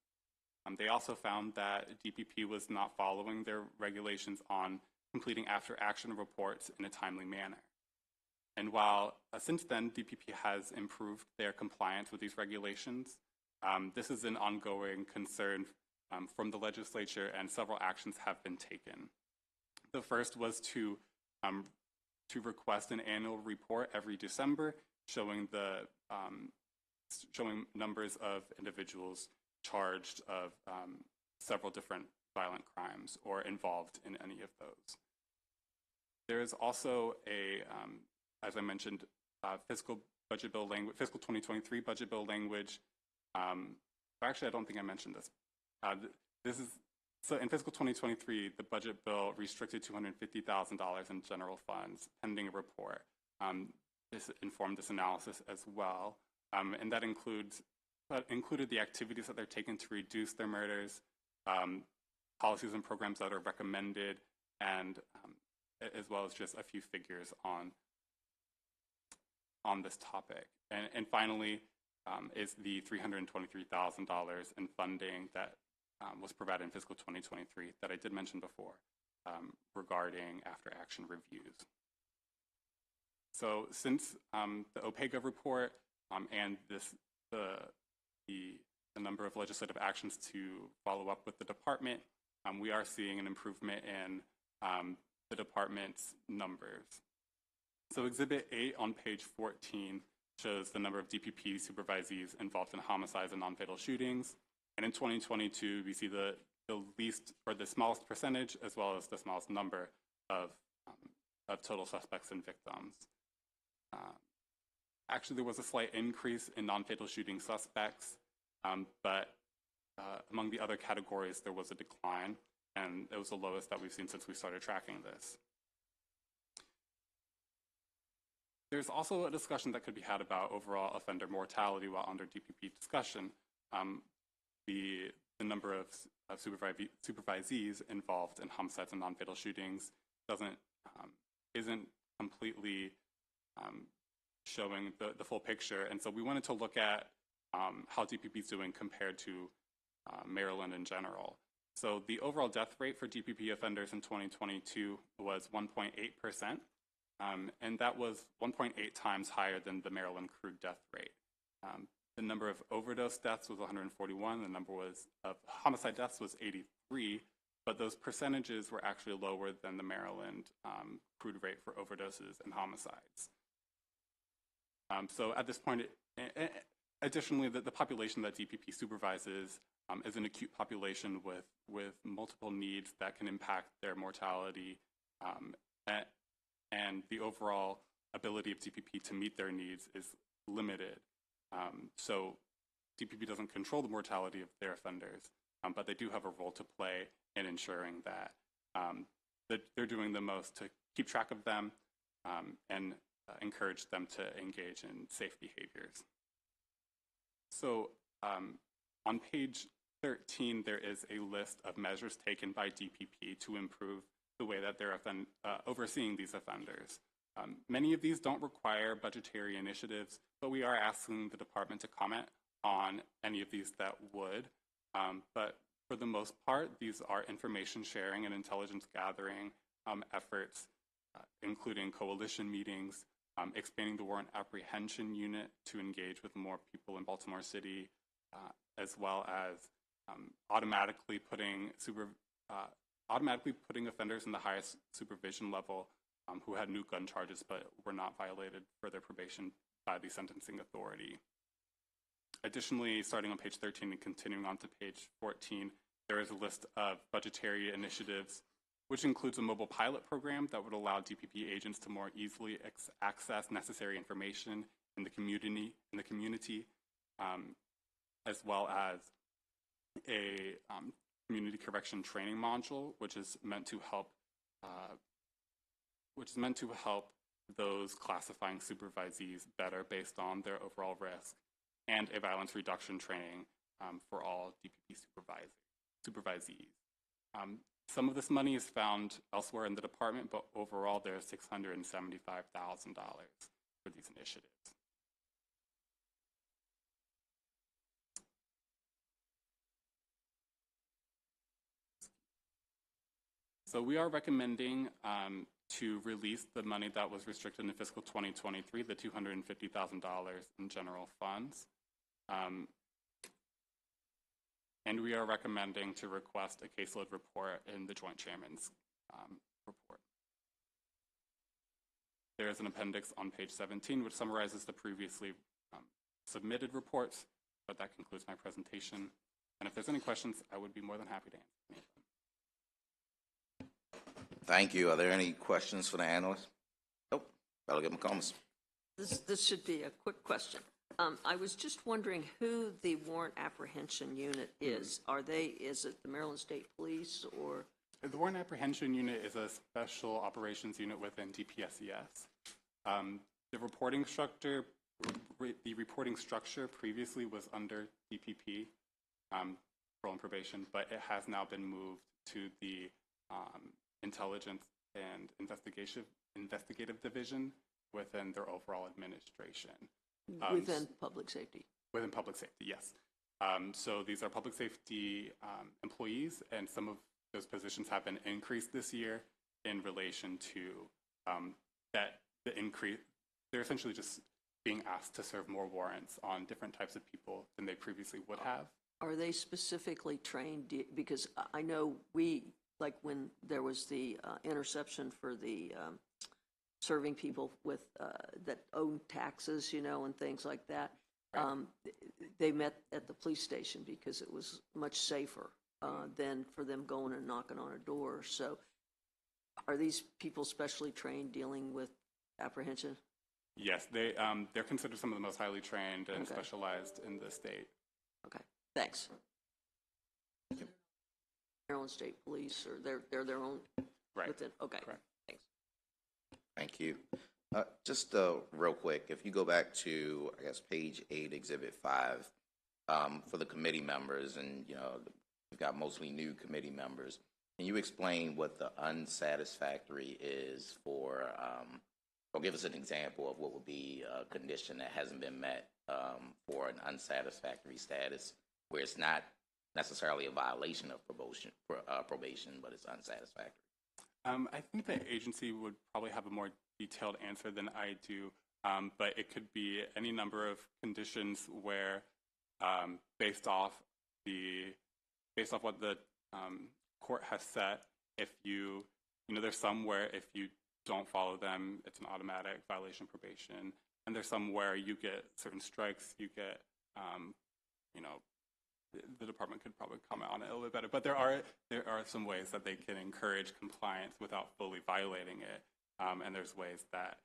Q: They also found that DPP was not following their regulations on completing after-action reports in a timely manner. And while since then DPP has improved their compliance with these regulations, this is an ongoing concern from the legislature, and several actions have been taken. The first was to request an annual report every December showing showing numbers of individuals charged of several different violent crimes or involved in any of those. There is also as I mentioned, fiscal 2023 budget bill language. Actually, I don't think I mentioned this. So in fiscal 2023, the budget bill restricted $250,000 in general funds pending a report. This informed this analysis as well, and that included the activities that they're taking to reduce their murders, policies and programs that are recommended, and as well as just a few figures on this topic. And finally, is the $323,000 in funding that was provided in fiscal 2023 that I did mention before regarding after-action reviews. So since the OPEGA report and the number of legislative actions to follow up with the department, we are seeing an improvement in the department's numbers. So Exhibit 8 on page 14 shows the number of DPP supervisees involved in homicides and non-fatal shootings. And in 2022, we see the least or the smallest percentage as well as the smallest number of total suspects and victims. Actually, there was a slight increase in non-fatal shooting suspects, but among the other categories, there was a decline, and it was the lowest that we've seen since we started tracking this. There's also a discussion that could be had about overall offender mortality while under DPP discussion. The number of supervisees involved in homicides and non-fatal shootings isn't completely showing the full picture, and so we wanted to look at how DPP is doing compared to Maryland in general. So the overall death rate for DPP offenders in 2022 was 1.8%. And that was 1.8 times higher than the Maryland crude death rate. The number of overdose deaths was 141. The number of homicide deaths was 83, but those percentages were actually lower than the Maryland crude rate for overdoses and homicides. So at this point, additionally, the population that DPP supervises is an acute population with multiple needs that can impact their mortality, and the overall ability of DPP to meet their needs is limited. So DPP doesn't control the mortality of their offenders, but they do have a role to play in ensuring that they're doing the most to keep track of them and encourage them to engage in safe behaviors. So on page 13, there is a list of measures taken by DPP to improve the way that they're overseeing these offenders. Many of these don't require budgetary initiatives, but we are asking the department to comment on any of these that would. But for the most part, these are information sharing and intelligence gathering efforts, including coalition meetings, expanding the warrant apprehension unit to engage with more people in Baltimore City, as well as automatically putting offenders in the highest supervision level who had new gun charges but were not violated for their probation by the sentencing authority. Additionally, starting on page 13 and continuing on to page 14, there is a list of budgetary initiatives, which includes a mobile pilot program that would allow DPP agents to more easily access necessary information in the community, as well as a community correction training module, which is meant to help those classifying supervisees better based on their overall risk, and a violence reduction training for all DPP supervisees. Some of this money is found elsewhere in the department, but overall there's $675,000 for these initiatives. So we are recommending to release the money that was restricted in fiscal 2023, the $250,000 in general funds. And we are recommending to request a caseload report in the Joint Chairman's report. There is an appendix on page 17 which summarizes the previously submitted reports, but that concludes my presentation. And if there's any questions, I would be more than happy to answer any of them.
A: Thank you. Are there any questions for the analyst? Nope. Delegate McComas.
N: This should be a quick question. I was just wondering who the warrant apprehension unit is. Is it the Maryland State Police or?
Q: The Warrant Apprehension Unit is a special operations unit within DPSES. The reporting structure previously was under DPP, parole and probation, but it has now been moved to the Intelligence and Investigative Division within their overall administration.
N: Within public safety?
Q: Within public safety, yes. So these are public safety employees, and some of those positions have been increased this year in relation to the increase. They're essentially just being asked to serve more warrants on different types of people than they previously would have.
N: Are they specifically trained? Because I know like when there was the interception for the serving people with that own taxes, and things like that. Right. They met at the police station because it was much safer than for them going and knocking on a door. So are these people specially trained dealing with apprehension?
Q: Yes, they're considered some of the most highly trained and specialized in the state.
N: Okay, thanks. Maryland State Police, or they're their own?
Q: Right.
N: Within, okay,
Q: correct.
N: Thanks.
A: Thank you. Just real quick, if you go back to, I guess, page 8, Exhibit 5, for the committee members, and, we've got mostly new committee members, can you explain what the unsatisfactory is for, or give us an example of what would be a condition that hasn't been met for an unsatisfactory status, where it's not necessarily a violation of probation, but it's unsatisfactory?
Q: I think the agency would probably have a more detailed answer than I do, but it could be any number of conditions where, based off what the court has set, if there's some where if you don't follow them, it's an automatic violation of probation, and there's some where you get certain strikes, you get, the department could probably comment on it a little bit better, but there are some ways that they can encourage compliance without fully violating it, and there's ways that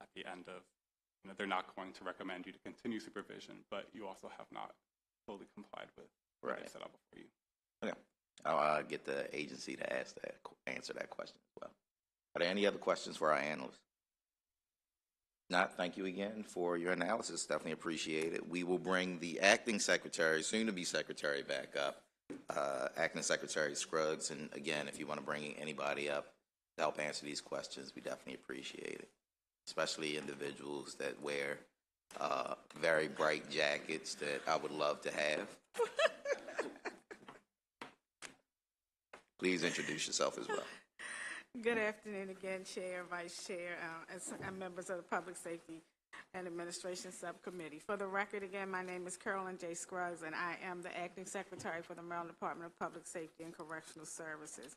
Q: at the end of, they're not going to recommend you to continue supervision, but you also have not fully complied with what they set up for you.
A: Okay, I'll get the agency to answer that question as well. Are there any other questions for our analysts? Not, thank you again for your analysis. Definitely appreciate it. We will bring the acting secretary, soon to be secretary, back up. Acting Secretary Scruggs. And again, if you want to bring anybody up to help answer these questions, we definitely appreciate it. Especially individuals that wear very bright jackets that I would love to have. Please introduce yourself as well.
L: Good afternoon again, Chair, Vice Chair, and members of the Public Safety and Administration Subcommittee. For the record, again, my name is Carolyn J. Scruggs, and I am the Acting Secretary for the Maryland Department of Public Safety and Correctional Services.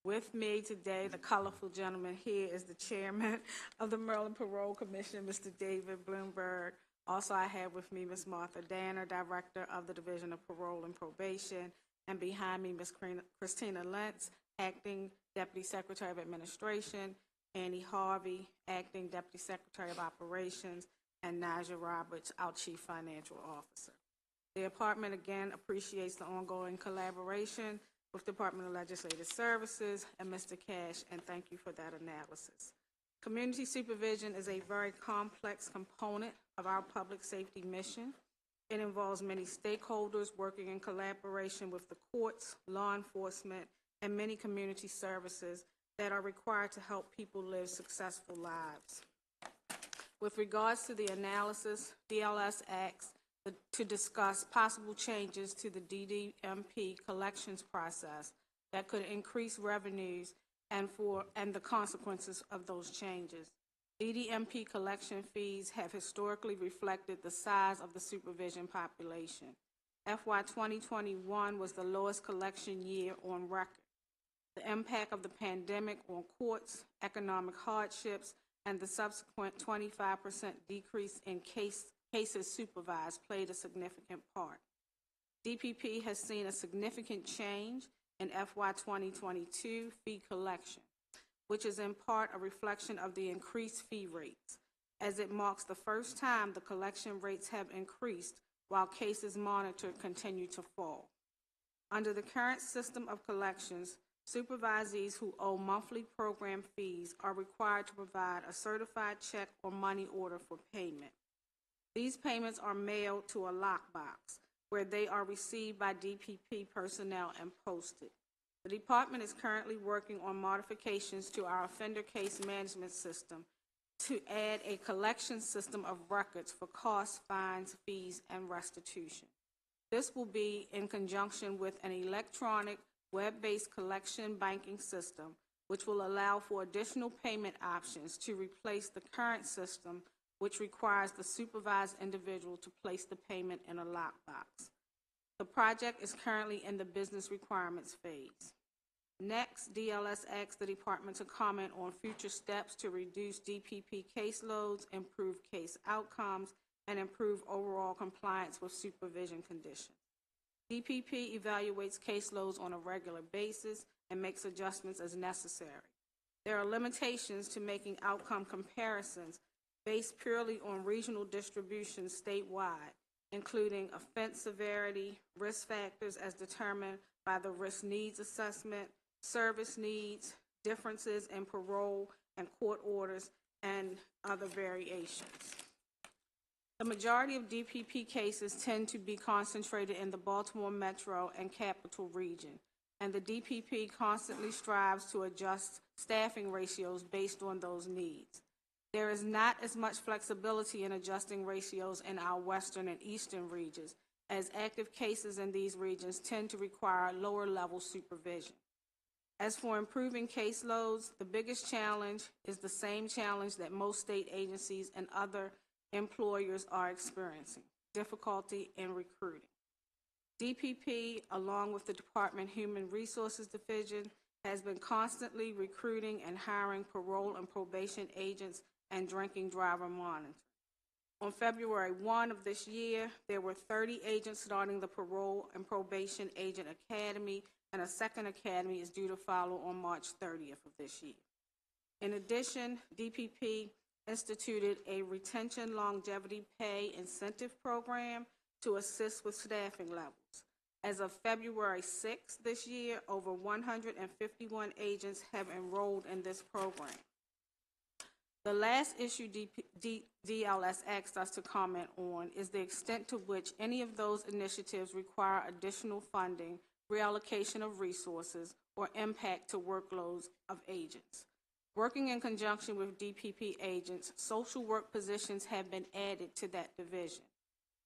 L: With me today, the colorful gentleman here is the Chairman of the Maryland Parole Commission, Mr. David Bloomberg. Also, I have with me Ms. Martha Danner, Director of the Division of Parole and Probation, and behind me, Ms. Christina Lentz, Acting Deputy Secretary of Administration, Annie Harvey, Acting Deputy Secretary of Operations, and Naja Roberts, our Chief Financial Officer. The department again appreciates the ongoing collaboration with Department of Legislative Services and Mr. Cash, and thank you for that analysis. Community supervision is a very complex component of our public safety mission. It involves many stakeholders working in collaboration with the courts, law enforcement, and many community services that are required to help people live successful lives. With regards to the analysis, DLS asks to discuss possible changes to the DDMP collections process that could increase revenues and the consequences of those changes. DDMP collection fees have historically reflected the size of the supervision population. FY 2021 was the lowest collection year on record. The impact of the pandemic on courts, economic hardships, and the subsequent 25% decrease in cases supervised played a significant part. DPP has seen a significant change in FY 2022 fee collection, which is in part a reflection of the increased fee rates, as it marks the first time the collection rates have increased while cases monitored continue to fall. Under the current system of collections, supervisees who owe monthly program fees are required to provide a certified check or money order for payment. These payments are mailed to a lockbox, where they are received by DPP personnel and posted. The department is currently working on modifications to our offender case management system to add a collection system of records for costs, fines, fees, and restitution. This will be in conjunction with an electronic web-based collection banking system, which will allow for additional payment options to replace the current system, which requires the supervised individual to place the payment in a lockbox. The project is currently in the business requirements phase. Next, DLS asks the department to comment on future steps to reduce DPP caseloads, improve case outcomes, and improve overall compliance with supervision conditions. DPP evaluates caseloads on a regular basis and makes adjustments as necessary. There are limitations to making outcome comparisons based purely on regional distribution statewide, including offense severity, risk factors as determined by the risk needs assessment, service needs, differences in parole and court orders, and other variations. The majority of DPP cases tend to be concentrated in the Baltimore metro and capital region, and the DPP constantly strives to adjust staffing ratios based on those needs. There is not as much flexibility in adjusting ratios in our western and eastern regions, as active cases in these regions tend to require lower level supervision. As for improving caseloads, the biggest challenge is the same challenge that most state agencies and other employers are experiencing: difficulty in recruiting. DPP, along with the Department Human Resources Division, has been constantly recruiting and hiring parole and probation agents and drinking driver monitoring. On February 1 of this year, there were 30 agents starting the Parole and Probation Agent Academy, and a second academy is due to follow on March 30th of this year. In addition, DPP instituted a retention longevity pay incentive program to assist with staffing levels. As of February 6th this year, over 151 agents have enrolled in this program. The last issue DLS asked us to comment on is the extent to which any of those initiatives require additional funding, reallocation of resources, or impact to workloads of agents. Working in conjunction with DPP agents, social work positions have been added to that division.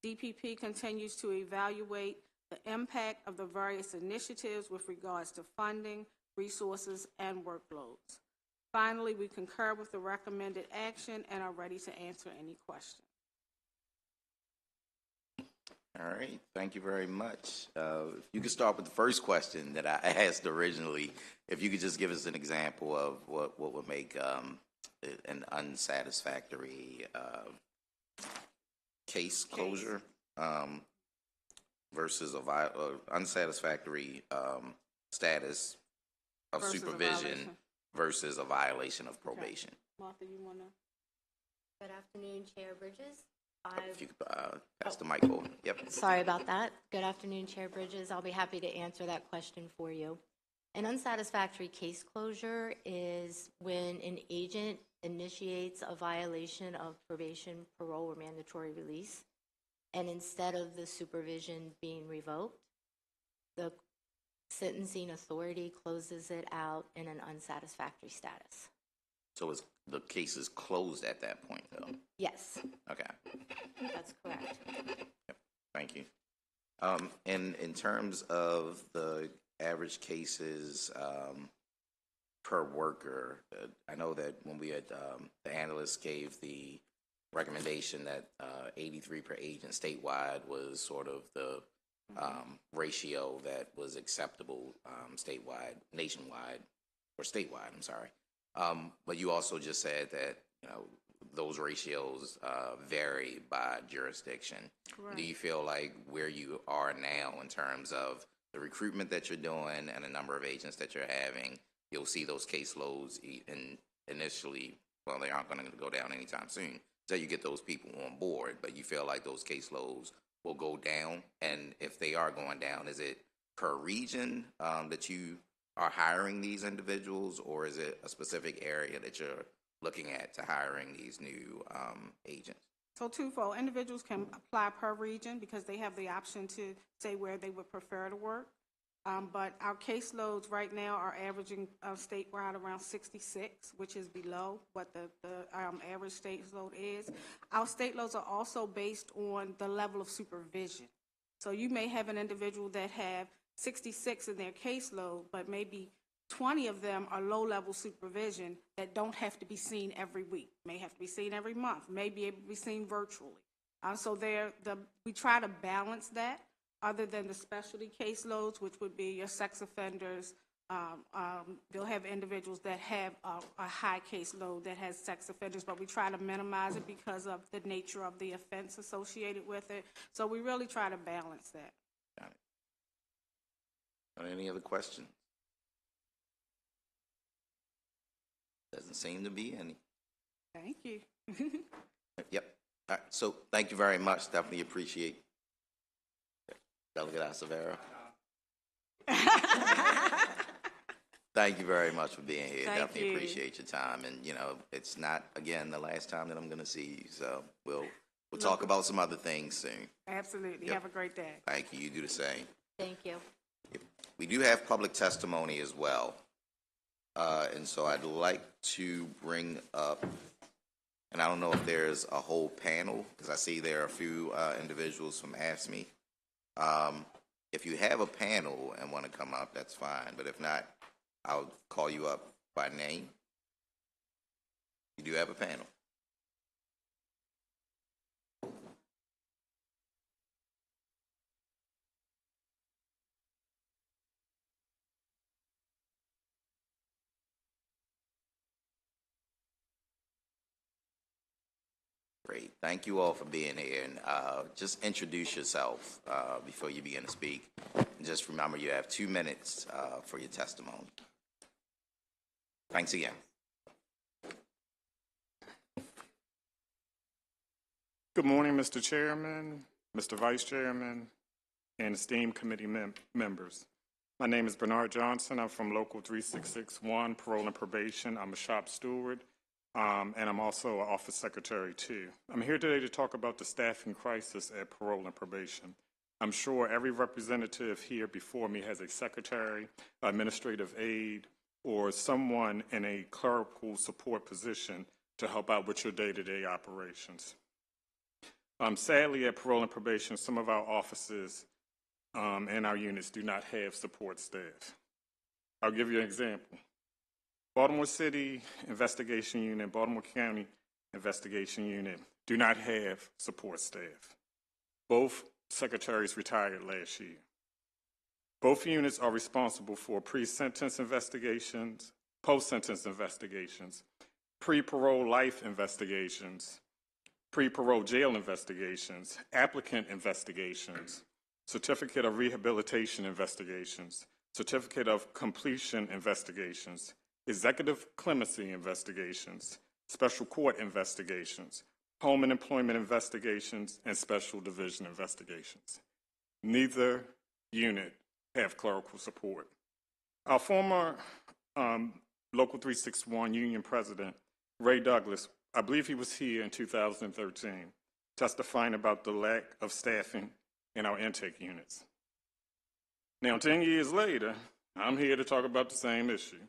L: DPP continues to evaluate the impact of the various initiatives with regards to funding, resources, and workloads. Finally, we concur with the recommended action and are ready to answer any questions.
A: All right, thank you very much. If you could start with the first question that I asked originally, if you could just give us an example of what would make an unsatisfactory case closure versus unsatisfactory status of
L: Versus
A: supervision versus a violation of probation.
L: Martha, you want to?
S: Good afternoon, Chair Bridges.
A: If you could pass the mic over. Yep.
S: Sorry about that. Good afternoon, Chair Bridges. I'll be happy to answer that question for you. An unsatisfactory case closure is when an agent initiates a violation of probation, parole, or mandatory release, and instead of the supervision being revoked, the sentencing authority closes it out in an unsatisfactory status.
A: So the case is closed at that point, though?
S: Yes.
A: Okay.
S: That's correct.
A: Yep. Thank you. And in terms of the average cases per worker. I know that when we had, the analysts gave the recommendation that 83 per agent statewide was sort of the ratio that was acceptable nationwide, or statewide, I'm sorry. But you also just said that, those ratios vary by jurisdiction.
L: Correct.
A: Do you feel like where you are now in terms of the recruitment that you're doing and the number of agents that you're having, you'll see those caseloads initially, well, they aren't going to go down anytime soon until you get those people on board, but you feel like those caseloads will go down? And if they are going down, is it per region that you are hiring these individuals, or is it a specific area that you're looking at to hiring these new agents?
L: So twofold. Individuals can apply per region because they have the option to say where they would prefer to work. But our caseloads right now are averaging statewide around 66, which is below what the average state load is. Our state loads are also based on the level of supervision. So you may have an individual that have 66 in their caseload, but maybe 20 of them are low-level supervision that don't have to be seen every week, may have to be seen every month, may be able to be seen virtually. So we try to balance that, other than the specialty caseloads, which would be your sex offenders. They'll have individuals that have a high caseload that has sex offenders, but we try to minimize it because of the nature of the offense associated with it. So we really try to balance that.
A: Got it. Any other questions? Doesn't seem to be any.
L: Thank you.
A: Yep. All right. So thank you very much. Definitely appreciate Delegate Acevedo. Thank you very much for being here.
L: Thank
A: Definitely
L: you.
A: appreciate your time. And, it's not, again, the last time that I'm going to see you. So we'll talk about some other things soon.
L: Absolutely.
A: Yep.
L: Have a great day.
A: Thank you. You do the same.
S: Thank you.
A: We do have public testimony as well. And so I'd like to bring up, and I don't know if there's a whole panel, because I see there are a few individuals from AFSCME. If you have a panel and want to come up, that's fine. But if not, I'll call you up by name. You do have a panel. Great. Thank you all for being here. And just introduce yourself before you begin to speak. And just remember, you have 2 minutes for your testimony. Thanks again.
T: Good morning, Mr. Chairman, Mr. Vice Chairman, and esteemed committee members. My name is Bernard Johnson. I'm from Local 3661, Parole and Probation. I'm a shop steward. And I'm also an office secretary, too. I'm here today to talk about the staffing crisis at Parole and Probation. I'm sure every representative here before me has a secretary, administrative aide, or someone in a clerical support position to help out with your day-to-day operations. Sadly, at Parole and Probation, some of our offices and our units do not have support staff. I'll give you an example. Baltimore City Investigation Unit, Baltimore County Investigation Unit do not have support staff. Both secretaries retired last year. Both units are responsible for pre-sentence investigations, post-sentence investigations, pre-parole life investigations, pre-parole jail investigations, applicant investigations, certificate of rehabilitation investigations, certificate of completion investigations, executive clemency investigations, special court investigations, home and employment investigations, and special division investigations. Neither unit have clerical support. Our former Local 361 union president, Ray Douglas, I believe he was here in 2013, testifying about the lack of staffing in our intake units. Now, 10 years later, I'm here to talk about the same issue.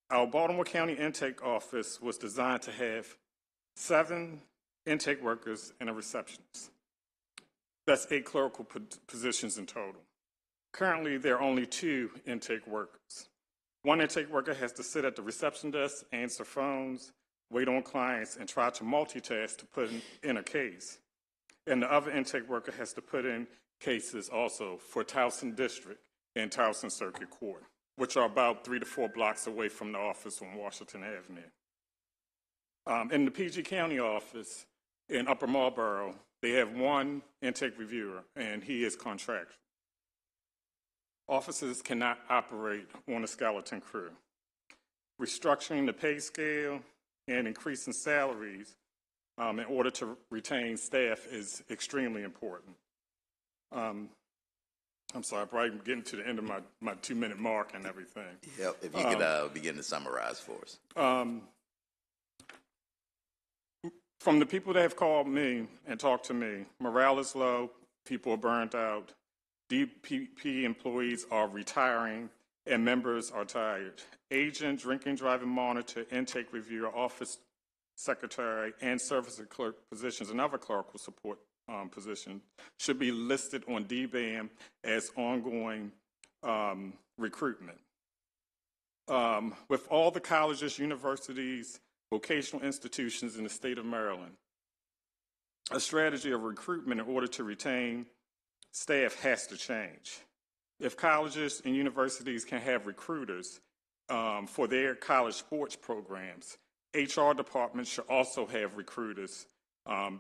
T: Our Baltimore County Intake Office was designed to have 7 intake workers and a receptionist. That's 8 clerical positions in total. Currently, there are only 2 intake workers. One intake worker has to sit at the reception desk, answer phones, wait on clients, and try to multitask to put in a case. And the other intake worker has to put in cases also for Towson District and Towson Circuit Court, which are about 3 to 4 blocks away from the office on Washington Avenue. In the PG County office in Upper Marlboro, they have one intake reviewer, and he is contractual. Offices cannot operate on a skeleton crew. Restructuring the pay scale and increasing salaries in order to retain staff is extremely important. I'm sorry, I'm probably getting to the end of my 2-minute mark and everything.
A: Yep, if you could begin to summarize for us.
T: From the people that have called me and talked to me, morale is low, people are burnt out, DPP employees are retiring, and members are tired. Agent, drinking, driving monitor, intake reviewer, office secretary, and service clerk positions, and other clerical support positions should be listed on DBAM as ongoing recruitment. With all the colleges, universities, vocational institutions in the state of Maryland, a strategy of recruitment in order to retain staff has to change. If colleges and universities can have recruiters for their college sports programs, HR departments should also have recruiters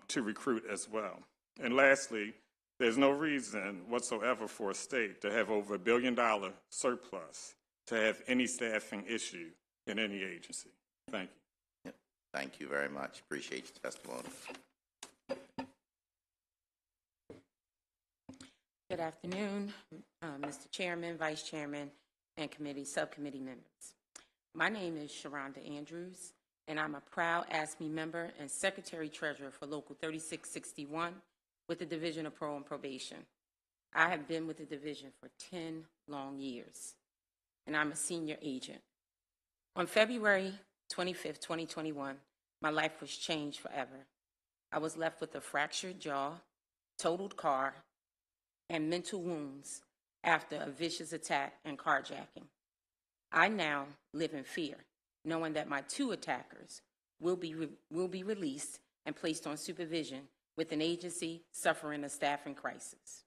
T: to recruit as well. And lastly, there's no reason whatsoever for a state to have over $1 billion surplus to have any staffing issue in any agency. Thank you.
A: Yep. Thank you very much. Appreciate your testimony.
U: Good afternoon, Mr. Chairman, Vice Chairman, and subcommittee members. My name is Sharonda Andrews, and I'm a proud ASME member and Secretary Treasurer for Local 3661 with the Division of Parole and Probation. I have been with the division for 10 long years, and I'm a senior agent. On February 25th, 2021, my life was changed forever. I was left with a fractured jaw, totaled car, and mental wounds after a vicious attack and carjacking. I now live in fear, knowing that my 2 attackers will be released and placed on supervision with an agency suffering a staffing crisis.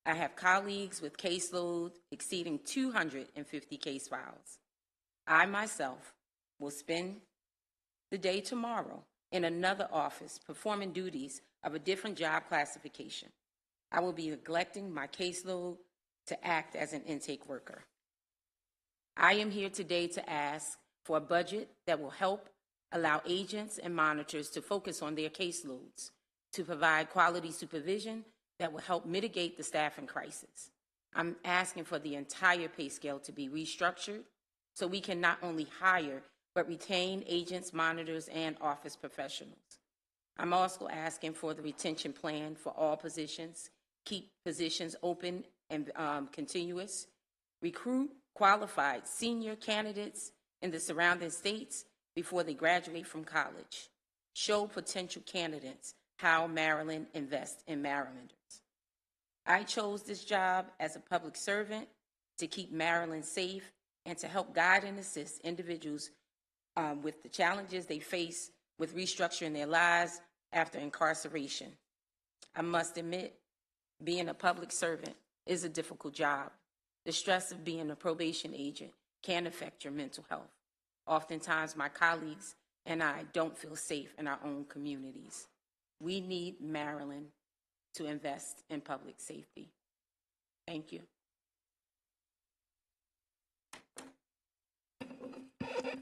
U: I have colleagues with caseload exceeding 250 case files. I myself will spend the day tomorrow in another office performing duties of a different job classification. I will be neglecting my caseload to act as an intake worker. I am here today to ask for a budget that will help allow agents and monitors to focus on their caseloads, to provide quality supervision that will help mitigate the staffing crisis. I'm asking for the entire pay scale to be restructured so we can not only hire but retain agents, monitors, and office professionals. I'm also asking for the retention plan for all positions, keep positions open and continuous, recruit qualified senior candidates in the surrounding states before they graduate from college, show potential candidates how Maryland invests in Marylanders. I chose this job as a public servant to keep Maryland safe and to help guide and assist individuals with the challenges they face with restructuring their lives after incarceration. I must admit, being a public servant is a difficult job. The stress of being a probation agent can affect your mental health. Oftentimes, my colleagues and I don't feel safe in our own communities. We need Maryland to invest in public safety. Thank you.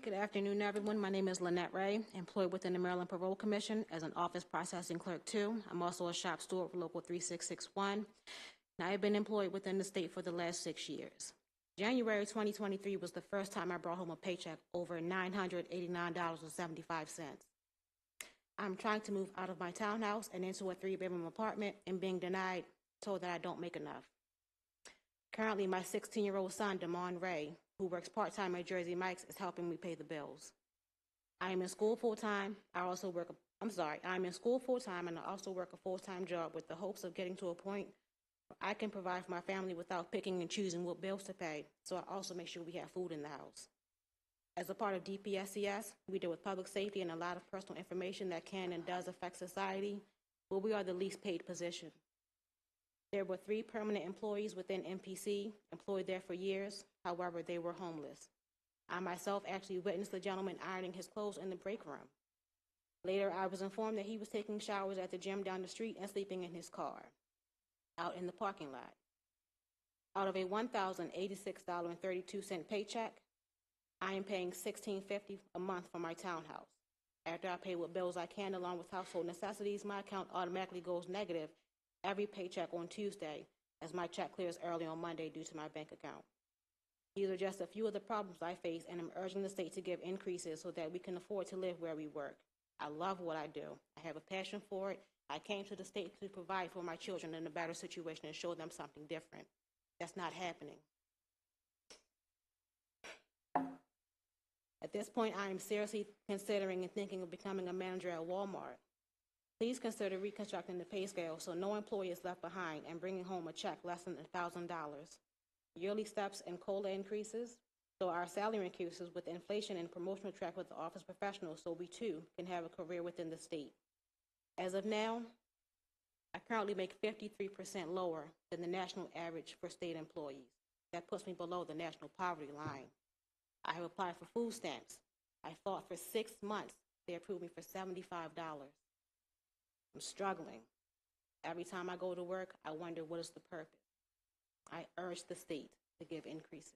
L: Good afternoon, everyone. My name is Lynette Ray, employed within the Maryland Parole Commission as an office processing clerk 2. I'm also a shop steward for Local 3661. And I have been employed within the state for the last 6 years. January 2023 was the first time I brought home a paycheck over $989.75. I'm trying to move out of my townhouse and into a 3-bedroom apartment and being denied, told that I don't make enough. Currently, my 16-year-old son, Damon Ray, who works part-time at Jersey Mike's, is helping me pay the bills. I am in school full-time. I'm in school full-time and I also work a full-time job with the hopes of getting to a point I can provide for my family without picking and choosing what bills to pay, so I also make sure we have food in the house. As a part of DPSCS, we deal with public safety and a lot of personal information that can and does affect society, but we are the least paid position. There were 3 permanent employees within MPC, employed there for years. However, they were homeless. I myself actually witnessed the gentleman ironing his clothes in the break room. Later, I was informed that he was taking showers at the gym down the street and sleeping in his car, out in the parking lot. Out of a $1,086.32 paycheck, I am paying $1,650 a month for my townhouse. After I pay what bills I can along with household necessities, my account automatically goes negative every paycheck on Tuesday, as my check clears early on Monday due to my bank account. These are just a few of the problems I face, and I'm urging the state to give increases so that we can afford to live where we work. I love what I do. I have a passion for it. I came to the state to provide for my children in a better situation and show them something different. That's not happening. At this point, I am seriously considering and thinking of becoming a manager at Walmart. Please consider reconstructing the pay scale so no employee is left behind and bringing home a check less than $1,000. Yearly steps and COLA increases, so our salary increases with inflation and promotional track with the office professionals, so we too can have a career within the state. As of now, I currently make 53% lower than the national average for state employees. That puts me below the national poverty line. I have applied for food stamps. I fought for 6 months. They approved me for $75. I'm struggling. Every time I go to work, I wonder what is the purpose. I urge the state to give increases.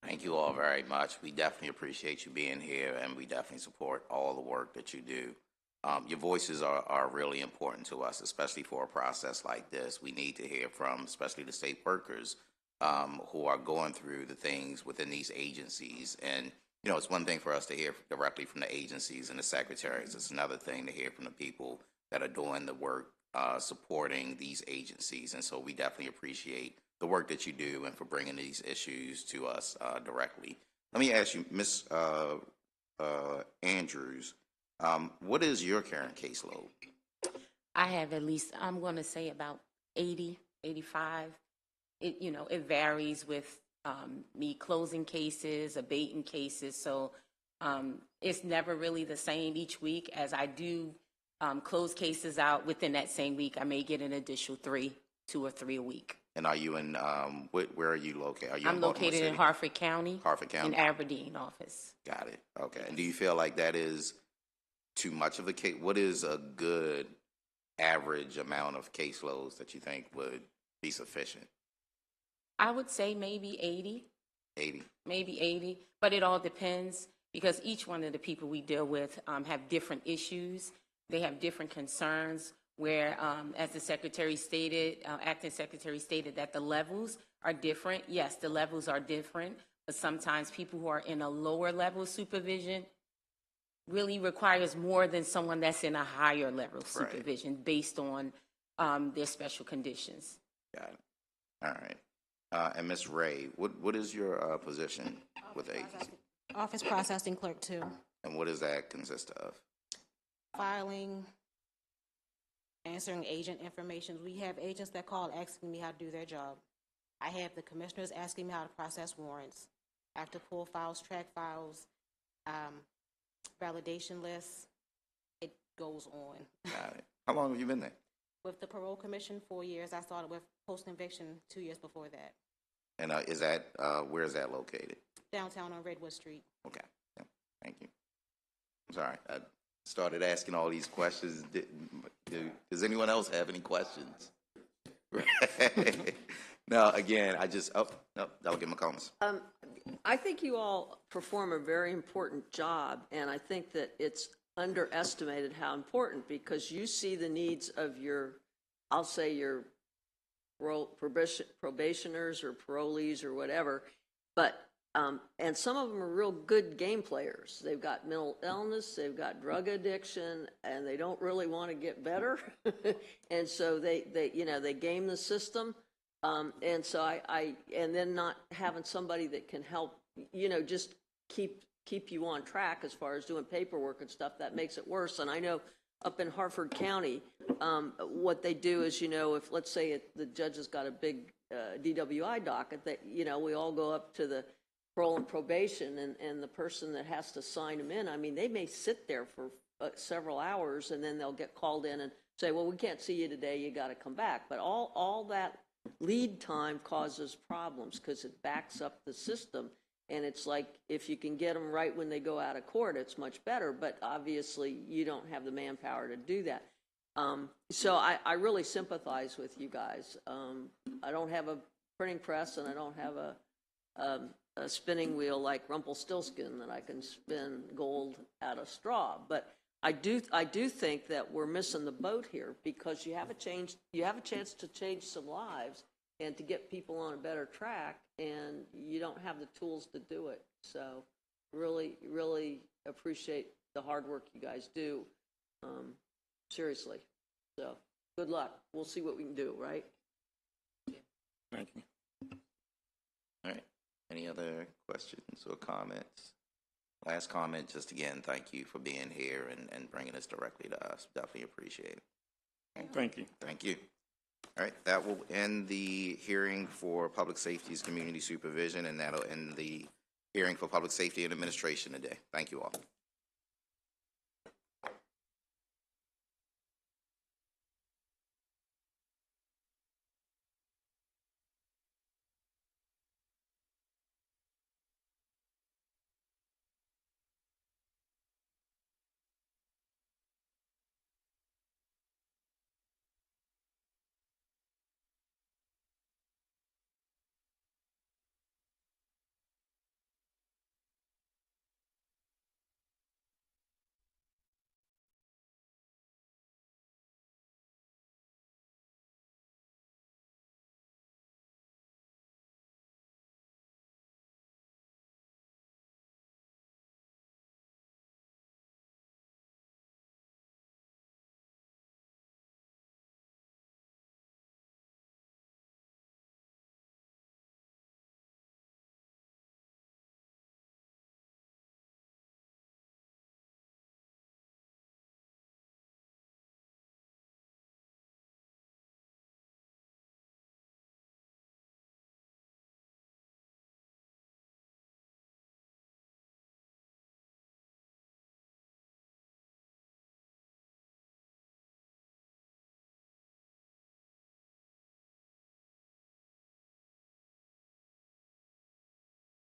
A: Thank you all very much. We definitely appreciate you being here, and we definitely support all the work that you do. Your voices are really important to us, especially for a process like this. We need to hear from, especially the state workers who are going through the things within these agencies. And, you know, it's one thing for us to hear directly from the agencies and the secretaries. It's another thing to hear from the people that are doing the work supporting these agencies. And so we definitely appreciate the work that you do and for bringing these issues to us directly. Let me ask you, Ms. Andrews, what is your current caseload?
U: I have at least, I'm going to say about 80, 85. It varies with me closing cases, abating cases. So it's never really the same each week. As I do close cases out within that same week, I may get an additional 2 or 3 a week.
A: And are you in, where are you located? Are you
U: I'm
A: in Baltimore
U: located
A: City?
U: in Harford County.
A: Harford County?
U: In Aberdeen office.
A: Got it. Okay. And do you feel like that is too much of a case? What is a good average amount of caseloads that you think would be sufficient?
U: I would say maybe 80.
A: 80.
U: Maybe 80, but it all depends because each one of the people we deal with have different issues. They have different concerns where, as the secretary stated, acting secretary stated that the levels are different. Yes, the levels are different, but sometimes people who are in a lower level supervision really requires more than someone that's in a higher level of supervision based on their special conditions.
A: Got it. All right. And Ms. Ray, what is your position with the agency?
L: Office processing clerk 2.
A: And what does that consist of?
L: Filing, answering agent information. We have agents that call asking me how to do their job. I have the commissioners asking me how to process warrants. I have to pull files, track files, validation lists. It goes on.
A: Got it. How long have you been there?
L: With the parole commission, 4 years. I started with post-conviction 2 years before that.
A: And is that, where is that located?
L: Downtown on Redwood Street.
A: Okay. Yeah. Thank you. I'm sorry. I started asking all these questions. Does anyone else have any questions? No, again, Delegate McComas.
N: I think you all perform a very important job, and I think that it's underestimated how important, because you see the needs of your, I'll say your probationers or parolees or whatever, but and some of them are real good game players. They've got mental illness, they've got drug addiction, and they don't really want to get better, and so they game the system, and so and then not having somebody that can help, just keep you on track as far as doing paperwork and stuff, that makes it worse. And I know up in Hartford County, what they do is, if, let's say, the judge has got a big DWI docket, that, we all go up to the parole and probation, and the person that has to sign them in, I mean, they may sit there for several hours, and then they'll get called in and say, well, we can't see you today, you got to come back. But all that lead time causes problems because it backs up the system. And it's like, if you can get them right when they go out of court, it's much better. But obviously, you don't have the manpower to do that. So I really sympathize with you guys. I don't have a printing press, and I don't have a spinning wheel like Rumpelstiltskin that I can spin gold out of straw. But I do think that we're missing the boat here, because you have a chance to change some lives and to get people on a better track, and you don't have the tools to do it. So really, really appreciate the hard work you guys do. Seriously. So good luck. We'll see what we can do, right?
T: Thank you.
A: All right. Any other questions or comments? Last comment, just again, thank you for being here and bringing this directly to us. Definitely appreciate it.
T: Thank you.
A: Thank you. All right, that will end the hearing for Public Safety's Community Supervision, and that'll end the hearing for Public Safety and Administration today. Thank you all.